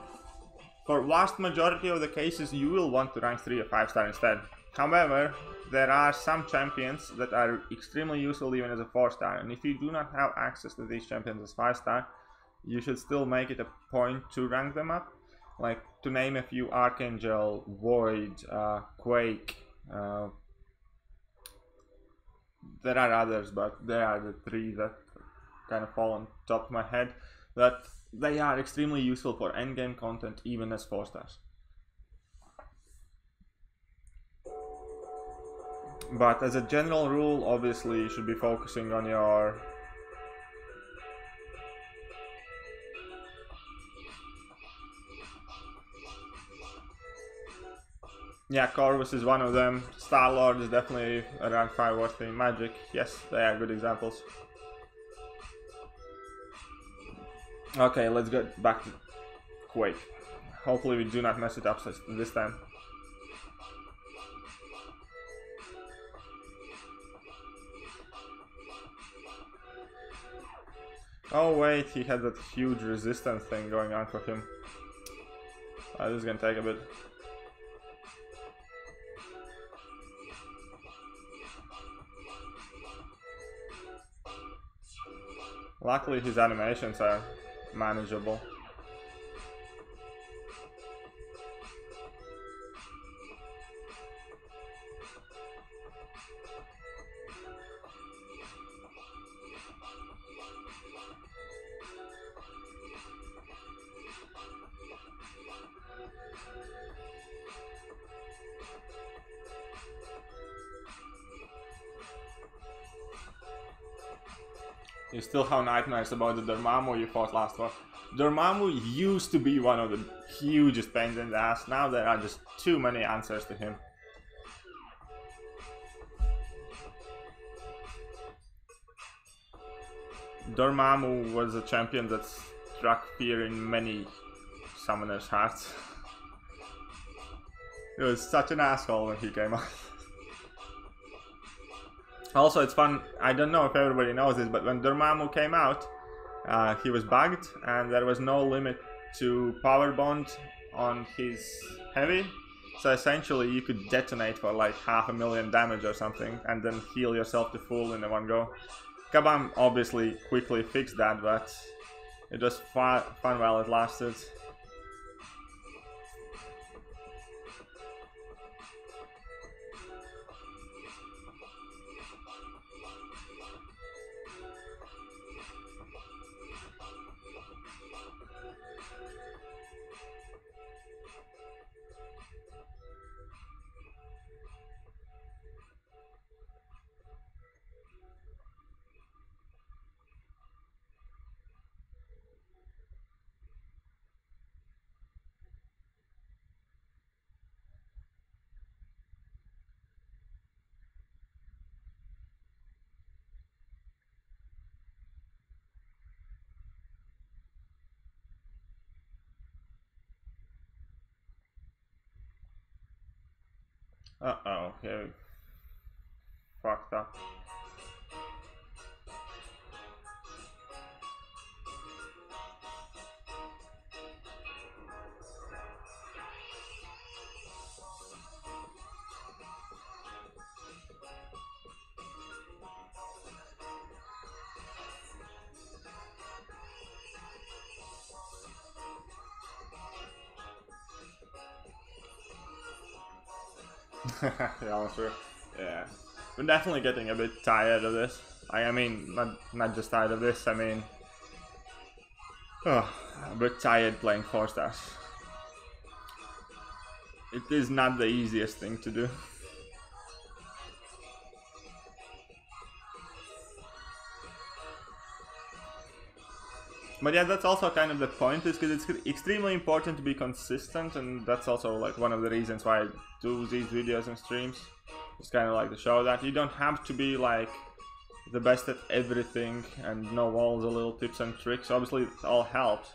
for vast majority of the cases you will want to rank 3 a 5-star instead. However, there are some champions that are extremely useful even as a 4-star, and if you do not have access to these champions as 5-star, you should still make it a point to rank them up. Like, to name a few: Archangel, Void, Quake. There are others, but they are the 3 that kind of fall on top of my head, that they are extremely useful for endgame content even as 4-stars. But as a general rule, obviously you should be focusing on your yeah, Corvus is one of them. Star-Lord is definitely a rank 5 worthy. Magic, yes, they are good examples. Okay, let's get back to Quake. Hopefully we do not mess it up this time. Oh wait, he had that huge resistance thing going on for him. This is gonna take a bit. Luckily his animations are manageable. You still have nightmares about the Dormammu you fought last war. Dormammu used to be one of the hugest pains in the ass. Now there are just too many answers to him. Dormammu was a champion that struck fear in many summoners' hearts. He was such an asshole when he came out. Also, it's fun, I don't know if everybody knows this, but when Dormammu came out, he was bugged and there was no limit to power bond on his heavy. So essentially you could detonate for like 500,000 damage or something and then heal yourself to full in one go. Kabam obviously quickly fixed that, but it was fun while it lasted. Uh-oh, okay. Fucked up. Yeah, sure. Yeah. We're definitely getting a bit tired of this. I mean, not just tired of this, I mean... Oh, a bit tired playing 4 stars. It is not the easiest thing to do. But yeah, that's also kind of the point, is because it's extremely important to be consistent, and that's also like one of the reasons why I do these videos and streams. It's kind of like to show that you don't have to be like the best at everything and know all the little tips and tricks. Obviously it all helps,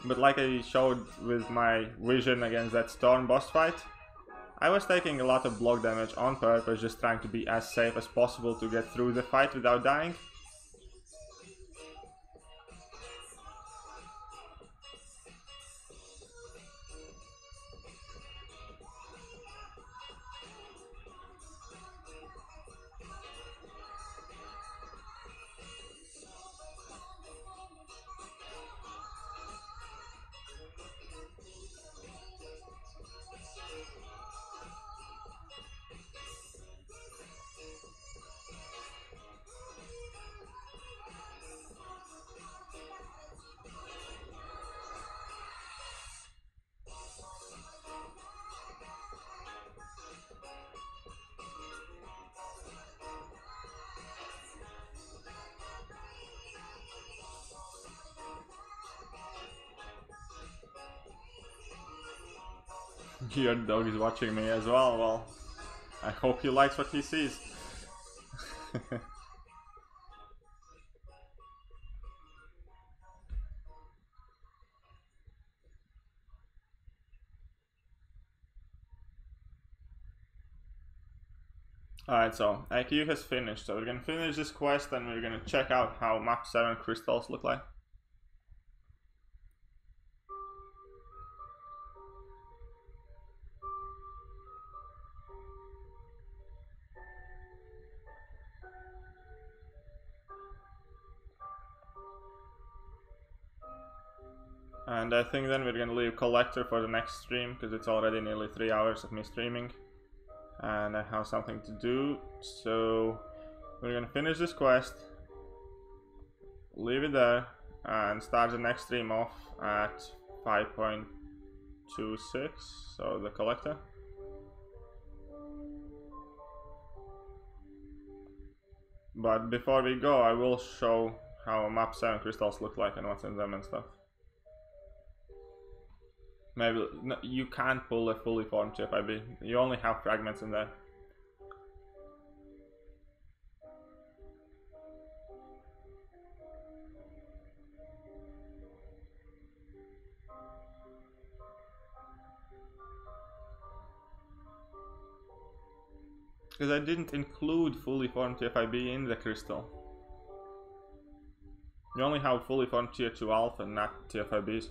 but like I showed with my vision against that Storm boss fight, I was taking a lot of block damage on purpose, just trying to be as safe as possible to get through the fight without dying. Your dog is watching me as well. Well, I hope he likes what he sees. Alright, so IQ has finished, so we're gonna finish this quest and we're gonna check out how map 7 crystals look like. And I think then we're gonna leave Collector for the next stream, because it's already nearly 3 hours of me streaming. And I have something to do, so we're gonna finish this quest, leave it there, and start the next stream off at 5.26, so the Collector. But before we go, I will show how map 7 crystals look like and what's in them and stuff. Maybe no, you can't pull a fully formed TFIB. You only have fragments in there. Because I didn't include fully formed TFIB in the crystal. You only have fully formed tier 2 alpha, not TFIBs.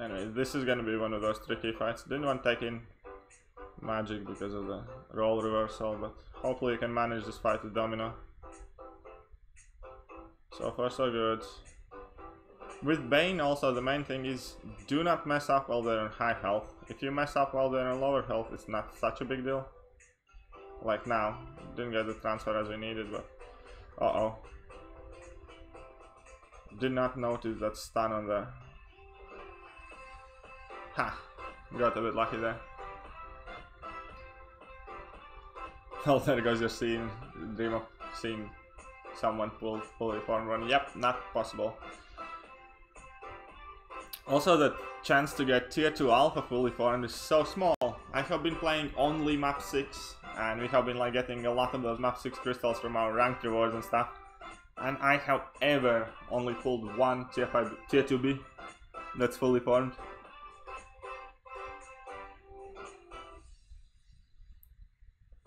Anyway, this is gonna be one of those tricky fights. Didn't want to take in magic because of the role reversal, but hopefully you can manage this fight with Domino. So far so good. With Bane also, the main thing is do not mess up while they're in high health. If you mess up while they're in lower health, it's not such a big deal. Like now, didn't get the transfer as we needed, but uh-oh. Did not notice that stun on there. Ha! Got a bit lucky there. Oh, there goes your scene. Dream of seeing someone pull fully formed run. Yep, not possible. Also, the chance to get tier 2 alpha fully formed is so small. I have been playing only map 6, and we have been like getting a lot of those map 6 crystals from our ranked rewards and stuff. And I have ever only pulled one tier 2B that's fully formed.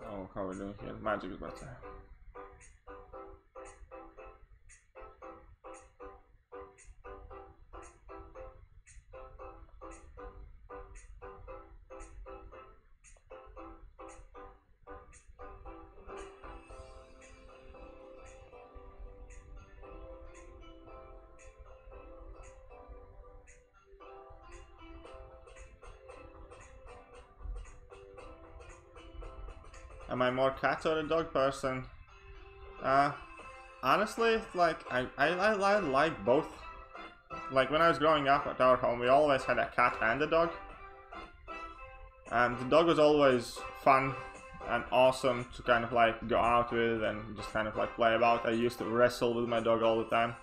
Oh, how are we doing here? Magic is better. Am I more cat or a dog person? Honestly, like, I like both. Like, when I was growing up at our home, we always had a cat and a dog. And the dog was always fun and awesome to kind of like go out with and just kind of like play about. I used to wrestle with my dog all the time.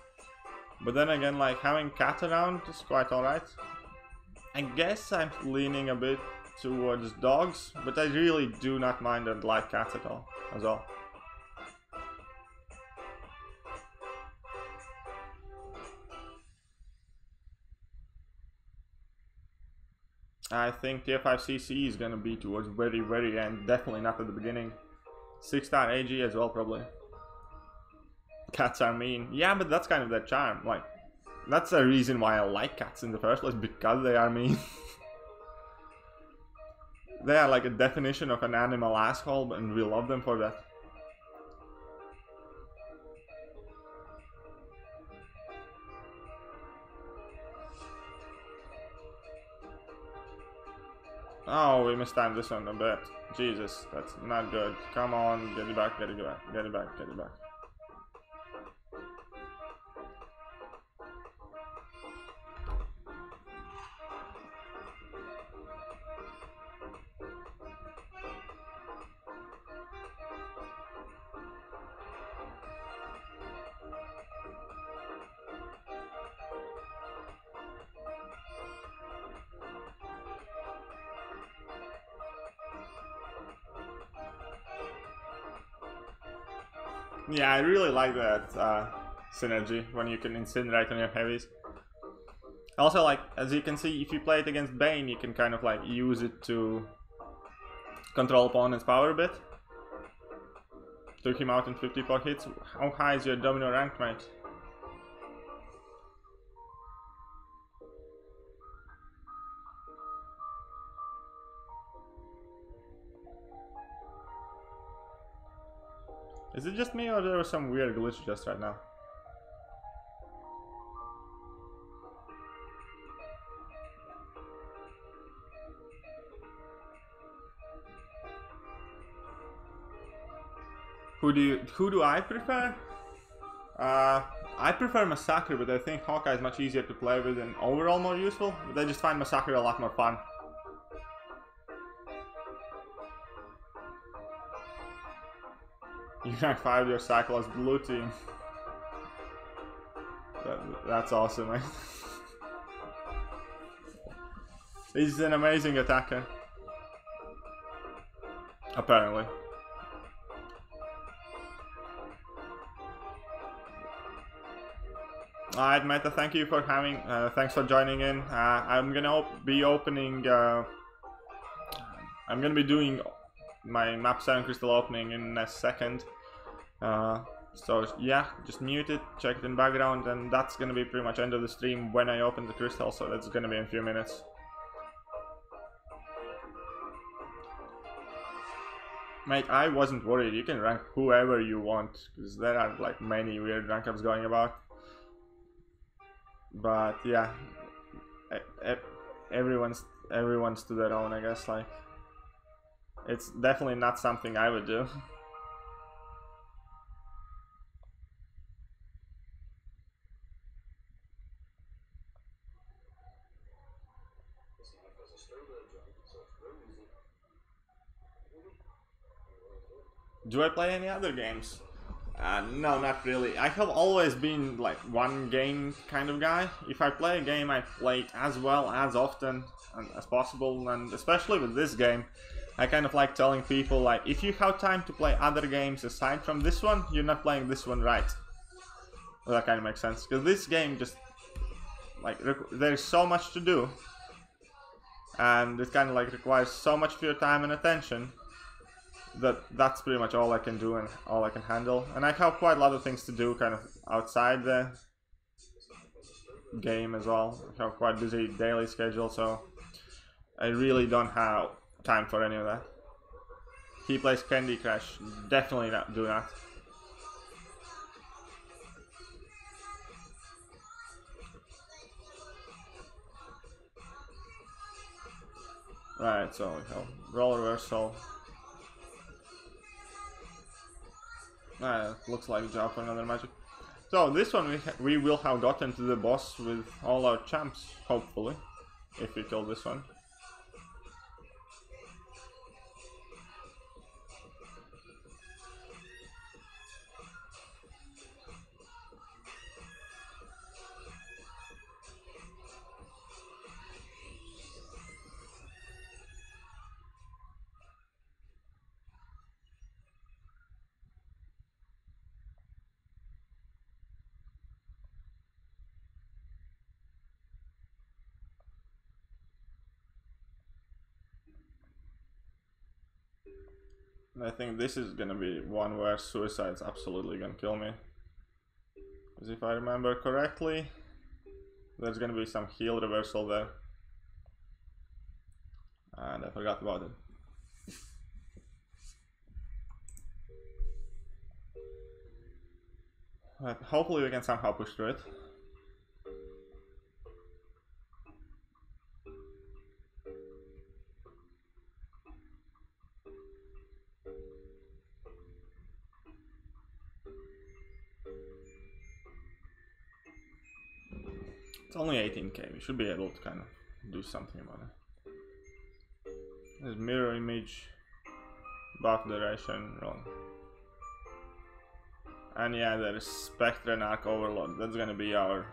But then again, like, having cat around is quite alright. I guess I'm leaning a bit towards dogs, but I really do not mind and like cats at all, as well. I think tier 5 CC is gonna be towards very end, definitely not at the beginning. 6-star AG as well, probably. Cats are mean. Yeah, but that's kind of their charm. Like, that's the reason why I like cats in the first place, because they are mean. They are like a definition of an animal asshole, and we love them for that. Oh, we mistimed this one a bit. Jesus, that's not good. Come on, get it back, get it back, get it back, get it back. Yeah, I really like that synergy when you can incinerate on your heavies. Also, like, as you can see, if you play it against Bane, you can kind of like use it to control opponent's power a bit. Took him out in 54 hits. How high is your Domino rank, mate? Is it just me, or there was some weird glitch just right now? Who do I prefer? I prefer Massacre, but I think Hawkeye is much easier to play with and overall more useful. But I just find Massacre a lot more fun. You rank 5 your cycle as blue team. That's awesome, man. He's an amazing attacker. Apparently. Alright, Meta, thank you for having, thanks for joining in. I'm gonna be opening, I'm gonna be doing my map 7 crystal opening in a second. So yeah, just mute it, check it in background, and that's gonna be pretty much end of the stream when I open the crystal, so that's gonna be in a few minutes. Mate, I wasn't worried, you can rank whoever you want, because there are like many weird rank ups going about. But yeah, everyone's to their own, I guess. Like, it's definitely not something I would do. Do I play any other games? No, not really. I have always been like one game kind of guy. If I play a game, I play it as well, as often as possible, and especially with this game, I kind of like telling people, like, if you have time to play other games aside from this one, you're not playing this one right. Well, that kind of makes sense, because this game just, like, there's so much to do, and it kind of like requires so much of your time and attention, that's pretty much all I can do and all I can handle. And I have quite a lot of things to do kind of outside the game as well. I have quite a busy daily schedule, so I really don't have time for any of that. He plays Candy Crush. Definitely not do that. Right, so we have role reversal. Looks like job for another magic. So this one we will have gotten to the boss with all our champs, hopefully, if we kill this one. I think this is gonna be one where suicide's absolutely gonna kill me. Because if I remember correctly, there's gonna be some heal reversal there. And I forgot about it. But hopefully we can somehow push through it. It's only 18k, we should be able to kind of do something about it. There's mirror image, buff duration, wrong. And yeah, there's Spectre and Arc Overload. That's gonna be our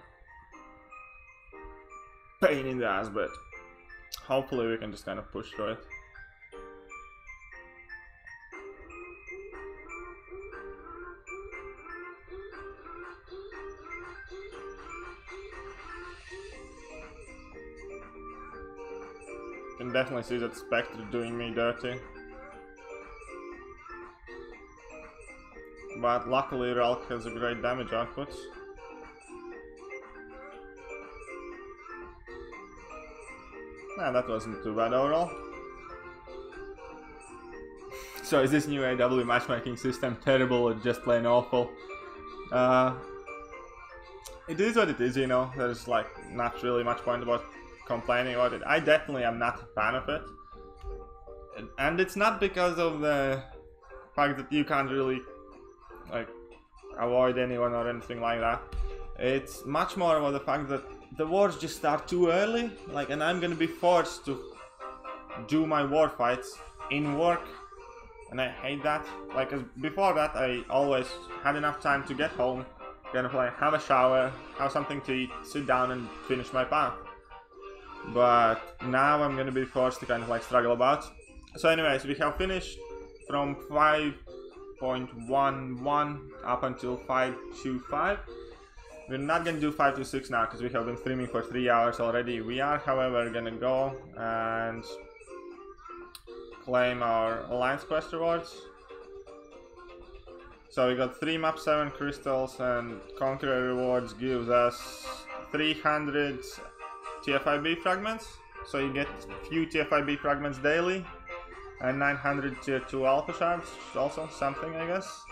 pain in the ass, but hopefully we can just kind of push through it. Can definitely see that Spectre doing me dirty. But luckily Ralk has a great damage output. Nah, that wasn't too bad overall. So is this new AW matchmaking system terrible or just plain awful? It is what it is, you know. There's like not really much point about complaining about it. I definitely am not a fan of it, and it's not because of the fact that you can't really like avoid anyone or anything like that. It's much more about the fact that the wars just start too early, like, and I'm gonna be forced to do my war fights in work, and I hate that. Like, before that, I always had enough time to get home, kind of like have a shower, have something to eat, sit down and finish my path. But now I'm gonna be forced to kind of like struggle about. So anyways, we have finished from 5.11 up until 5.25. We're not gonna do 5.26 now because we have been streaming for 3 hours already. We are, however, gonna go and claim our Alliance Quest rewards. So we got 3 map 7 crystals, and Conqueror rewards gives us 300 TFIB fragments. So you get a few TFIB fragments daily, and 900 tier 2 alpha shards, also something, I guess.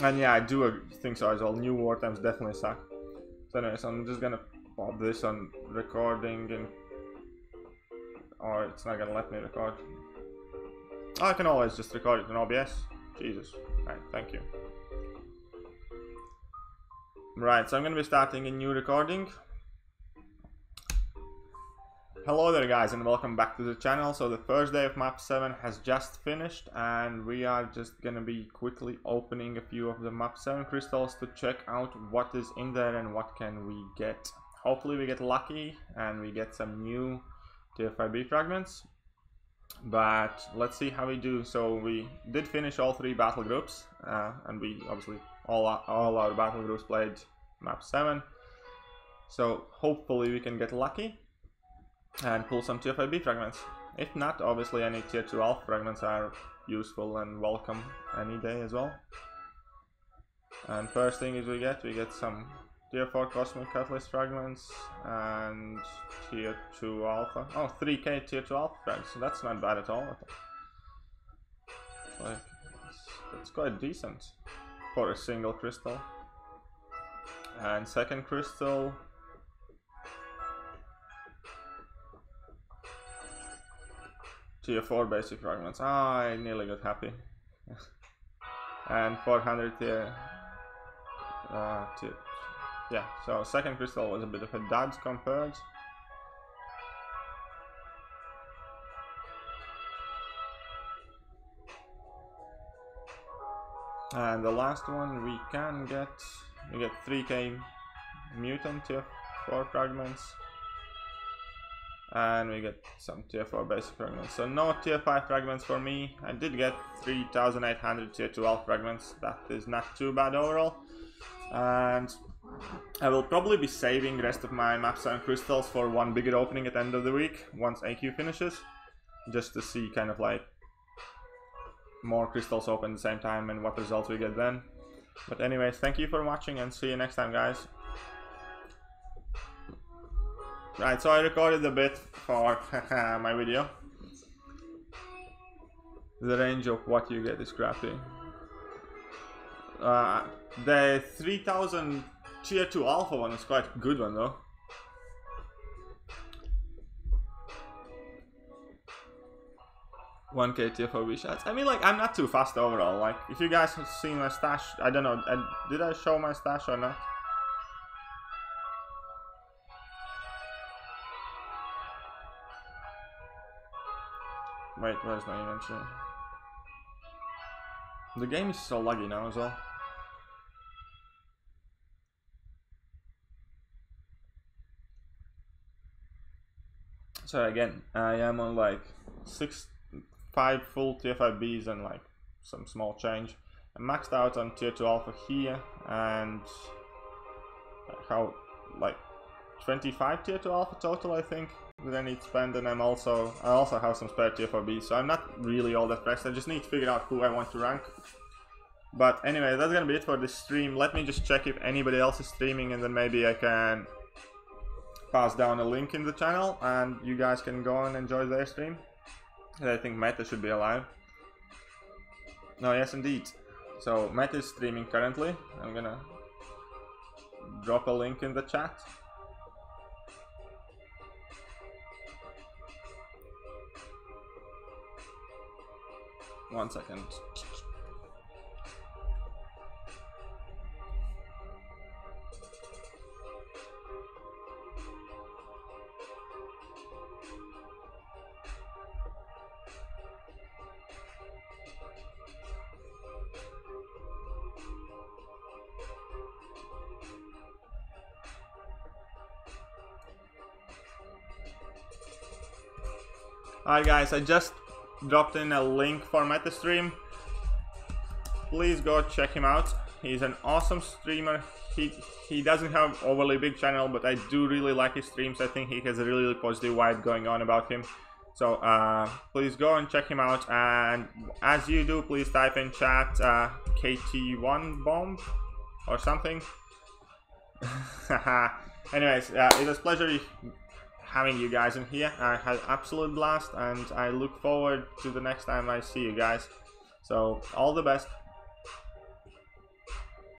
And yeah, I do think so as well. New war times definitely suck. So anyways, I'm just gonna pop this on recording, and or it's not gonna let me record. Oh, I can always just record it in OBS. Jesus. Alright, thank you. Right, so I'm gonna be starting a new recording. Hello there guys, and welcome back to the channel. So the first day of map 7 has just finished, and we are just gonna be quickly opening a few of the map 7 crystals to check out what is in there and what can we get. Hopefully we get lucky and we get some new TFIB fragments, but let's see how we do. So we did finish all 3 battle groups, and we obviously all our battle groups played map 7, so hopefully we can get lucky and pull some TFIB fragments. If not, obviously any tier 2 alpha fragments are useful and welcome any day as well. And first thing is we get some tier 4 cosmic catalyst fragments and tier 2 alpha. Oh, 3k tier 2 alpha fragments, so that's not bad at all. Like, that's quite decent for a single crystal. And second crystal, tier 4 basic fragments. Ah, I nearly got happy. And 400 tier, yeah, so second crystal was a bit of a dud compared. And the last one we can get, we get 3k mutant tier 4 fragments, and we get some tier 4 basic fragments. So no tier 5 fragments for me. I did get 3800 tier 2 alpha fragments. That is not too bad overall. And I will probably be saving the rest of my map 7 crystals for one bigger opening at the end of the week once AQ finishes, just to see kind of like more crystals open at the same time and what results we get then. But anyways, thank you for watching and see you next time, guys. Right, so I recorded a bit for my video. The range of what you get is crappy. The 3000 tier 2 alpha one is quite a good one though. $1k tier 4 shots. I mean, like, I'm not too fast overall. Like, if you guys have seen my stash, I don't know, did I show my stash or not? Wait, where's my inventory? The game is so laggy now as well. So again, I am on like 5 full tier 5 Bs and like some small change. I'm maxed out on tier 2 alpha here, and how, like 25 tier 2 alpha total I think that I need to spend, and I also have some spare tier 4 Bs, so I'm not really all that pressed. I just need to figure out who I want to rank. But anyway, that's gonna be it for this stream. Let me just check if anybody else is streaming, and then maybe I can pass down a link in the channel and you guys can go and enjoy their stream. And I think Meta should be alive. No, yes indeed. So Meta is streaming currently. I'm gonna drop a link in the chat. 1 second. Alright guys, I just dropped in a link for MetaStream. Please go check him out. He's an awesome streamer. He doesn't have overly big channel, but I do really like his streams. I think he has a really positive vibe going on about him. So please go and check him out. And as you do, please type in chat KT1 bomb or something. Anyways, it was a pleasure having you guys in here. I had absolute blast, and I look forward to the next time I see you guys. So all the best.